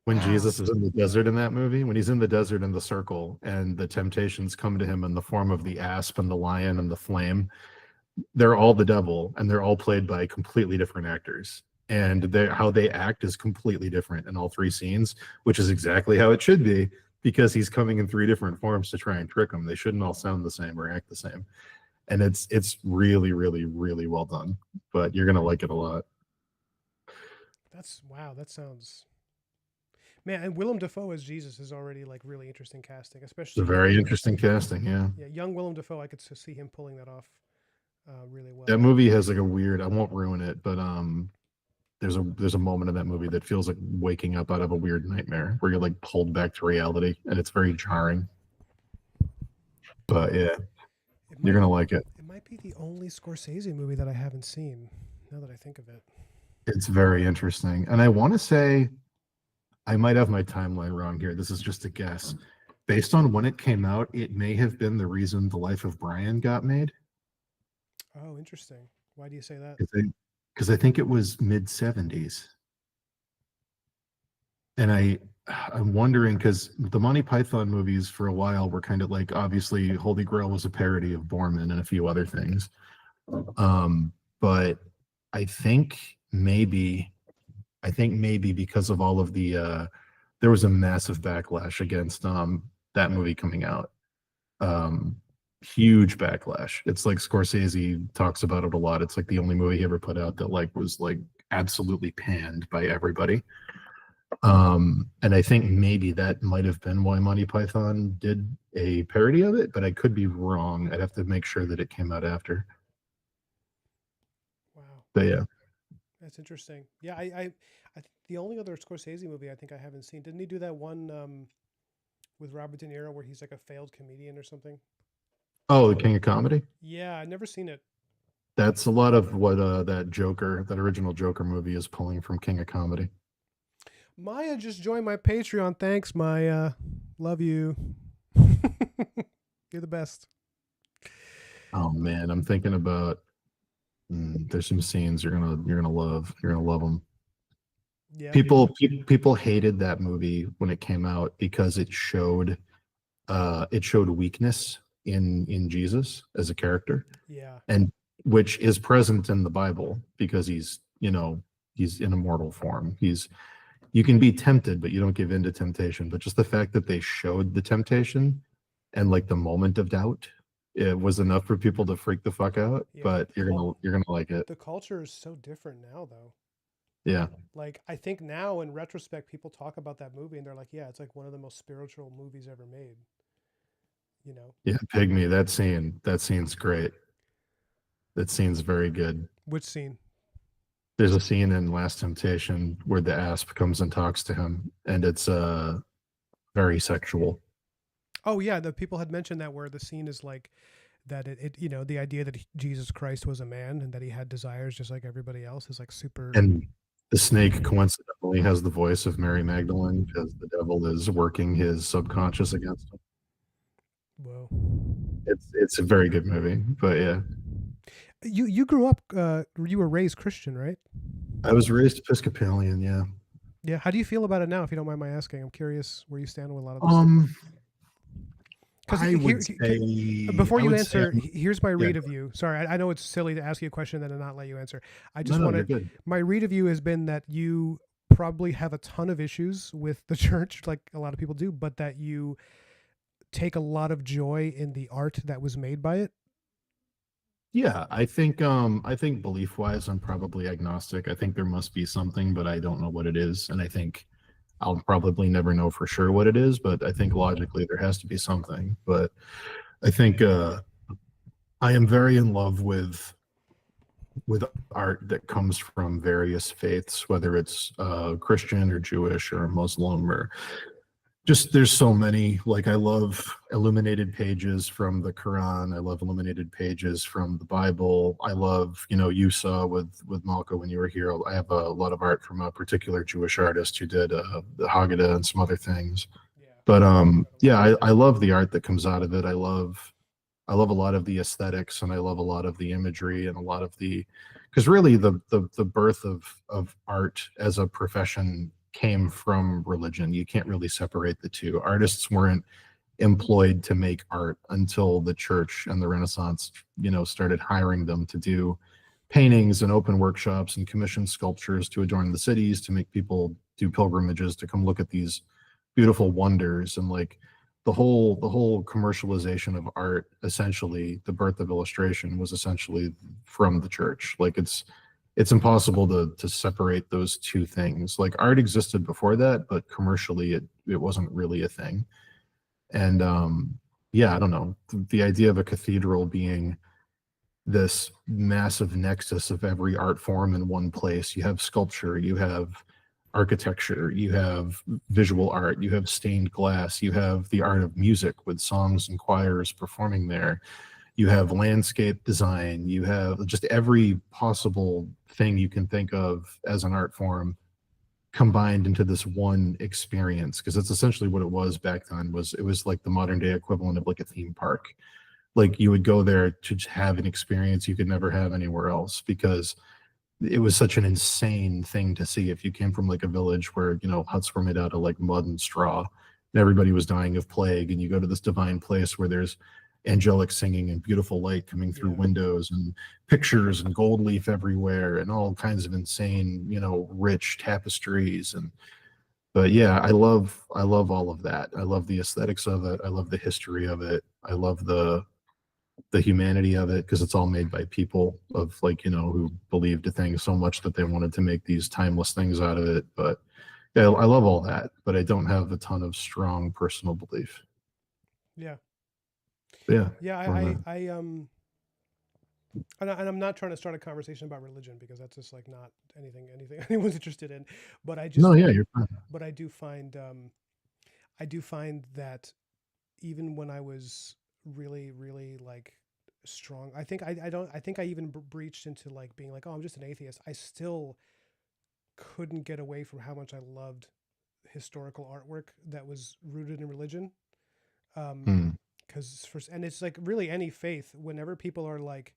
When Wow. Jesus is in the desert in that movie, when he's in the desert in the circle and the temptations come to him in the form of the asp and the lion and the flame, they're all the devil and they're all played by completely different actors. And how they act is completely different in all three scenes, which is exactly how it should be because he's coming in three different forms to try and trick them. They shouldn't all sound the same or act the same. And it's really, really, really well done. But you're gonna like it a lot. That's wow, that sounds man, and Willem Dafoe as Jesus is already like really interesting casting, It's a especially very interesting casting, yeah. yeah, young Willem Dafoe. I could see him pulling that off really That well. movie has like a weird, I won't ruin it, but there's a moment in that movie that feels like waking up out of a weird nightmare where you're like pulled back to reality and it's very jarring. But yeah, It you're might gonna like it. it might be the only Scorsese movie that I haven't seen. Now that I think of it, It's very interesting. And I want to say I might have my timeline wrong here. This is just a guess. Based on when it came out, it may have been the reason The Life of Brian got made. oh, interesting. Why do you say that? Because I think it was mid 70s. And I'm wondering because the Monty Python movies for a while were kind of like obviously Holy Grail was a parody of Borman and a few other things. But I think maybe because of all of the there was a massive backlash against that movie coming out. Um, Huge backlash. It's like Scorsese talks about it a lot. It's like the only movie he ever put out that like was like absolutely panned by everybody. And I think maybe that might have been why Monty Python did a parody of it, but I could be wrong. I'd have to make sure that it came out after. Wow, But yeah. that's interesting. Yeah, the only other Scorsese movie I think I haven't seen. Didn't he do that one with Robert De Niro where he's like a failed comedian or something? Oh, the King of Comedy. Yeah, I never seen it. That's a lot of what that original Joker movie is pulling from King of Comedy. Maya just joined my Patreon. Thanks, Maya. Love you. You're the best. Oh man, I'm thinking about there's some scenes you're gonna love. You're gonna love them. Yeah. People hated that movie when it came out because it showed weakness in Jesus as a character, Yeah. and which is present in the Bible because he's in immortal form. You can be tempted, but you don't give in to temptation. But just the fact that they showed the temptation and like the moment of doubt, it was enough for people to freak the fuck out. Yeah. But you're gonna like it. The culture is so different now, though. Yeah. Like, I think now in retrospect, people talk about that movie and they're like, yeah, it's like one of the most spiritual movies ever made. You know? Yeah, Pygmy, that scene's great. That scene's very good. Which scene? There's a scene in Last Temptation where the asp comes and talks to him, and it's very sexual. Oh, yeah. The people had mentioned that where the scene is like that the idea that Jesus Christ was a man and that he had desires just like everybody else is like super. And the snake coincidentally has the voice of Mary Magdalene because the devil is working his subconscious against him. Whoa. It's a very good movie, but yeah. You grew up, you were raised Christian, right? I was raised Episcopalian, yeah. Yeah. How do you feel about it now, if you don't mind my asking? I'm curious where you stand with a lot of this. I would say before I you would say answer, I'm- here's my read yeah. of you. Sorry, I know it's silly to ask you a question and then not let you answer. I just No, want you're to. good. My read of you has been that you probably have a ton of issues with the church, like a lot of people do, but that you take a lot of joy in the art that was made by it. Yeah, I think belief wise, I'm probably agnostic. I think there must be something, but I don't know what it is. And I think I'll probably never know for sure what it is, but I think logically there has to be something. But I think I am very in love with art that comes from various faiths, whether it's Christian or Jewish or Muslim or just there's so many. Like I love illuminated pages from the Quran. I love illuminated pages from the Bible. I love, you saw with Malco when you were here. I have a lot of art from a particular Jewish artist who did the Haggadah and some other things. Yeah. But yeah, I love the art that comes out of it. I love a lot of the aesthetics and I love a lot of the imagery and a lot of because really the birth of art as a profession came from religion. You can't really separate the two. Artists weren't employed to make art until the church and the Renaissance, started hiring them to do paintings and open workshops and commission sculptures to adorn the cities, to make people do pilgrimages to come look at these beautiful wonders. And like the whole commercialization of art, essentially the birth of illustration was essentially from the church. Like it's impossible to separate those two things. Like art existed before that, but commercially it wasn't really a thing. And yeah, I don't know, the idea of a cathedral being this massive nexus of every art form in one place. You have sculpture, you have architecture, you have visual art, you have stained glass, you have the art of music with songs and choirs performing there, you have landscape design, you have just every possible thing you can think of as an art form combined into this one experience. Because it's essentially what it was back then. It was like the modern day equivalent of like a theme park. Like you would go there to have an experience you could never have anywhere else, because it was such an insane thing to see. If you came from like a village where huts were made out of like mud and straw and everybody was dying of plague, and you go to this divine place where there's angelic singing and beautiful light coming through windows and pictures and gold leaf everywhere and all kinds of insane rich tapestries, and But yeah, I love all of that. I love the aesthetics of it. I love the history of it. I love the humanity of it because it's all made by people of like, who believed a thing so much that they wanted to make these timeless things out of it. But yeah, I love all that, but I don't have a ton of strong personal belief. Yeah. But yeah, Yeah, wanna- and I'm not trying to start a conversation about religion because that's just like not anything anyone's interested in. But I no, just, yeah, you're fine. but I do find that even when I was really, really like strong, I think I even breached into like being like, oh, I'm just an atheist. I still couldn't get away from how much I loved historical artwork that was rooted in religion. Um, Hmm. because for and it's like really any faith. Whenever people are like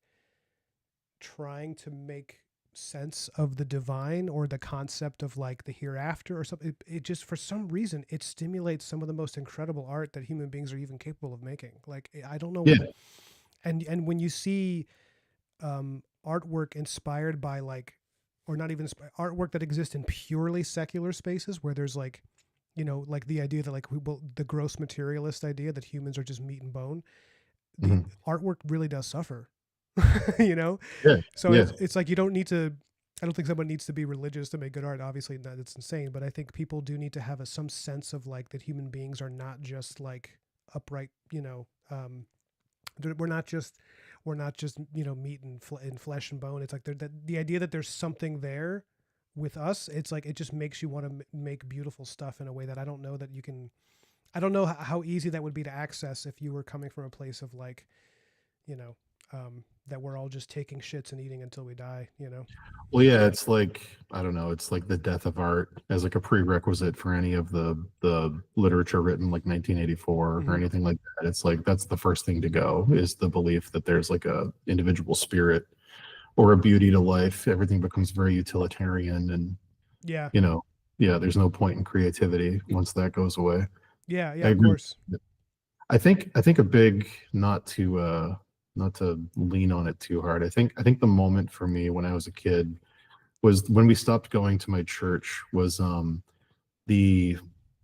trying to make sense of the divine or the concept of like the hereafter or something, it just for some reason it stimulates some of the most incredible art that human beings are even capable of making. Like I don't know, Yeah. and when you see artwork inspired by like, or not even artwork that exists in purely secular spaces where there's like, like the idea that like the gross materialist idea that humans are just meat and bone, the Mhm. artwork really does suffer. you know Yeah. so Yeah. it's like you don't need to, I don't think someone needs to be religious to make good art. Obviously that it's insane, but I think people do need to have some sense of like that human beings are not just like upright, we're not just meat and, flesh and bone. It's like the idea that there's something there with us. It's like it just makes you want to make beautiful stuff in a way that I don't know that you can. I don't know how easy that would be to access if you were coming from a place of like, you know, that we're all just taking shits and eating until we die. Well, yeah, it's like I don't know, it's like the death of art as like a prerequisite for any of the literature written like 1984 or Mm-hmm. anything like that. It's like that's the first thing to go is the belief that there's like a individual spirit or a beauty to life. Everything becomes very utilitarian and Yeah, you know, yeah, there's no point in creativity once that goes away. yeah, yeah. I Of agree. course. I think a big not to lean on it too hard. I think the moment for me when I was a kid was when we stopped going to my church was the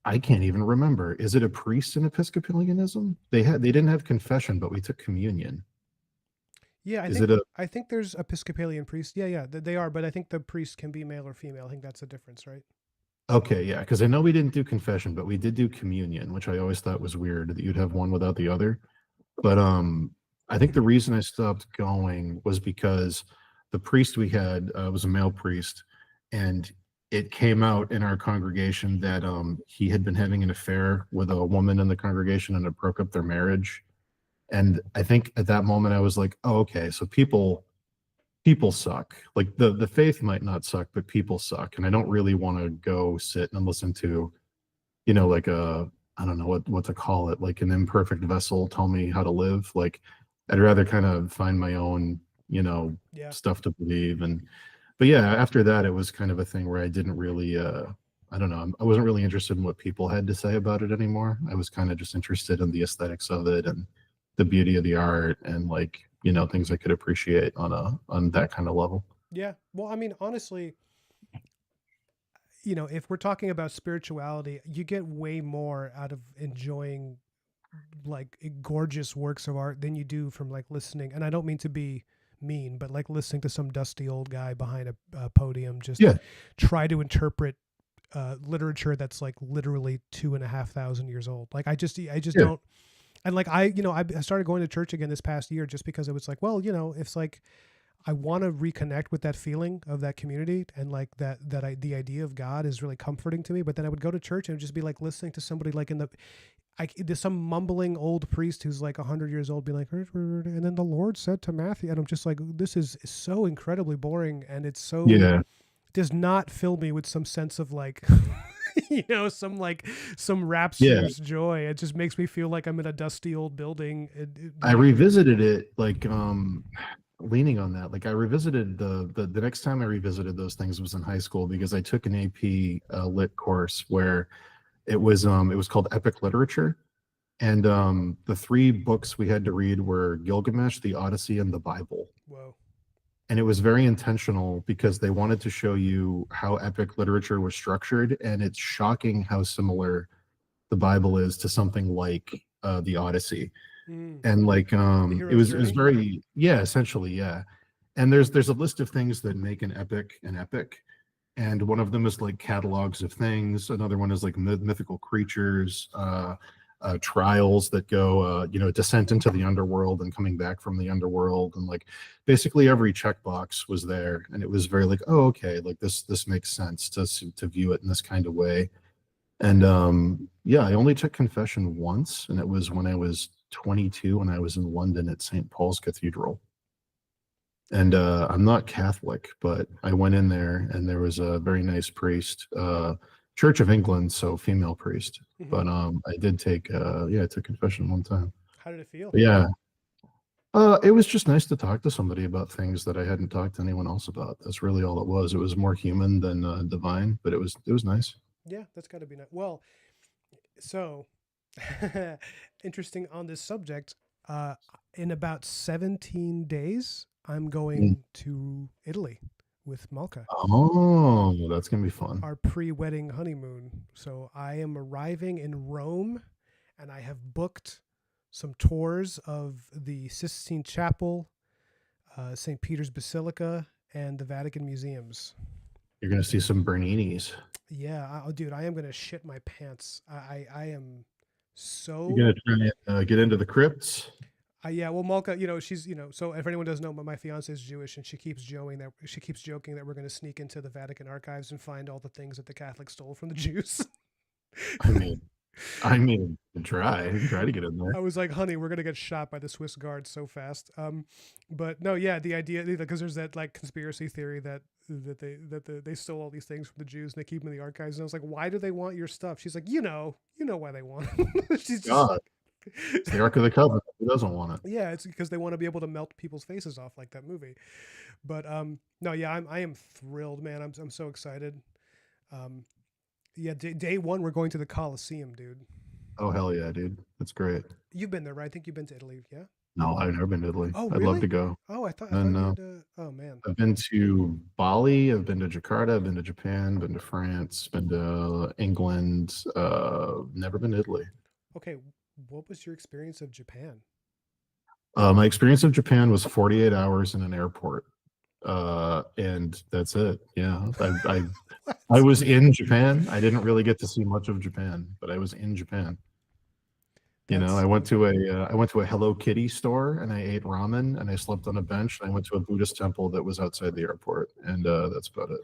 I can't even remember. Is it a priest in Episcopalianism? They didn't have confession, but we took communion. Yeah, Is it a I think there's Episcopalian priests. Yeah, yeah, they are, but I think the priest can be male or female. I think that's the difference, right? okay, yeah, because I know we didn't do confession, but we did do communion, which I always thought was weird that you'd have one without the other. But I think the reason I stopped going was because the priest we had was a male priest, and it came out in our congregation that he had been having an affair with a woman in the congregation, and it broke up their marriage. And I think at that moment I was like, oh, okay, so people suck. Like the faith might not suck, but people suck, and I don't really want to go sit and listen to like a I don't know what to call it, like an imperfect vessel tell me how to live. Like I'd rather kind of find my own, Yeah, stuff to believe. And but yeah, after that it was kind of a thing where I didn't really I don't know, I wasn't really interested in what people had to say about it anymore. I was kind of just interested in the aesthetics of it and the beauty of the art and like, things I could appreciate on that kind of level. yeah. Well, I mean, honestly, if we're talking about spirituality, you get way more out of enjoying like gorgeous works of art than you do from like listening. And I don't mean to be mean, but like listening to some dusty old guy behind a podium just Yeah, try to interpret literature that's like literally 2,500 years old. Like I just yeah, don't. And like I started going to church again this past year just because it was like, well, it's like I want to reconnect with that feeling of that community and like the idea of God is really comforting to me. But then I would go to church and just be like listening to somebody like there's some mumbling old priest who's like 100 years old, be like, and then the Lord said to Matthew, and I'm just like, this is so incredibly boring, and it's so yeah, does not fill me with some sense of like, some like some yeah. rapturous joy. It just makes me feel like I'm in a dusty old building, I like, revisited it like leaning on that. Like I revisited the next time I revisited those things was in high school because I took an AP lit course where it was called epic literature, and the three books we had to read were Gilgamesh, the Odyssey, and the Bible. whoa, and it was very intentional because they wanted to show you how epic literature was structured, and it's shocking how similar the Bible is to something like the Odyssey. Mm. And like The it hero's was journey. very, yeah, essentially, yeah. And there's a list of things that make an epic, and one of them is like catalogs of things. Another one is like mythical creatures, trials that go, descent into the underworld and coming back from the underworld, and like basically every checkbox was there, and it was very like, oh, okay, like this makes sense to view it in this kind of way. And yeah, I only took confession once, and it was when I was 22 and I was in London at St. Paul's Cathedral. And I'm not Catholic, but I went in there and there was a very nice priest, Church of England, so female priest. Hmm. But I did take I took confession one time. How did it feel? But yeah, it was just nice to talk to somebody about things that I hadn't talked to anyone else about. That's really all it was. It was more human than divine, but it was nice. Yeah, that's got to be nice. Well, so interesting on this subject. Uh, in about 17 days, I'm Mm. going to Italy with Malka, Oh, that's gonna be fun. our pre-wedding honeymoon. So I am arriving in Rome, and I have booked some tours of the Sistine Chapel, St. Peter's Basilica, and the Vatican museums. You're gonna see some Berninis. Yeah, dude, I am gonna shit my pants. I am You're so. gonna try and get into the crypts. Yeah, well, Malka, she's, so if anyone doesn't know, my fiance is Jewish, and she keeps joking that we're going to sneak into the Vatican archives and find all the things that the Catholics stole from the Jews. I mean, try to get in there. I was like, honey, we're gonna get shot by the Swiss guards so fast. But no, yeah, the idea, because there's that like conspiracy theory that they stole all these things from the Jews and they keep them in the archives. And I was like, why do they want your stuff? She's like, you know why they want it. She's just God, it's the Ark of the Covenant. Who doesn't want it? yeah, it's because they want to be able to melt people's faces off like that movie. But no, yeah, I am thrilled, man. I'm so excited. Um, yeah, day one we're going to the Colosseum, dude. Oh hell yeah, dude. That's great. You've been there, right? I think you've been to Italy, yeah? No, I've never been to Italy. Oh, I'd love to really? go. Oh, I thought And you had. Oh man. I've been to Bali. I've been to Jakarta. I've been to Japan. Been to France. Been to England. Never been to Italy. Okay, what was your experience of Japan? My experience of Japan was 48 hours in an airport, and that's it. Yeah, I What? was in Japan. I didn't really get to see much of Japan, but I was in Japan. That's I went to a Hello Kitty store and I ate ramen and I slept on a bench and I went to a Buddhist temple that was outside the airport, and that's about it.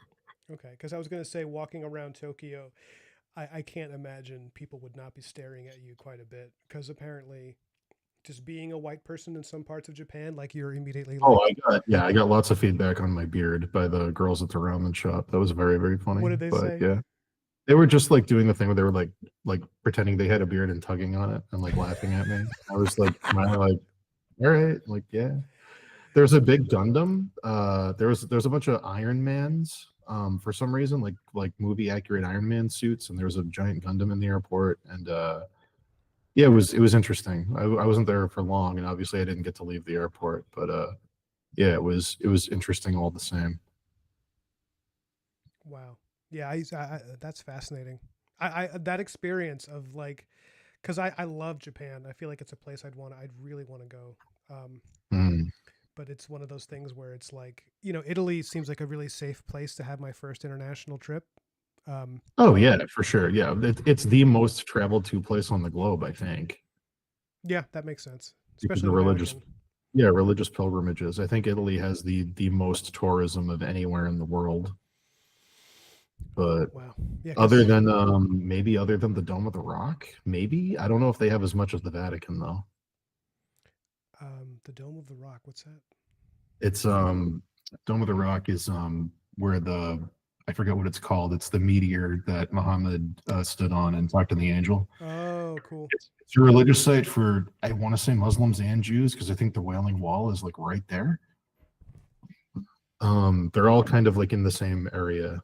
okay. Because I was gonna say, walking around Tokyo, I can't imagine people would not be staring at you quite a bit. Because apparently, just being a white person in some parts of Japan, like you're immediately Oh, like, I got lots of feedback on my beard by the girls at the ramen shop. That was very, very what funny. did they But say? yeah, they were just like doing the thing where they were like pretending they had a beard and tugging on it and like laughing at me. I was like smiling like, all right, like yeah. There's a big Gundam. There's a bunch of Iron Mans. For some reason, like movie accurate Iron Man suits, and there was a giant Gundam in the airport, and yeah, it was interesting. I wasn't there for long, and obviously I didn't get to leave the airport, but yeah, it was interesting all the same. Wow. Yeah, that's fascinating. I that experience of like, because I love Japan. I feel like it's a place I'd really want to go. Um, Mm. but it's one of those things where it's like, Italy seems like a really safe place to have my first international trip. Um, Oh yeah, for sure. Yeah, it's the most traveled to place on the globe, I think, yeah, that makes sense, because especially of the religious, Vatican. yeah, religious pilgrimages. I think Italy has the most tourism of anywhere in the world. But Wow. Yeah, other because than maybe other than the Dome of the Rock, maybe I don't know if they have as much as the Vatican though. the Dome of the Rock. What's that? It's Dome of the Rock is where the I forget what it's called. It's the meteor that Muhammad stood on and talked to the angel. Oh, cool. It's a religious site for I want to say Muslims and Jews because I think the Wailing Wall is like right there. They're all kind of like in the same area.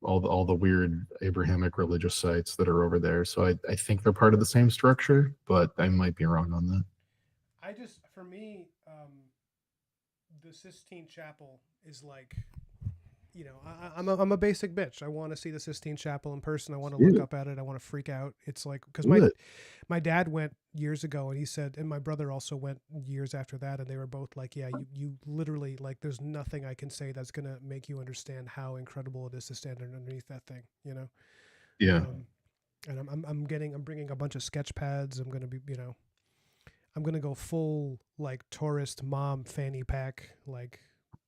All the weird Abrahamic religious sites that are over there. So I think they're part of the same structure, but I might be wrong on that. For me, the Sistine Chapel is like, you know, I'm a basic bitch. I want to see the Sistine Chapel in person. I want to See look it. up at it. I want to freak out. It's like because Do it. my dad went years ago, and he said, and my brother also went years after that, and they were both like, yeah, you literally like, there's nothing I can say that's gonna make you understand how incredible it is to stand underneath that thing, you know. Yeah. Um, and I'm bringing a bunch of sketch pads. I'm gonna be, you know, I'm gonna go full like tourist mom fanny pack, like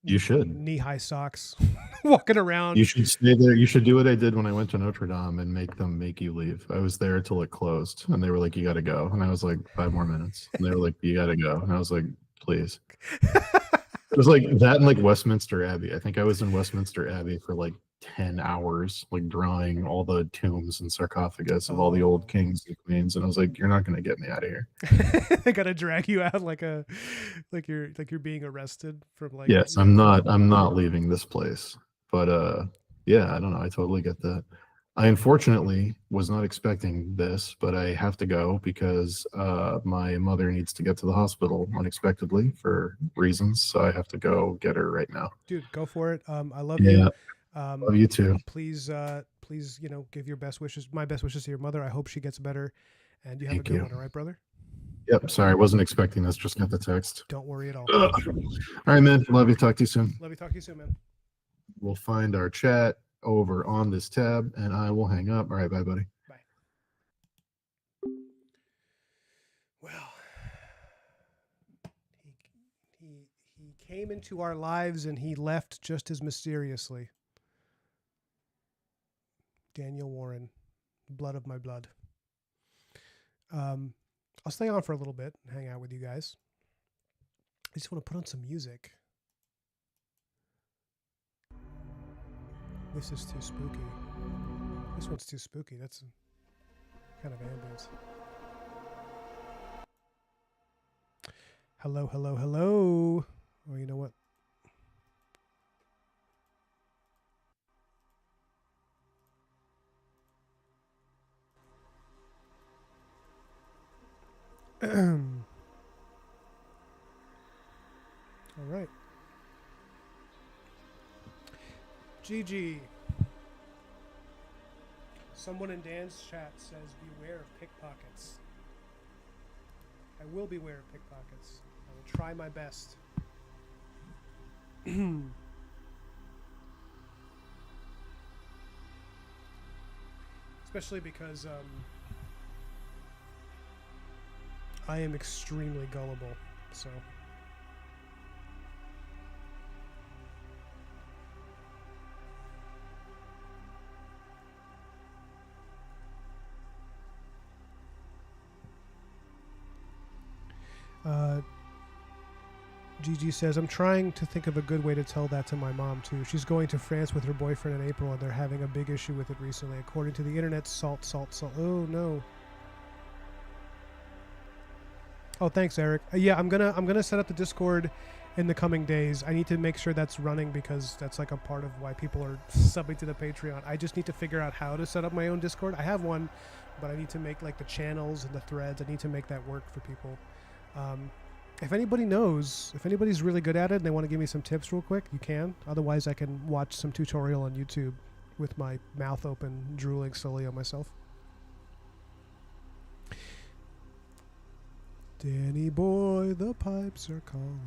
You should. knee high socks, walking You around. should stay there. You should do what I did when I went to Notre Dame and make them make you leave. I was there till it closed, and they were like, "You got to go," and I was like, "5 more minutes," and they were like, "You got to go," and I was like, "Please." It was like that and like Westminster Abbey. I think I was in Westminster Abbey for like 10 hours, like drawing all the tombs and sarcophagus of all the old Oh. kings and queens. And I was like, "You're not going to get me out of here." They gotta drag you out like like you're being arrested from like, Yes, you know. I'm not leaving this place. But yeah, I don't know. I totally get that. I unfortunately was not expecting this, but I have to go because my mother needs to get to the hospital unexpectedly for reasons. So I have to go get her right now. Dude, go for it. I love you. Yeah, love you too. Please, you know, give your best wishes, my best wishes to your mother. I hope she gets better, and you have a Thank good you. one. All right, brother. Yep, sorry, I wasn't expecting this. Just got the text. Don't worry at all. All right, man. Love you. Talk to you soon. Love you. Talk to you soon, man. We'll find our chat over on this tab, and I will hang up. All right, bye, buddy. Bye. Well, he came into our lives and he left just as mysteriously. Daniel Warren, blood of my blood. I'll stay on for a little bit and hang out with you guys. I just want to put on some music. This is too spooky. This one's too spooky. That's kind of ambience. Hello, hello, hello. Oh, you know what? All right. GG. Someone in Dan's chat says, beware of pickpockets. I will beware of pickpockets. I will try my best. Especially because I am extremely gullible, so. Gigi says, I'm trying to think of a good way to tell that to my mom, too. She's going to France with her boyfriend in April, and they're having a big issue with it recently. According to the internet, salt, salt, salt. Oh, no. Oh, thanks, Eric. Yeah, I'm gonna set up the Discord in the coming days. I need to make sure that's running because that's like a part of why people are subbing to the Patreon. I just need to figure out how to set up my own Discord. I have one, but I need to make like the channels and the threads. I need to make that work for people. If anybody knows, if anybody's really good at it and they want to give me some tips real quick, you can. Otherwise, I can watch some tutorial on YouTube with my mouth open, drooling slowly on myself. Danny boy, the pipes are calling.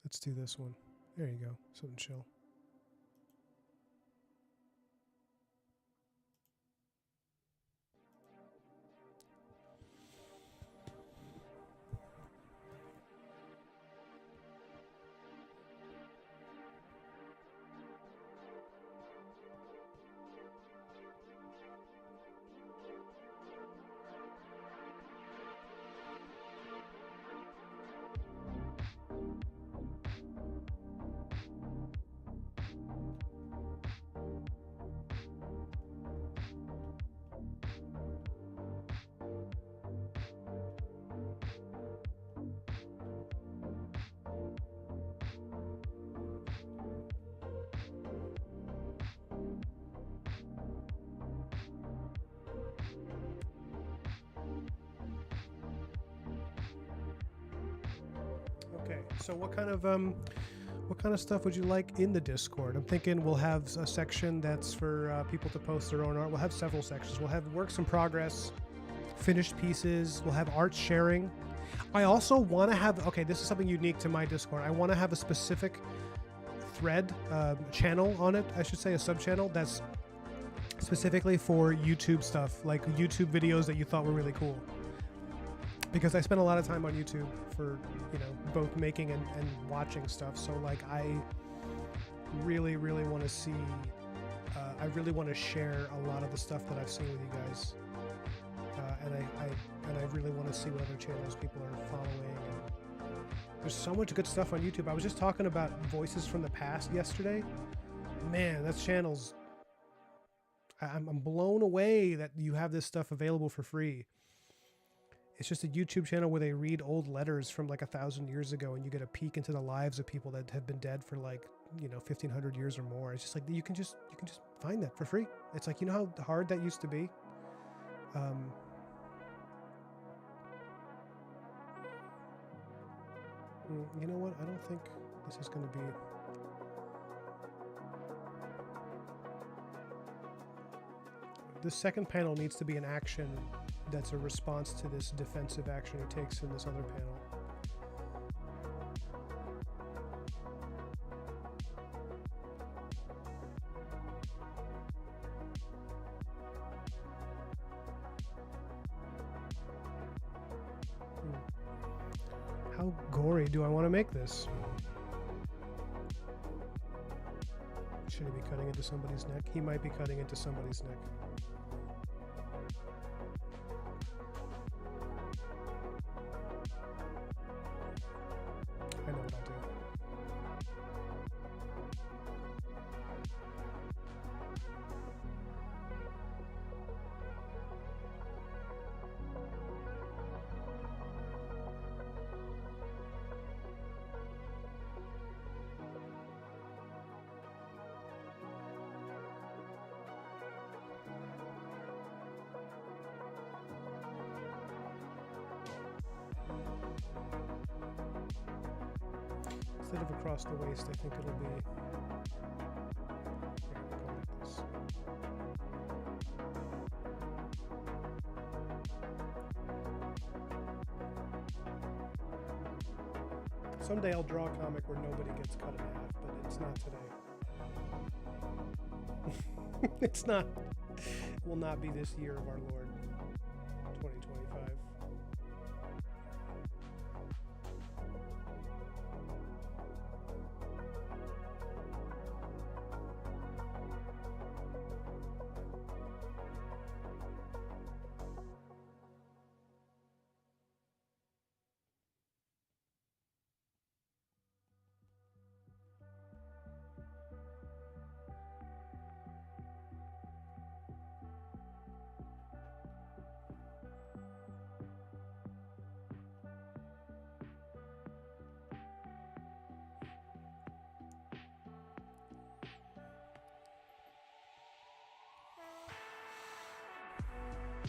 Let's do this one. There you go. Something chill. Okay, so what kind of stuff would you like in the Discord? I'm thinking we'll have a section that's for people to post their own art. We'll have several sections. We'll have works in progress, finished pieces. We'll have art sharing. I also want to have, okay, this is something unique to my Discord. I want to have a specific thread, channel on it, I should say, a sub-channel that's specifically for YouTube stuff, like YouTube videos that you thought were really cool. Because I spend a lot of time on YouTube for, you know, both making and watching stuff. So like I really want to see, I really want to share a lot of the stuff that I've seen with you guys. And I really want to see what other channels people are following. And there's so much good stuff on YouTube. I was just talking about Voices from the Past yesterday. Man, that channel's, I'm blown away that you have this stuff available for free. It's just a YouTube channel where they read old letters from like 1,000 years ago, and you get a peek into the lives of people that have been dead for like, you know, 1,500 years or more. It's just like you can just find that for free. It's like, you know how hard that used to be. You know what? I don't think this is going to be. The second panel needs to be an action that's a response to this defensive action he takes in this other panel. How gory do I want to make this? Should he be cutting into somebody's neck? He might be cutting into somebody's neck. I know what I'll do. Instead of across the waist, I think it'll be here, go like this. Someday I'll draw a comic where nobody gets cut in half, but it's not today. It's not. It will not be this year of our Lord, 2025.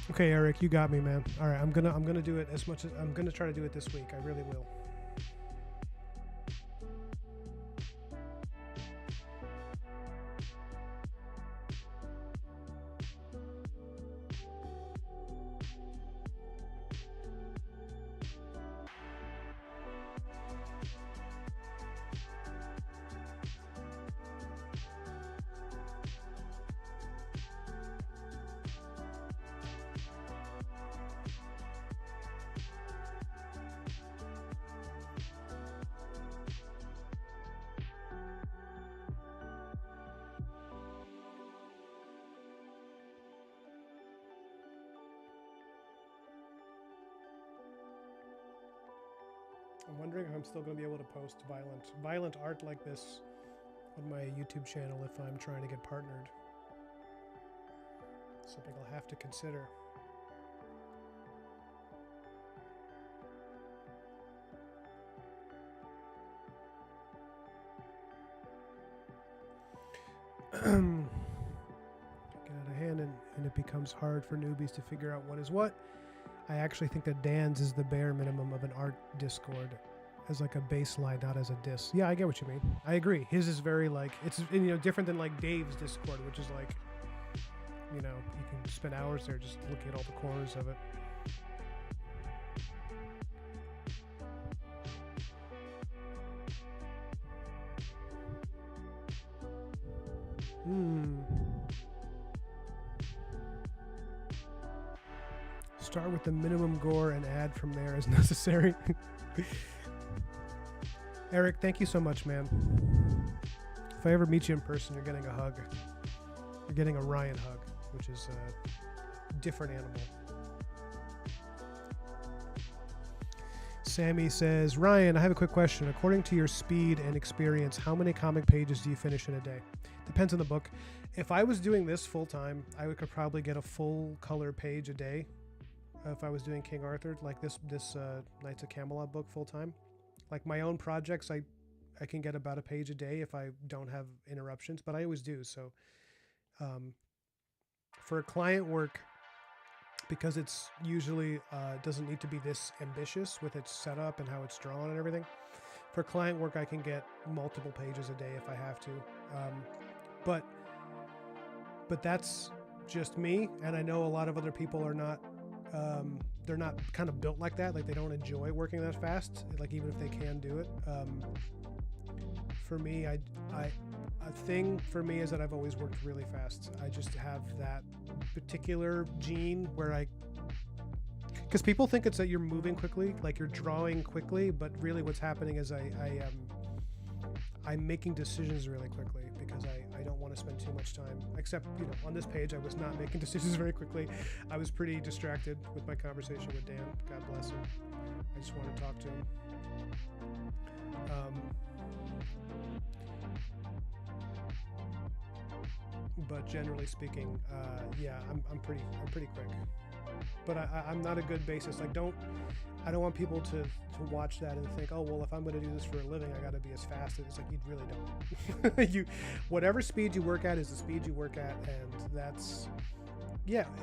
Okay, Eric, you got me, man. All right, I'm gonna do it as much as I'm gonna try to do it this week. I really will. I'm wondering if I'm still going to be able to post violent art like this on my YouTube channel if I'm trying to get partnered. Something I'll have to consider. Get out of hand and it becomes hard for newbies to figure out what is what. I actually think that Dan's is the bare minimum of an art Discord. as like a baseline, not as a diss. Yeah, I get what you mean. I agree. His is very like, it's, you know, different than like Dave's Discord, which is like, you know, you can spend hours there just looking at all the corners of it. Start with the minimum gore and add from there as necessary. Eric, thank you so much, man. If I ever meet you in person, you're getting a hug. You're getting a Ryan hug, which is a different animal. Sammy says, Ryan, I have a quick question. According to your speed and experience, how many comic pages do you finish in a day? Depends on the book. If I was doing this full time, I could probably get a full color page a day. If I was doing King Arthur, like this Knights of Camelot book full time. Like my own projects, I can get about a page a day if I don't have interruptions, but I always do. So for client work, because it's usually doesn't need to be this ambitious with its setup and how it's drawn and everything. For client work, I can get multiple pages a day if I have to. But that's just me, and I know a lot of other people are not. They're not kind of built like that. Like they don't enjoy working that fast. Like even if they can do it. For me, a thing for me is that I've always worked really fast. I just have that particular gene where because people think it's that you're moving quickly, like you're drawing quickly, but really what's happening is I'm making decisions really quickly because I don't want to spend too much time, except, you know, on this page, I was not making decisions very quickly. I was pretty distracted with my conversation with Dan. God bless him. I just want to talk to him. But generally speaking, yeah, I'm pretty quick. But I'm not a good basis. Like I don't want people to watch that and think, oh well, if I'm going to do this for a living, I got to be as fast as. It's like you really don't. Whatever speed you work at is the speed you work at, and that's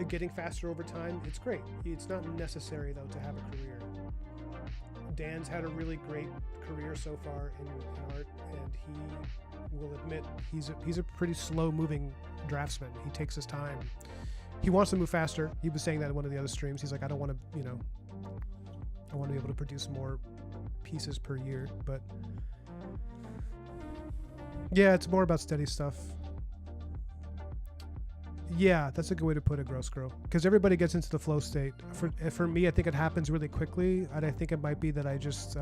getting faster over time. It's great. It's not necessary though to have a career. Dan's had a really great career so far in art, and he will admit he's a pretty slow moving draftsman. He takes his time. He wants to move faster. He was saying that in one of the other streams. He's like, I don't want to, you know, I want to be able to produce more pieces per year. But yeah, it's more about steady stuff. Yeah, that's a good way to put it, Gross Girl. Because everybody gets into the flow state. For me, I think it happens really quickly, and I think it might be that I just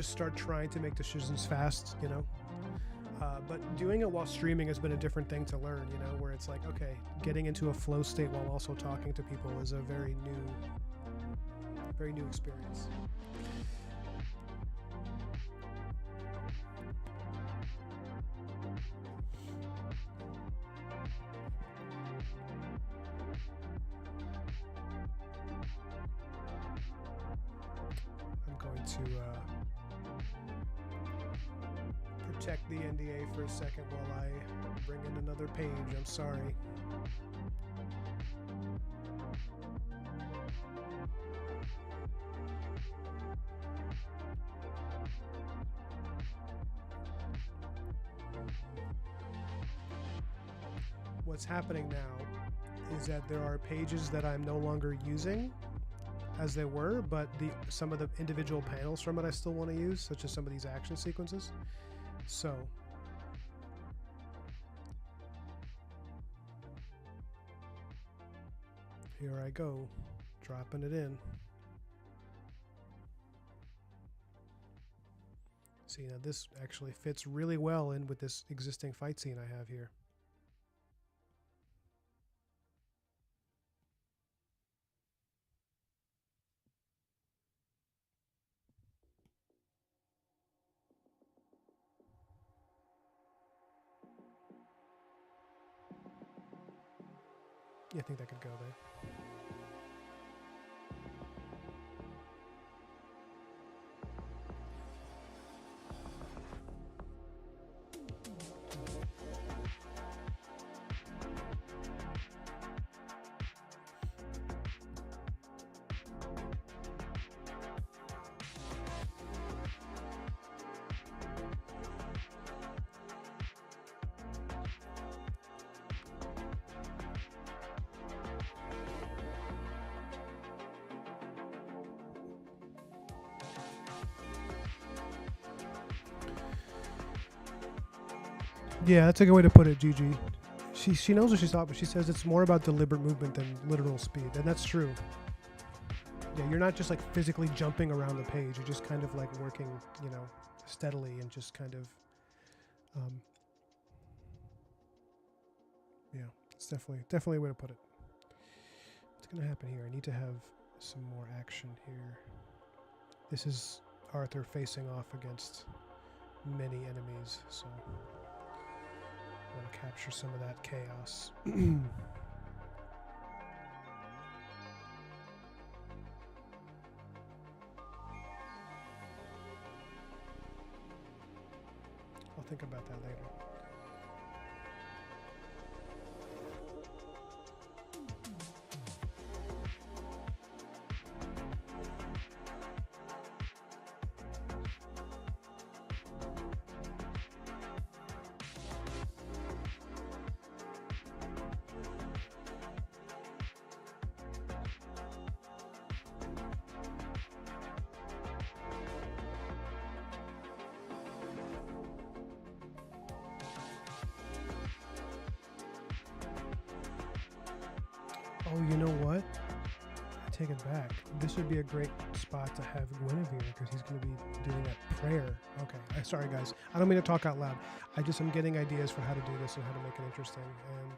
start trying to make decisions fast, you know. But doing it while streaming has been a different thing to learn, you know, where it's like, okay, getting into a flow state while also talking to people is a very new experience. I'm going to protect the NDA for a second while I bring in another page. I'm sorry. What's happening now is that there are pages that I'm no longer using as they were, but some of the individual panels from it I still want to use, such as some of these action sequences. So here I go, dropping it in. See, now this actually fits really well in with this existing fight scene I have here. Yeah, I think that could go there. Yeah, that's a good way to put it, Gigi. She knows what she's talking, but she says it's more about deliberate movement than literal speed, and that's true. Yeah, you're not just like physically jumping around the page. You're just kind of like working, steadily and just kind of, yeah. It's definitely a way to put it. What's gonna happen here? I need to have some more action here. This is Arthur facing off against many enemies, so I want to capture some of that chaos. I'll think about that later. Oh, you know what? I take it back. This would be a great spot to have Guinevere because he's going to be doing that prayer. Okay. Sorry, guys. I don't mean to talk out loud. I'm getting ideas for how to do this and how to make it interesting. And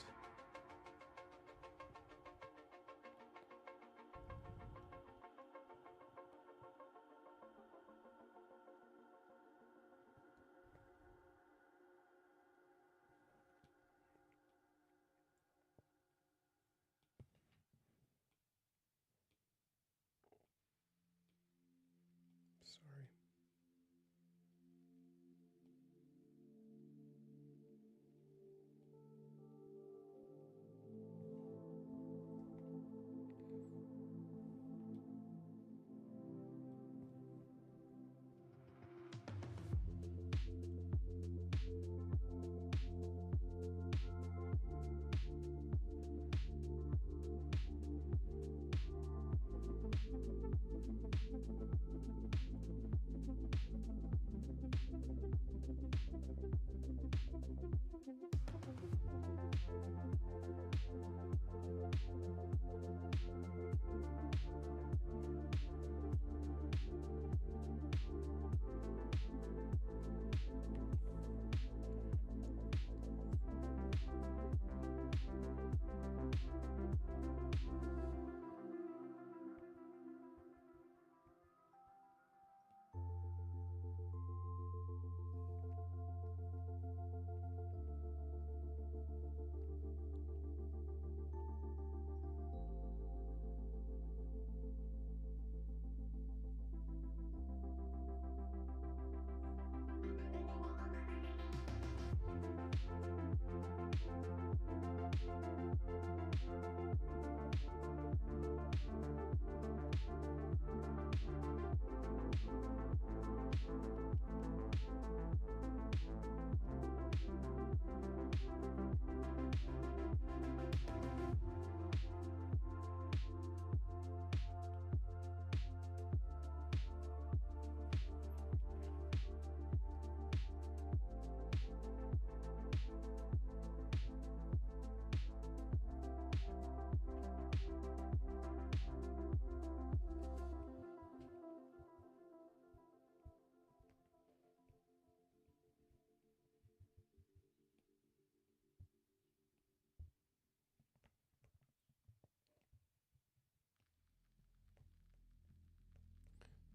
sorry.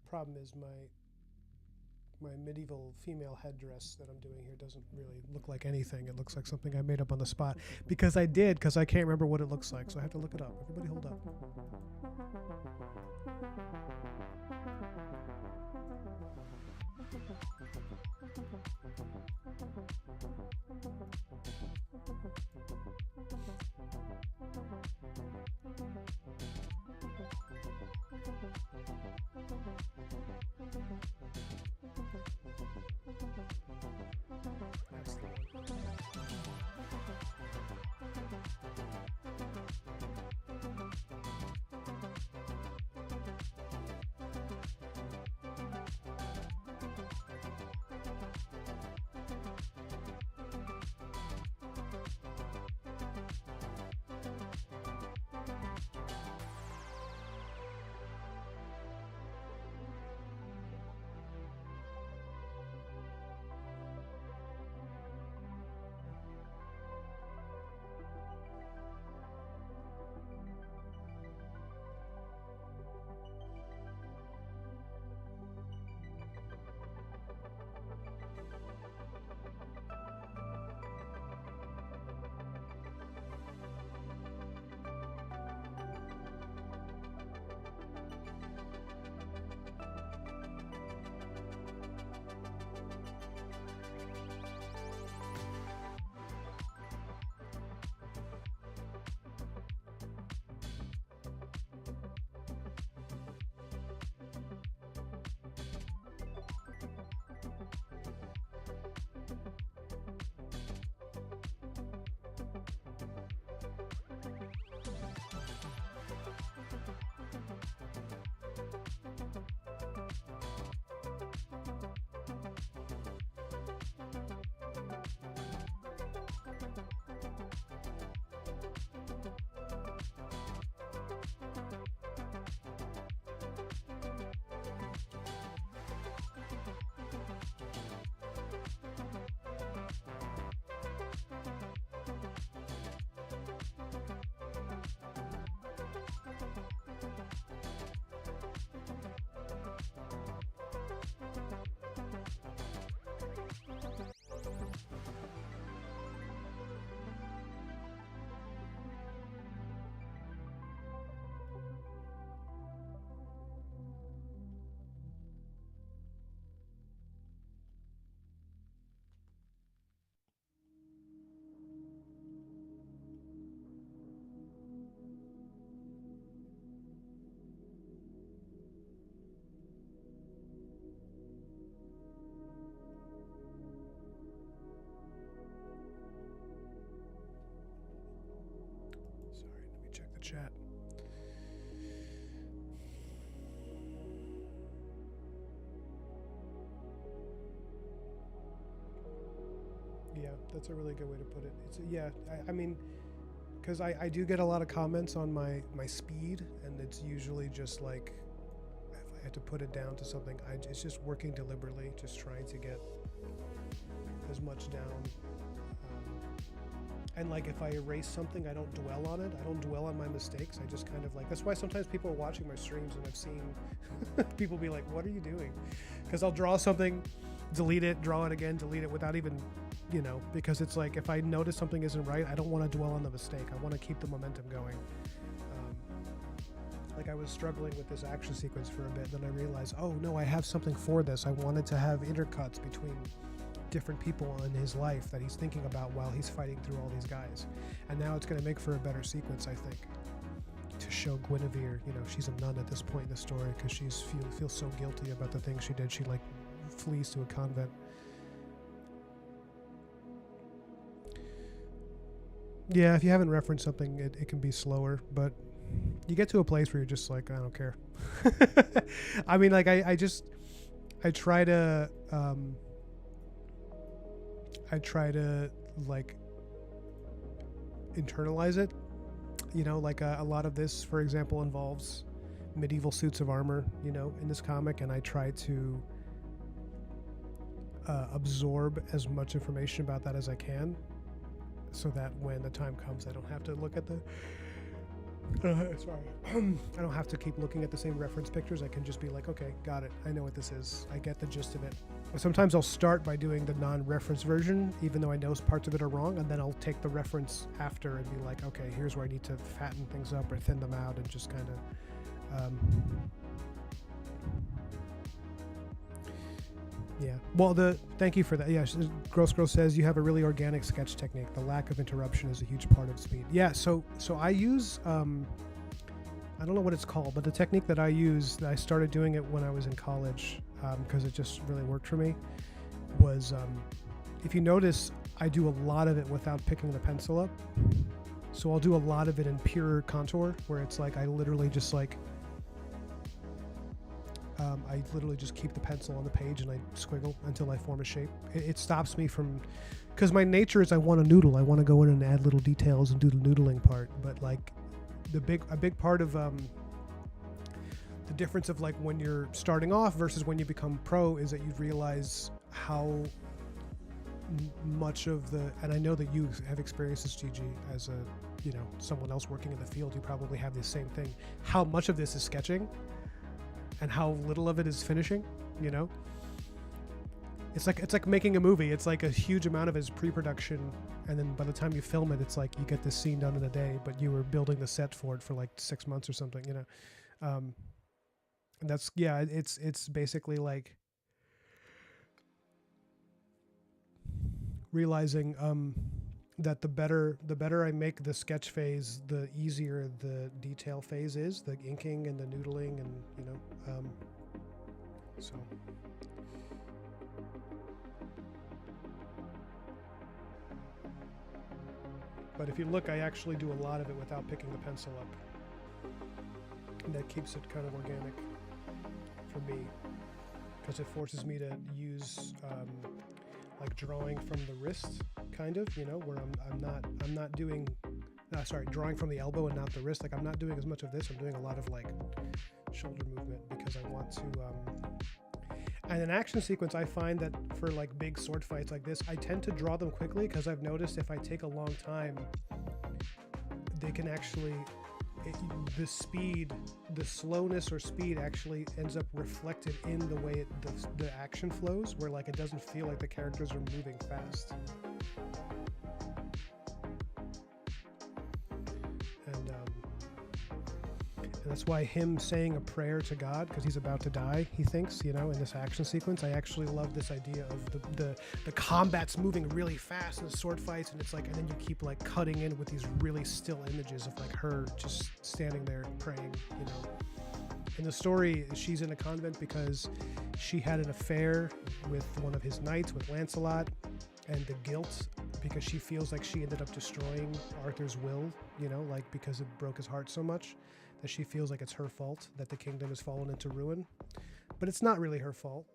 Problem is my medieval female headdress that I'm doing here doesn't really look like anything. It looks like something I made up on the spot because I can't remember what it looks like, so I have to look it up. Everybody hold up. chat. Yeah, that's a really good way to put it. It's yeah, I mean, because I do get a lot of comments on my speed, and it's usually just like if I had to put it down to something, it's just working deliberately, just trying to get as much down. And like if I erase something, I don't dwell on it. I don't dwell on my mistakes. I just kind of like, that's why sometimes people are watching my streams and I've seen people be like, what are you doing? Because I'll draw something, delete it, draw it again, delete it without even, you know, because it's like if I notice something isn't right, I don't want to dwell on the mistake. I want to keep the momentum going. Like I was struggling with this action sequence for a bit, then I realized, oh no, I have something for this. I wanted to have intercuts between different people in his life that he's thinking about while he's fighting through all these guys. And now it's going to make for a better sequence, I think, to show Guinevere, you know, she's a nun at this point in the story because she's feels so guilty about the things she did. She like flees to a convent. Yeah, if you haven't referenced something, it can be slower, but you get to a place where you're just like, I don't care. I mean, like I try to like internalize it, you know, like a lot of this, for example, involves medieval suits of armor, you know, in this comic, and I try to absorb as much information about that as I can, so that when the time comes, I don't have to look at the I don't have to keep looking at the same reference pictures. I can just be like, okay, got it. I know what this is. I get the gist of it. Sometimes I'll start by doing the non-reference version, even though I know parts of it are wrong, and then I'll take the reference after and be like, okay, here's where I need to fatten things up or thin them out, and just kind of yeah. Well, thank you for that. Yeah, Gross Girl says you have a really organic sketch technique. The lack of interruption is a huge part of speed. Yeah. So I use I don't know what it's called, but the technique that I use, that I started doing it when I was in college, because it just really worked for me, was if you notice, I do a lot of it without picking the pencil up. So I'll do a lot of it in pure contour, where it's like I literally just like. I literally just keep the pencil on the page and I squiggle until I form a shape. It stops me from, because my nature is I want to noodle. I want to go in and add little details and do the noodling part. But like a big part of the difference of like when you're starting off versus when you become pro is that you realize how much of the, and I know that you have experienced this, Gigi, as a, you know, someone else working in the field, you probably have the same thing. How much of this is sketching and how little of it is finishing, you know? It's like making a movie. It's like a huge amount of it is pre-production, and then by the time you film it, it's like you get this scene done in a day, but you were building the set for it for like 6 months or something, you know? And that's, yeah, it's basically like realizing that the better I make the sketch phase, the easier the detail phase is, the inking and the noodling, and you know, so. But if you look, I actually do a lot of it without picking the pencil up. And that keeps it kind of organic for me, because it forces me to use like drawing from the wrist, kind of, you know, where I'm not doing, drawing from the elbow and not the wrist. Like I'm not doing as much of this. I'm doing a lot of like shoulder movement because I want to. And an action sequence, I find that for like big sword fights like this, I tend to draw them quickly because I've noticed if I take a long time, they can actually, the speed, the slowness or speed actually ends up reflected in the way the action flows, where like it doesn't feel like the characters are moving fast. And that's why him saying a prayer to God because he's about to die, he thinks, you know, in this action sequence. I actually love this idea of the combat's moving really fast in the sword fights, and it's like, and then you keep like cutting in with these really still images of like her just standing there praying, you know. In the story, she's in a convent because she had an affair with one of his knights, with Lancelot, and the guilt, because she feels like she ended up destroying Arthur's will, you know, like because it broke his heart so much that she feels like it's her fault that the kingdom has fallen into ruin. But it's not really her fault.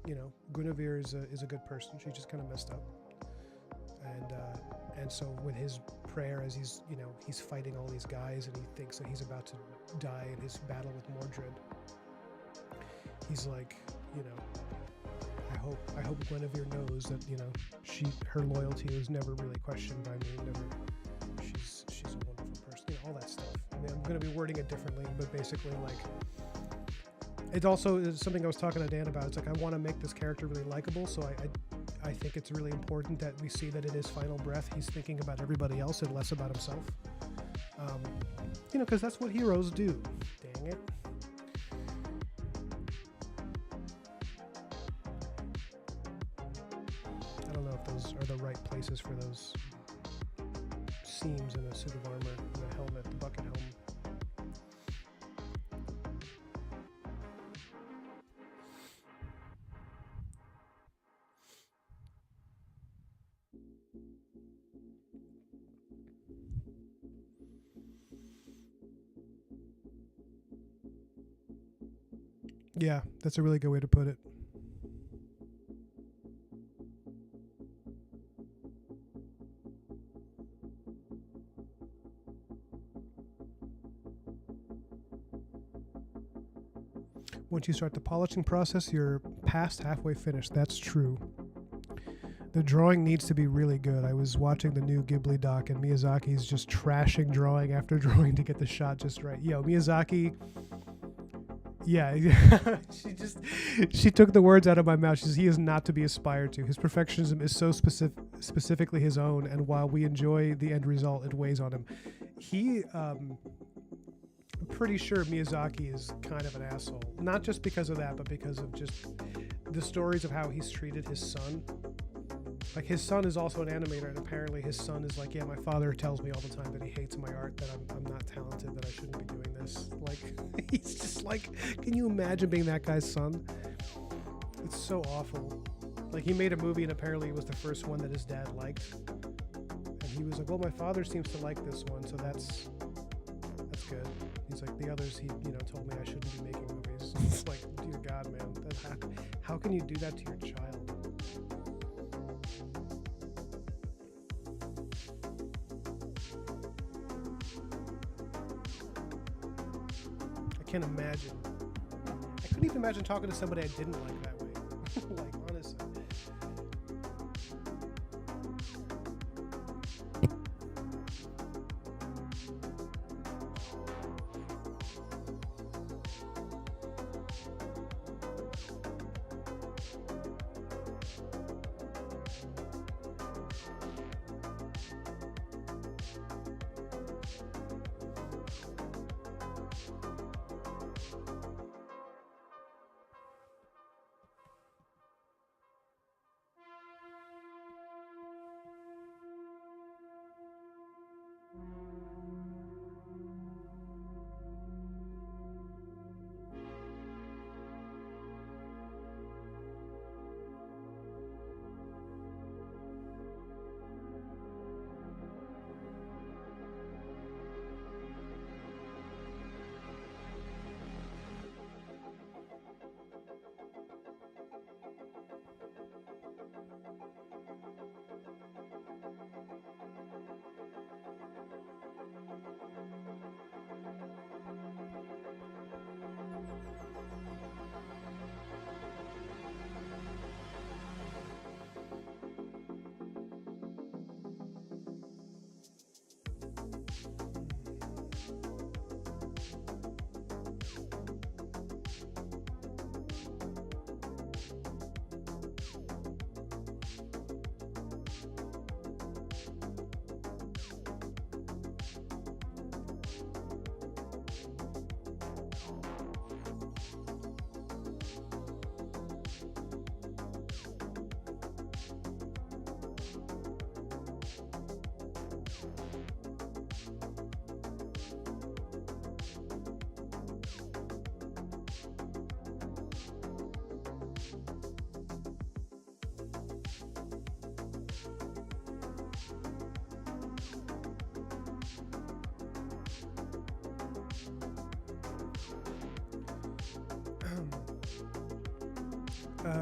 You know, Guinevere is a good person. She just kind of messed up. And so with his prayer, as he's, you know, he's fighting all these guys and he thinks that he's about to die in his battle with Mordred, he's like, you know, I hope Guinevere knows that, you know, her loyalty was never really questioned by me. She's a wonderful person. You know, all that stuff. I mean, I'm going to be wording it differently, but basically, like, it also is something I was talking to Dan about. It's like I want to make this character really likable, so I think it's really important that we see that in his final breath he's thinking about everybody else and less about himself. You know, because that's what heroes do. Dang it. I don't know if those are the right places for those seams in a suit of armor, and a helmet, the bucket helmet. Yeah, that's a really good way to put it. Once you start the polishing process, you're past halfway finished. That's true. The drawing needs to be really good. I was watching the new Ghibli doc, and Miyazaki's just trashing drawing after drawing to get the shot just right. Yo, Miyazaki... Yeah, she took the words out of my mouth. She says he is not to be aspired to. His perfectionism is so specifically his own, and while we enjoy the end result, it weighs on him. I'm pretty sure Miyazaki is kind of an asshole. Not just because of that, but because of just the stories of how he's treated his son. Like, his son is also an animator, and apparently his son is like, yeah, my father tells me all the time that he hates my art, that I'm not talented, that I shouldn't be doing this. Like, he's just like, can you imagine being that guy's son? It's so awful. Like, he made a movie, and apparently it was the first one that his dad liked. And he was like, well, my father seems to like this one, so that's good. He's like, the others, he, you know, told me I shouldn't be making movies. It's like, dear God, man, how can you do that to your child? I can't imagine. I couldn't even imagine talking to somebody I didn't like that way. Like, honestly.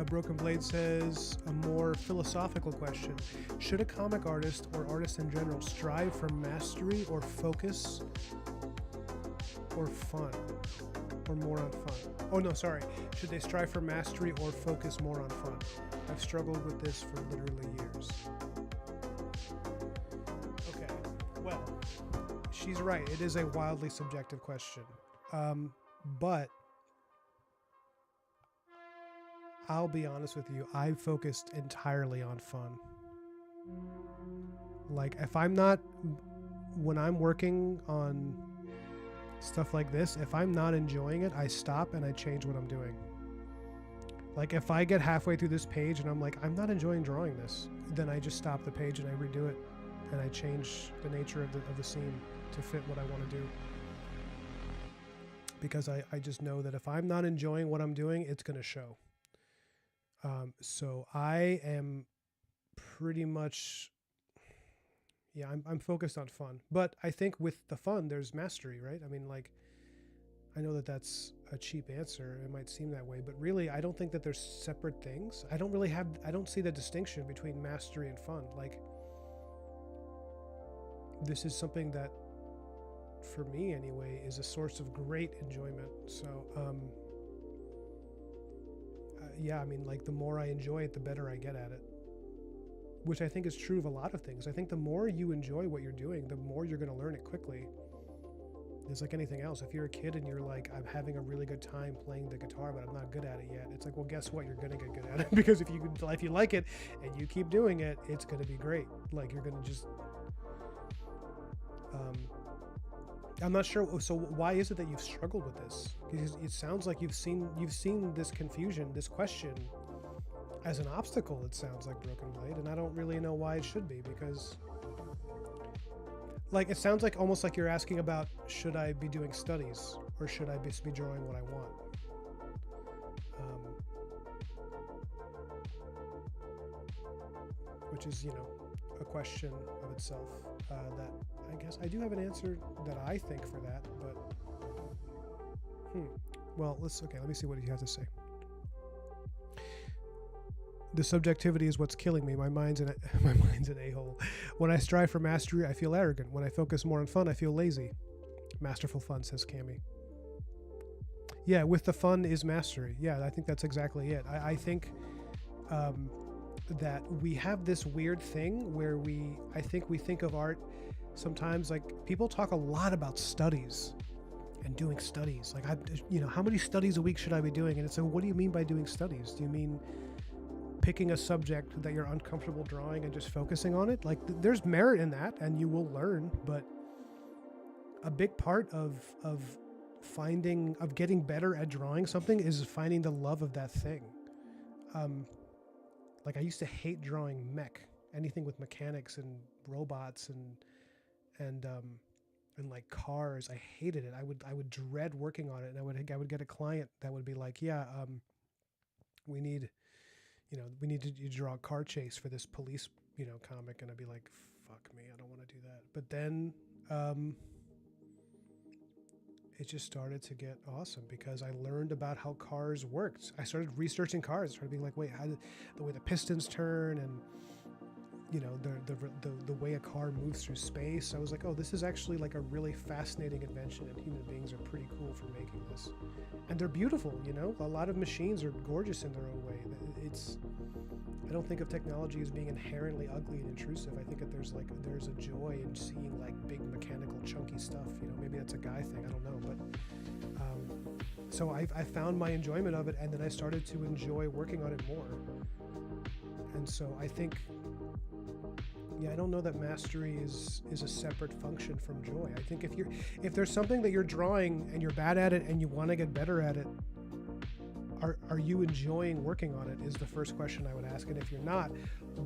Broken Blade says a more philosophical question. Should a comic artist or artist in general strive for mastery or focus or fun? Or more on fun? Oh no, sorry. Should they strive for mastery or focus more on fun? I've struggled with this for literally years. Okay, well, she's right. It is a wildly subjective question. But I'll be honest with you, I focused entirely on fun. Like, if I'm not, when I'm working on stuff like this, if I'm not enjoying it, I stop and I change what I'm doing. Like, if I get halfway through this page and I'm like, I'm not enjoying drawing this, then I just stop the page and I redo it and I change the nature of the scene to fit what I want to do. Because I just know that if I'm not enjoying what I'm doing, it's going to show. So I am pretty much, yeah, I'm focused on fun. But I think with the fun, there's mastery, right? I mean, like, I know that that's a cheap answer. It might seem that way, but really, I don't think that there's separate things. I don't see the distinction between mastery and fun. Like, this is something that, for me anyway, is a source of great enjoyment. So, yeah, I mean, like, the more I enjoy it, the better I get at it. Which I think is true of a lot of things. I think the more you enjoy what you're doing, the more you're going to learn it quickly. It's like anything else. If you're a kid and you're like, I'm having a really good time playing the guitar, but I'm not good at it yet. It's like, well, guess what? You're going to get good at it. Because if you like it and you keep doing it, it's going to be great. Like, you're going to just... I'm not sure. So why is it that you've struggled with this? Because it sounds like you've seen this confusion, this question, as an obstacle. It sounds like, Broken Blade, and I don't really know why it should be, because, like, it sounds like almost like you're asking about, should I be doing studies or should I just be drawing what I want? Which is, you know, a question of itself that I guess I do have an answer that I think for that, but well, let me see what he has to say. The subjectivity is what's killing me. My mind's an a-hole. When I strive for mastery, I feel arrogant. When I focus more on fun, I feel lazy. Masterful fun, says Cammy. Yeah, with the fun is mastery. Yeah, I think that's exactly it. I think that we have this weird thing where I think we think of art sometimes, like, people talk a lot about studies and doing studies. Like, how many studies a week should I be doing? And it's like, what do you mean by doing studies? Do you mean picking a subject that you're uncomfortable drawing and just focusing on it? Like, there's merit in that and you will learn, but a big part of getting better at drawing something is finding the love of that thing. Like, I used to hate drawing mech, anything with mechanics and robots and like cars. I hated it. I would dread working on it, and I would get a client that would be like, yeah, we need to draw a car chase for this police, comic. And I'd be like, fuck me, I don't want to do that. But then, it just started to get awesome because I learned about how cars worked. I started researching cars, started being like, wait, the way the pistons turn and, the way a car moves through space. I was like, oh, this is actually like a really fascinating invention, and human beings are pretty cool for making this. And they're beautiful, a lot of machines are gorgeous in their own way. I don't think of technology as being inherently ugly and intrusive. I think that there's a joy in seeing like big mechanical chunky stuff. Maybe that's a guy thing, I don't know, but so I found my enjoyment of it, and then I started to enjoy working on it more. And so I think, I don't know that mastery is a separate function from joy. I think if there's something that you're drawing and you're bad at it and you want to get better at it, are you enjoying working on it is the first question I would ask. And if you're not,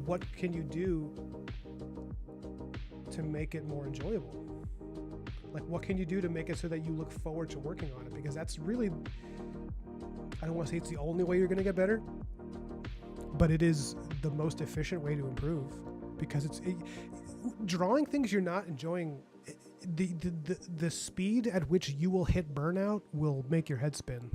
what can you do to make it more enjoyable? Like, what can you do to make it so that you look forward to working on it? Because that's really, I don't want to say it's the only way you're going to get better, but it is the most efficient way to improve, because drawing things you're not enjoying, the speed at which you will hit burnout will make your head spin.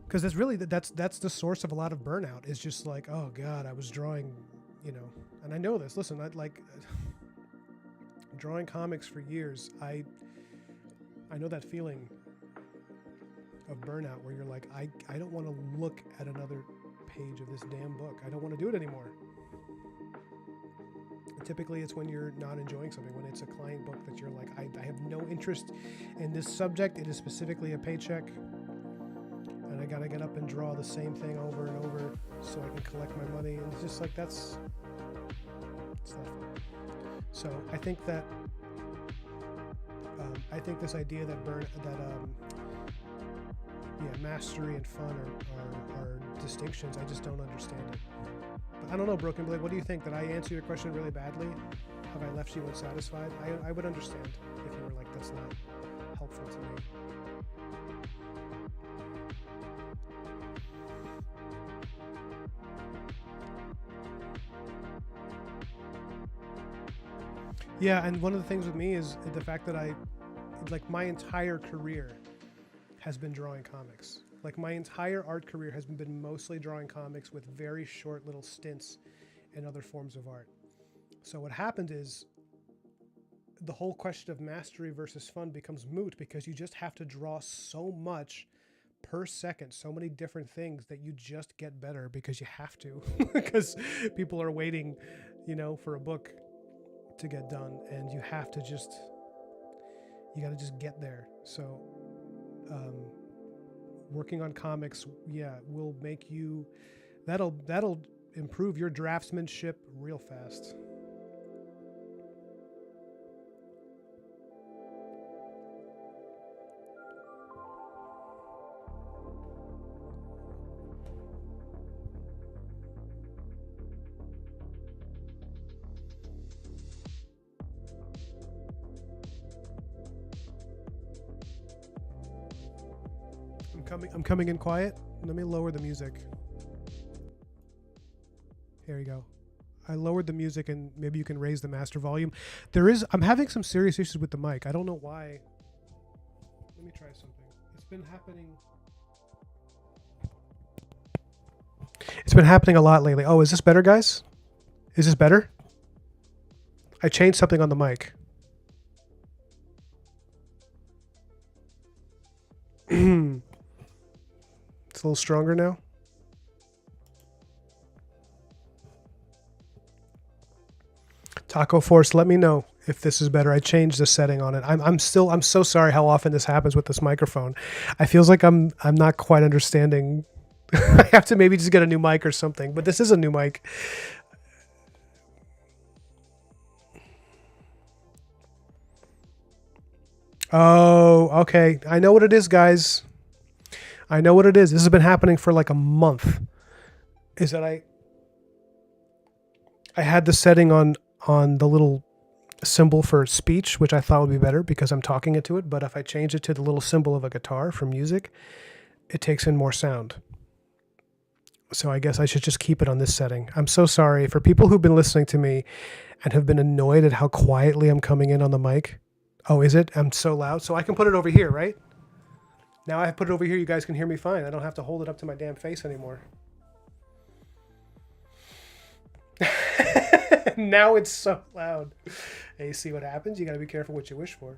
because it's really that's the source of a lot of burnout. Is just like, oh god, I was drawing, and I know this. Listen, I like drawing comics for years. I know that feeling of burnout where you're like, I don't want to look at another page of this damn book. I don't want to do it anymore. And typically it's when you're not enjoying something, when it's a client book that you're like, I have no interest in this subject. It is specifically a paycheck. And I got to get up and draw the same thing over and over so I can collect my money. And it's just like, it's not fun. So I think that, this idea that mastery and fun are distinctions. I just don't understand it. But I don't know, Broken Blade, what do you think? Did I answer your question really badly? Have I left you unsatisfied? I would understand if you were like, that's not helpful to me. Yeah, and one of the things with me is the fact that my entire career has been drawing comics. Like my entire art career has been mostly drawing comics with very short little stints in other forms of art. So what happened is the whole question of mastery versus fun becomes moot because you just have to draw so much per second, so many different things that you just get better because you have to, because people are waiting, for a book to get done, and you got to just get there. So working on comics, will make you, that'll improve your draftsmanship real fast. I'm coming in quiet. Let me lower the music. Here we go. I lowered the music, and maybe you can raise the master volume. I'm having some serious issues with the mic. I don't know why. Let me try something. It's been happening a lot lately. Oh, is this better, guys? Is this better? I changed something on the mic. It's a little stronger now. Taco Force, let me know if this is better. I changed the setting on it. I'm so sorry how often this happens with this microphone. I feels like I'm not quite understanding. I have to maybe just get a new mic or something, but this is a new mic. Oh, okay. I know what it is, guys. I know what it is. This has been happening for like a month. Is that I had the setting on the little symbol for speech, which I thought would be better because I'm talking into it. But if I change it to the little symbol of a guitar for music, it takes in more sound. So I guess I should just keep it on this setting. I'm so sorry for people who've been listening to me and have been annoyed at how quietly I'm coming in on the mic. Oh, is it? I'm so loud. So I can put it over here, right? Now I put it over here, you guys can hear me fine. I don't have to hold it up to my damn face anymore. Now it's so loud. Hey, see what happens? You got to be careful what you wish for.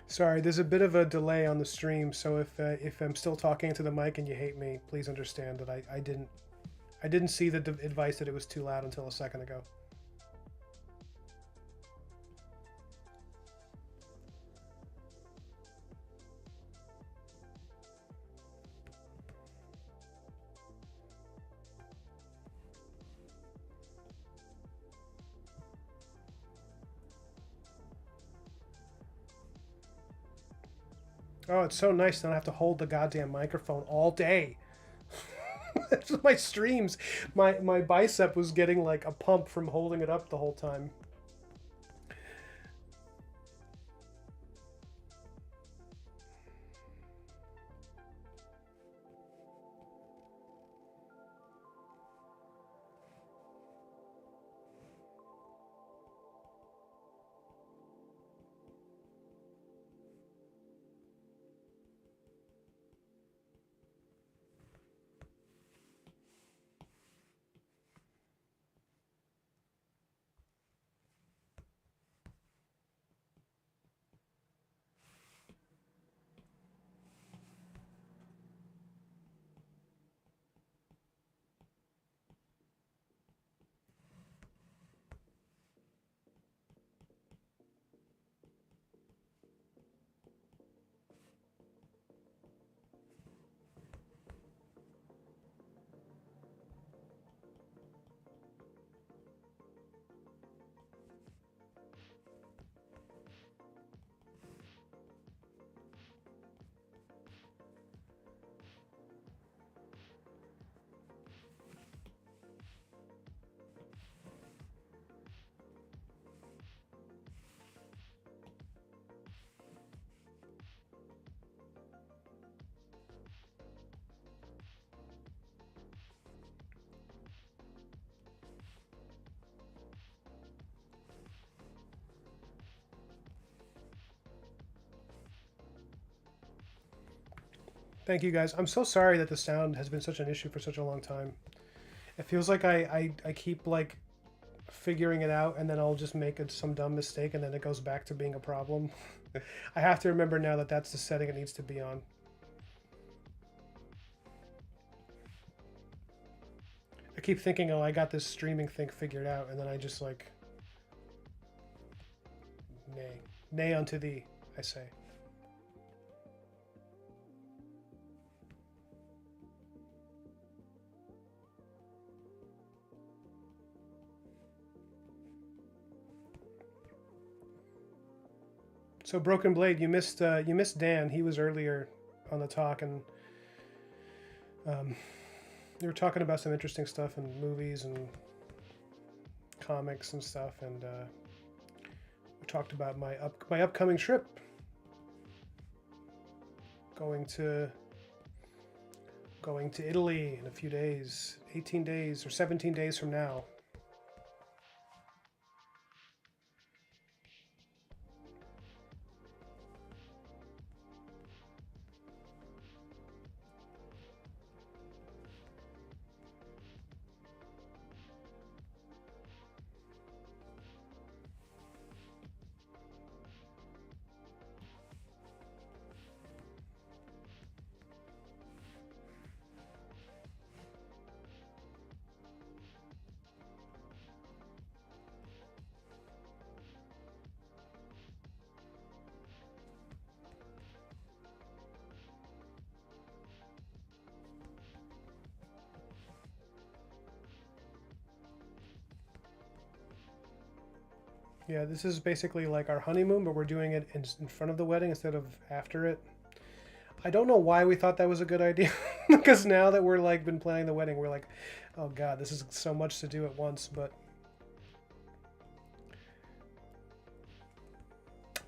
Sorry, there's a bit of a delay on the stream, so if I'm still talking to the mic and you hate me, please understand that I didn't see the advice that it was too loud until a second ago. Oh, it's so nice to not have to hold the goddamn microphone all day. My streams, my bicep was getting like a pump from holding it up the whole time. Thank you guys. I'm so sorry that the sound has been such an issue for such a long time. It feels like I keep like figuring it out and then I'll just make some dumb mistake and then it goes back to being a problem. I have to remember now that that's the setting it needs to be on. I keep thinking, oh, I got this streaming thing figured out, and then I just like, nay. Nay unto thee, I say. So Broken Blade, you missed Dan. He was earlier on the talk, and they were talking about some interesting stuff and movies and comics and stuff, and we talked about my upcoming trip, going to Italy in a few days, 18 days or 17 days from now. Yeah, this is basically like our honeymoon, but we're doing it in front of the wedding instead of after it. I don't know why we thought that was a good idea, because now that we're like been planning the wedding, we're like, oh god, this is so much to do at once. But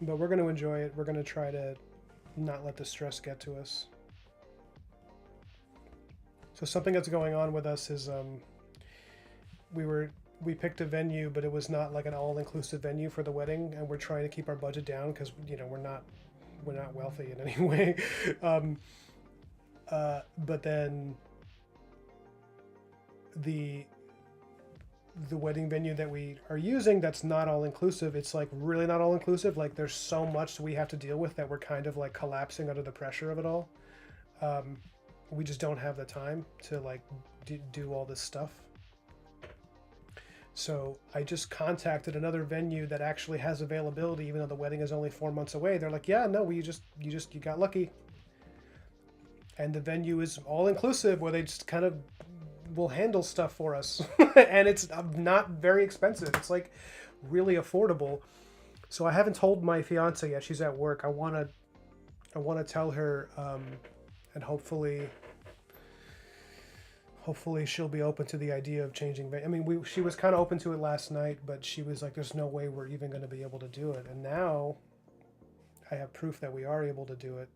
we're going to enjoy it. We're going to try to not let the stress get to us. So something that's going on with us is we picked a venue, but it was not like an all-inclusive venue for the wedding, and we're trying to keep our budget down because we're not wealthy in any way. But then the wedding venue that we are using, that's not all-inclusive. It's like really not all-inclusive. Like there's so much we have to deal with that we're kind of like collapsing under the pressure of it all. We just don't have the time to like do all this stuff. So I just contacted another venue that actually has availability, even though the wedding is only 4 months away. They're like, yeah, no, you got lucky. And the venue is all inclusive, where they just kind of will handle stuff for us. And it's not very expensive. It's like really affordable. So I haven't told my fiance yet. She's at work. I want to tell her, and hopefully she'll be open to the idea of changing. I mean, she was kind of open to it last night, but she was like, there's no way we're even going to be able to do it. And now I have proof that we are able to do it.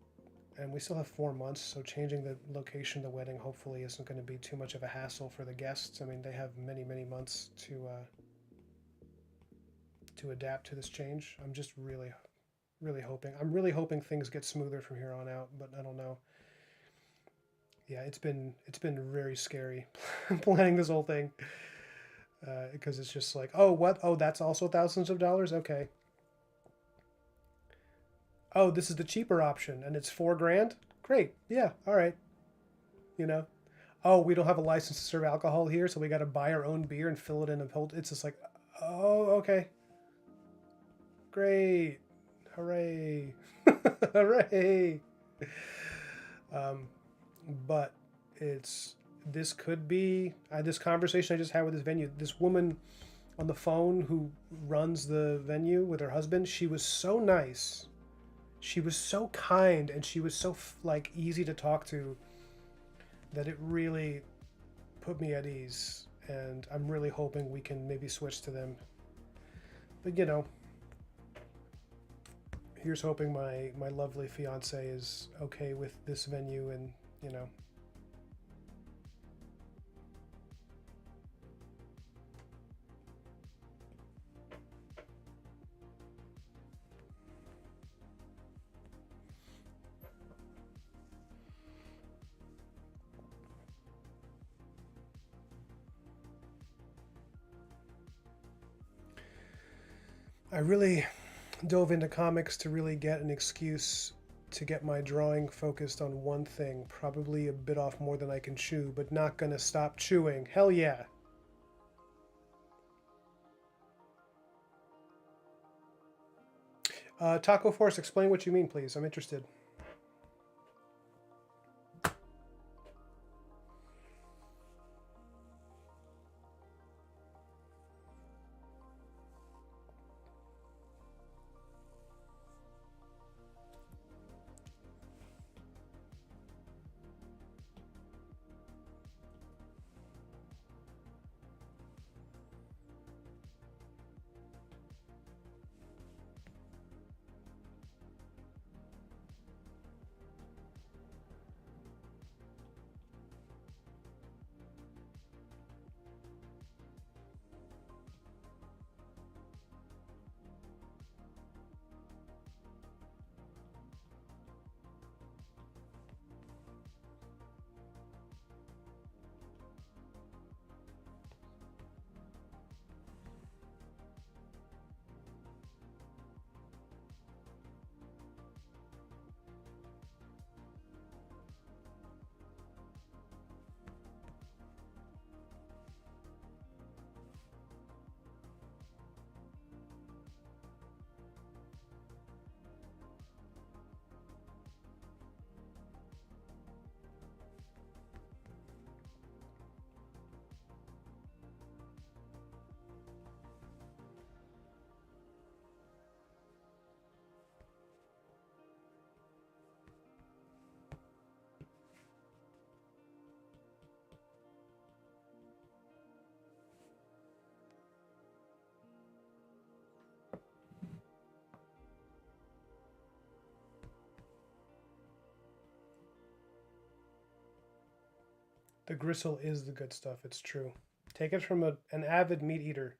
And we still have 4 months, so changing the location of the wedding hopefully isn't going to be too much of a hassle for the guests. I mean, they have many, many months to adapt to this change. I'm just really, really hoping. I'm really hoping things get smoother from here on out, but I don't know. Yeah, it's been very scary planning this whole thing, because it's just like, oh, what? Oh, that's also thousands of dollars? Okay. Oh, this is the cheaper option, and it's $4,000? Great. Yeah, all right. Oh, we don't have a license to serve alcohol here, so we got to buy our own beer and fill it in and hold. It's just like, oh, okay. Great. Hooray. Hooray. But this could be this conversation I just had with this venue. This woman on the phone who runs the venue with her husband, she was so nice. She was so kind, and she was so like easy to talk to, that it really put me at ease. And I'm really hoping we can maybe switch to them. But here's hoping my lovely fiance is okay with this venue, and I really dove into comics to really get an excuse to get my drawing focused on one thing. Probably a bit off more than I can chew, but not gonna stop chewing. Hell yeah. Taco Force, explain what you mean, please. I'm interested. The gristle is the good stuff. It's true. Take it from an avid meat eater.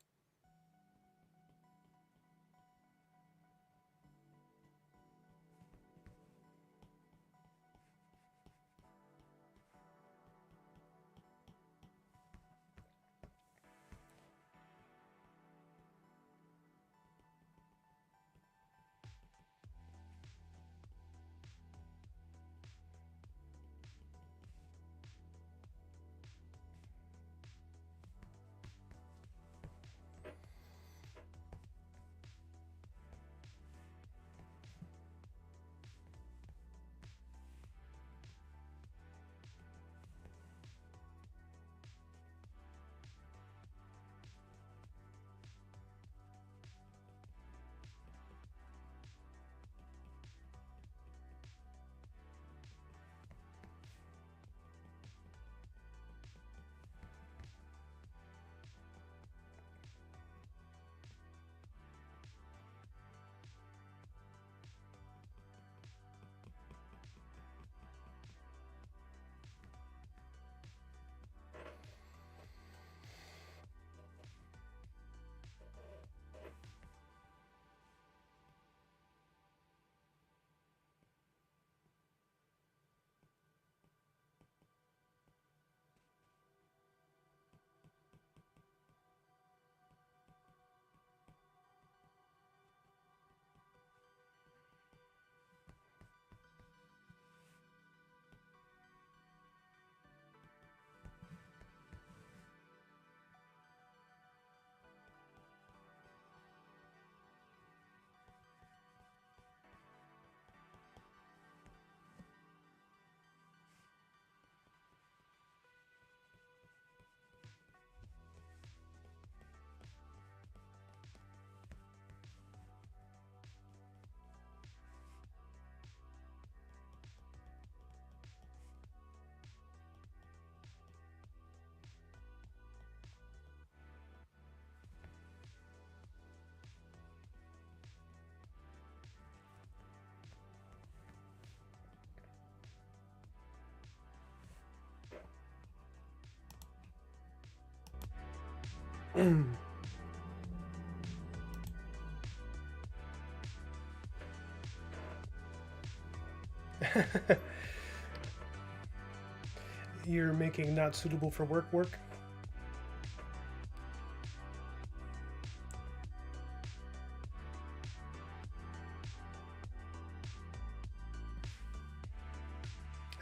You're making not suitable for work.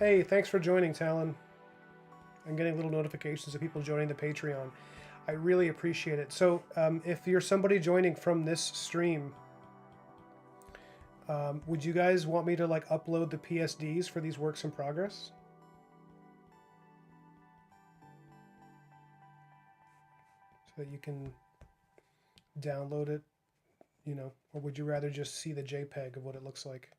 Hey, thanks for joining, Talon. I'm getting little notifications of people joining the Patreon. I really appreciate it. So if you're somebody joining from this stream, would you guys want me to like upload the PSDs for these works in progress? So that you can download it, you know, or would you rather just see the JPEG of what it looks like?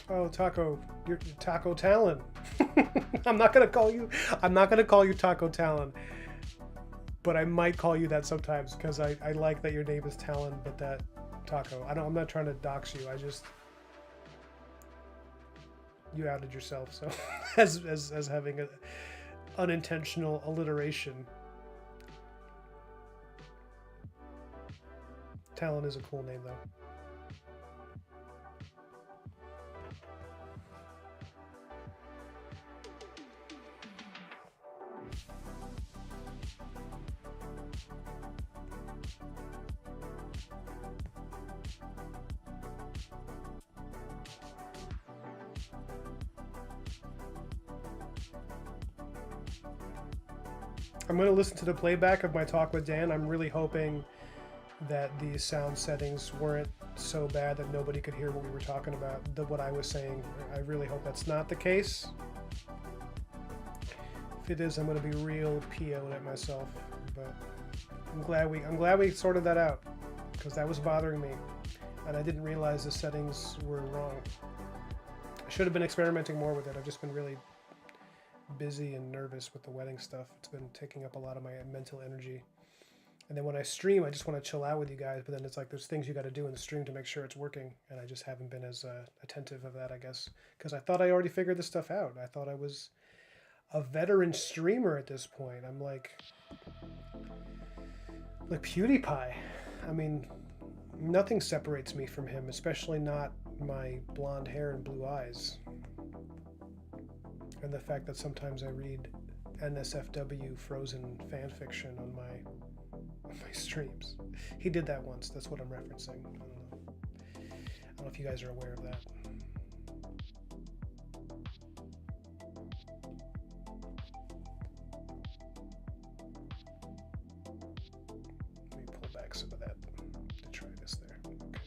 Oh, Taco, you're Taco Talon. I'm not gonna call you. I'm not gonna call you Taco Talon, but I might call you that sometimes because I like that your name is Talon, but that Taco. I'm not trying to dox you. I just you outed yourself, so as having an unintentional alliteration. Talon is a cool name though. I'm going to listen to the playback of my talk with Dan. I'm really hoping that the sound settings weren't so bad that nobody could hear what we were talking about, what I was saying. I really hope that's not the case. If it is, I'm going to be real PO'd at myself. But I'm glad we sorted that out because that was bothering me, and I didn't realize the settings were wrong. I should have been experimenting more with it. I've just been really busy and nervous with the wedding stuff. It's been taking up a lot of my mental energy. And then when I stream, I just want to chill out with you guys. But then it's like there's things you got to do in the stream to make sure it's working. And I just haven't been as attentive of that, I guess. Because I thought I already figured this stuff out. I thought I was a veteran streamer at this point. I'm like PewDiePie. I mean, nothing separates me from him, especially not my blonde hair and blue eyes. And the fact that sometimes I read NSFW frozen fan fiction on my streams. He did that once. That's what I'm referencing. I don't know if you guys are aware of that. Let me pull back some of that to try this there. Okay.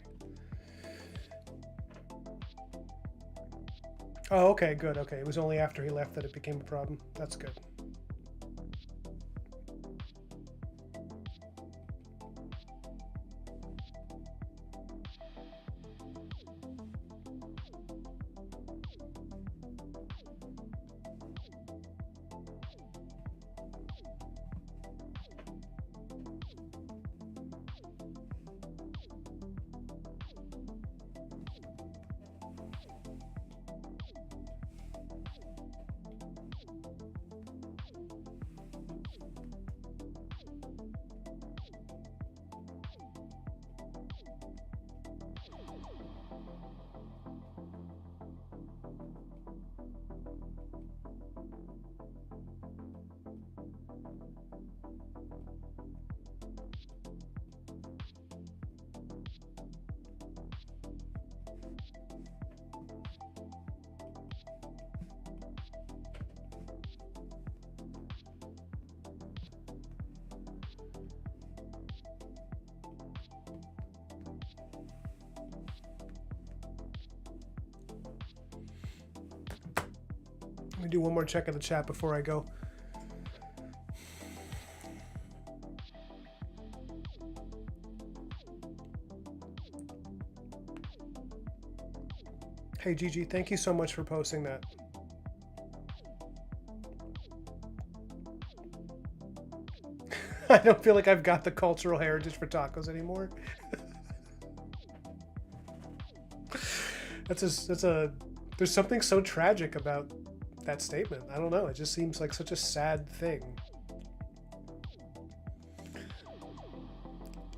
Oh, okay, good. Okay, it was only after he left that it became a problem. That's good. Let me do one more check of the chat before I go. Hey Gigi, thank you so much for posting that. I don't feel like I've got the cultural heritage for tacos anymore. There's something so tragic about that statement. I don't know. It just seems like such a sad thing.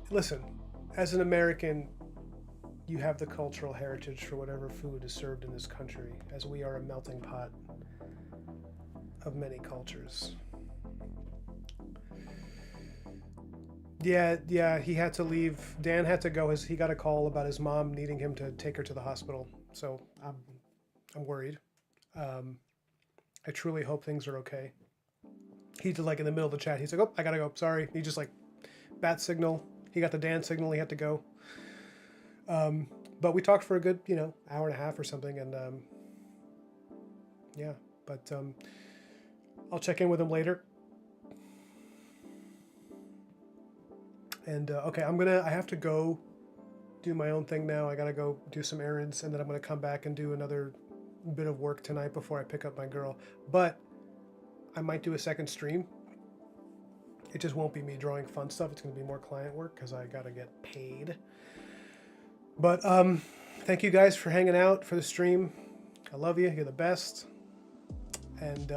Listen, as an American, you have the cultural heritage for whatever food is served in this country, as we are a melting pot of many cultures. Yeah, he had to leave. Dan had to go. He got a call about his mom needing him to take her to the hospital. So I'm worried. I truly hope things are okay. He did, like, in the middle of the chat, he's like, oh, I gotta go. Sorry. He just, like, bat signal. He got the Dan signal. He had to go. But we talked for a good, hour and a half or something. And yeah, but I'll check in with him later. And okay, I have to go do my own thing now. I gotta go do some errands, and then I'm gonna come back and do another bit of work tonight before I pick up my girl. But I might do a second stream. It just won't be me drawing fun stuff. It's gonna be more client work because I gotta get paid. But thank you guys for hanging out for the stream. I love you. You're the best. And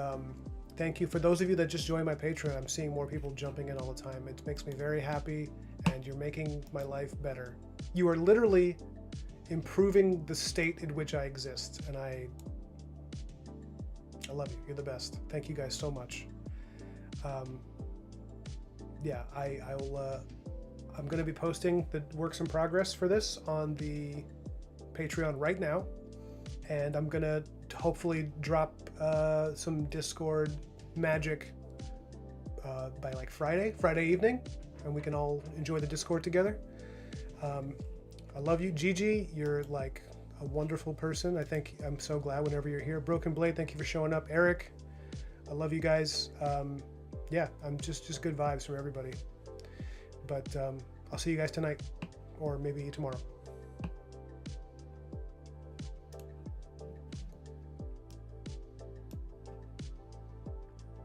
thank you for those of you that just joined my Patreon. I'm seeing more people jumping in all the time. It makes me very happy, and you're making my life better. You are literally improving the state in which I exist, and I love you. You're the best. Thank you guys so much. Yeah, I'm going to be posting the works in progress for this on the Patreon right now, and I'm going to hopefully drop some Discord magic by like Friday evening, and we can all enjoy the Discord together. I love you, Gigi. You're like a wonderful person. I'm so glad whenever you're here. Broken Blade, thank you for showing up. Eric, I love you guys. Yeah, I'm just good vibes from everybody. But I'll see you guys tonight, or maybe tomorrow.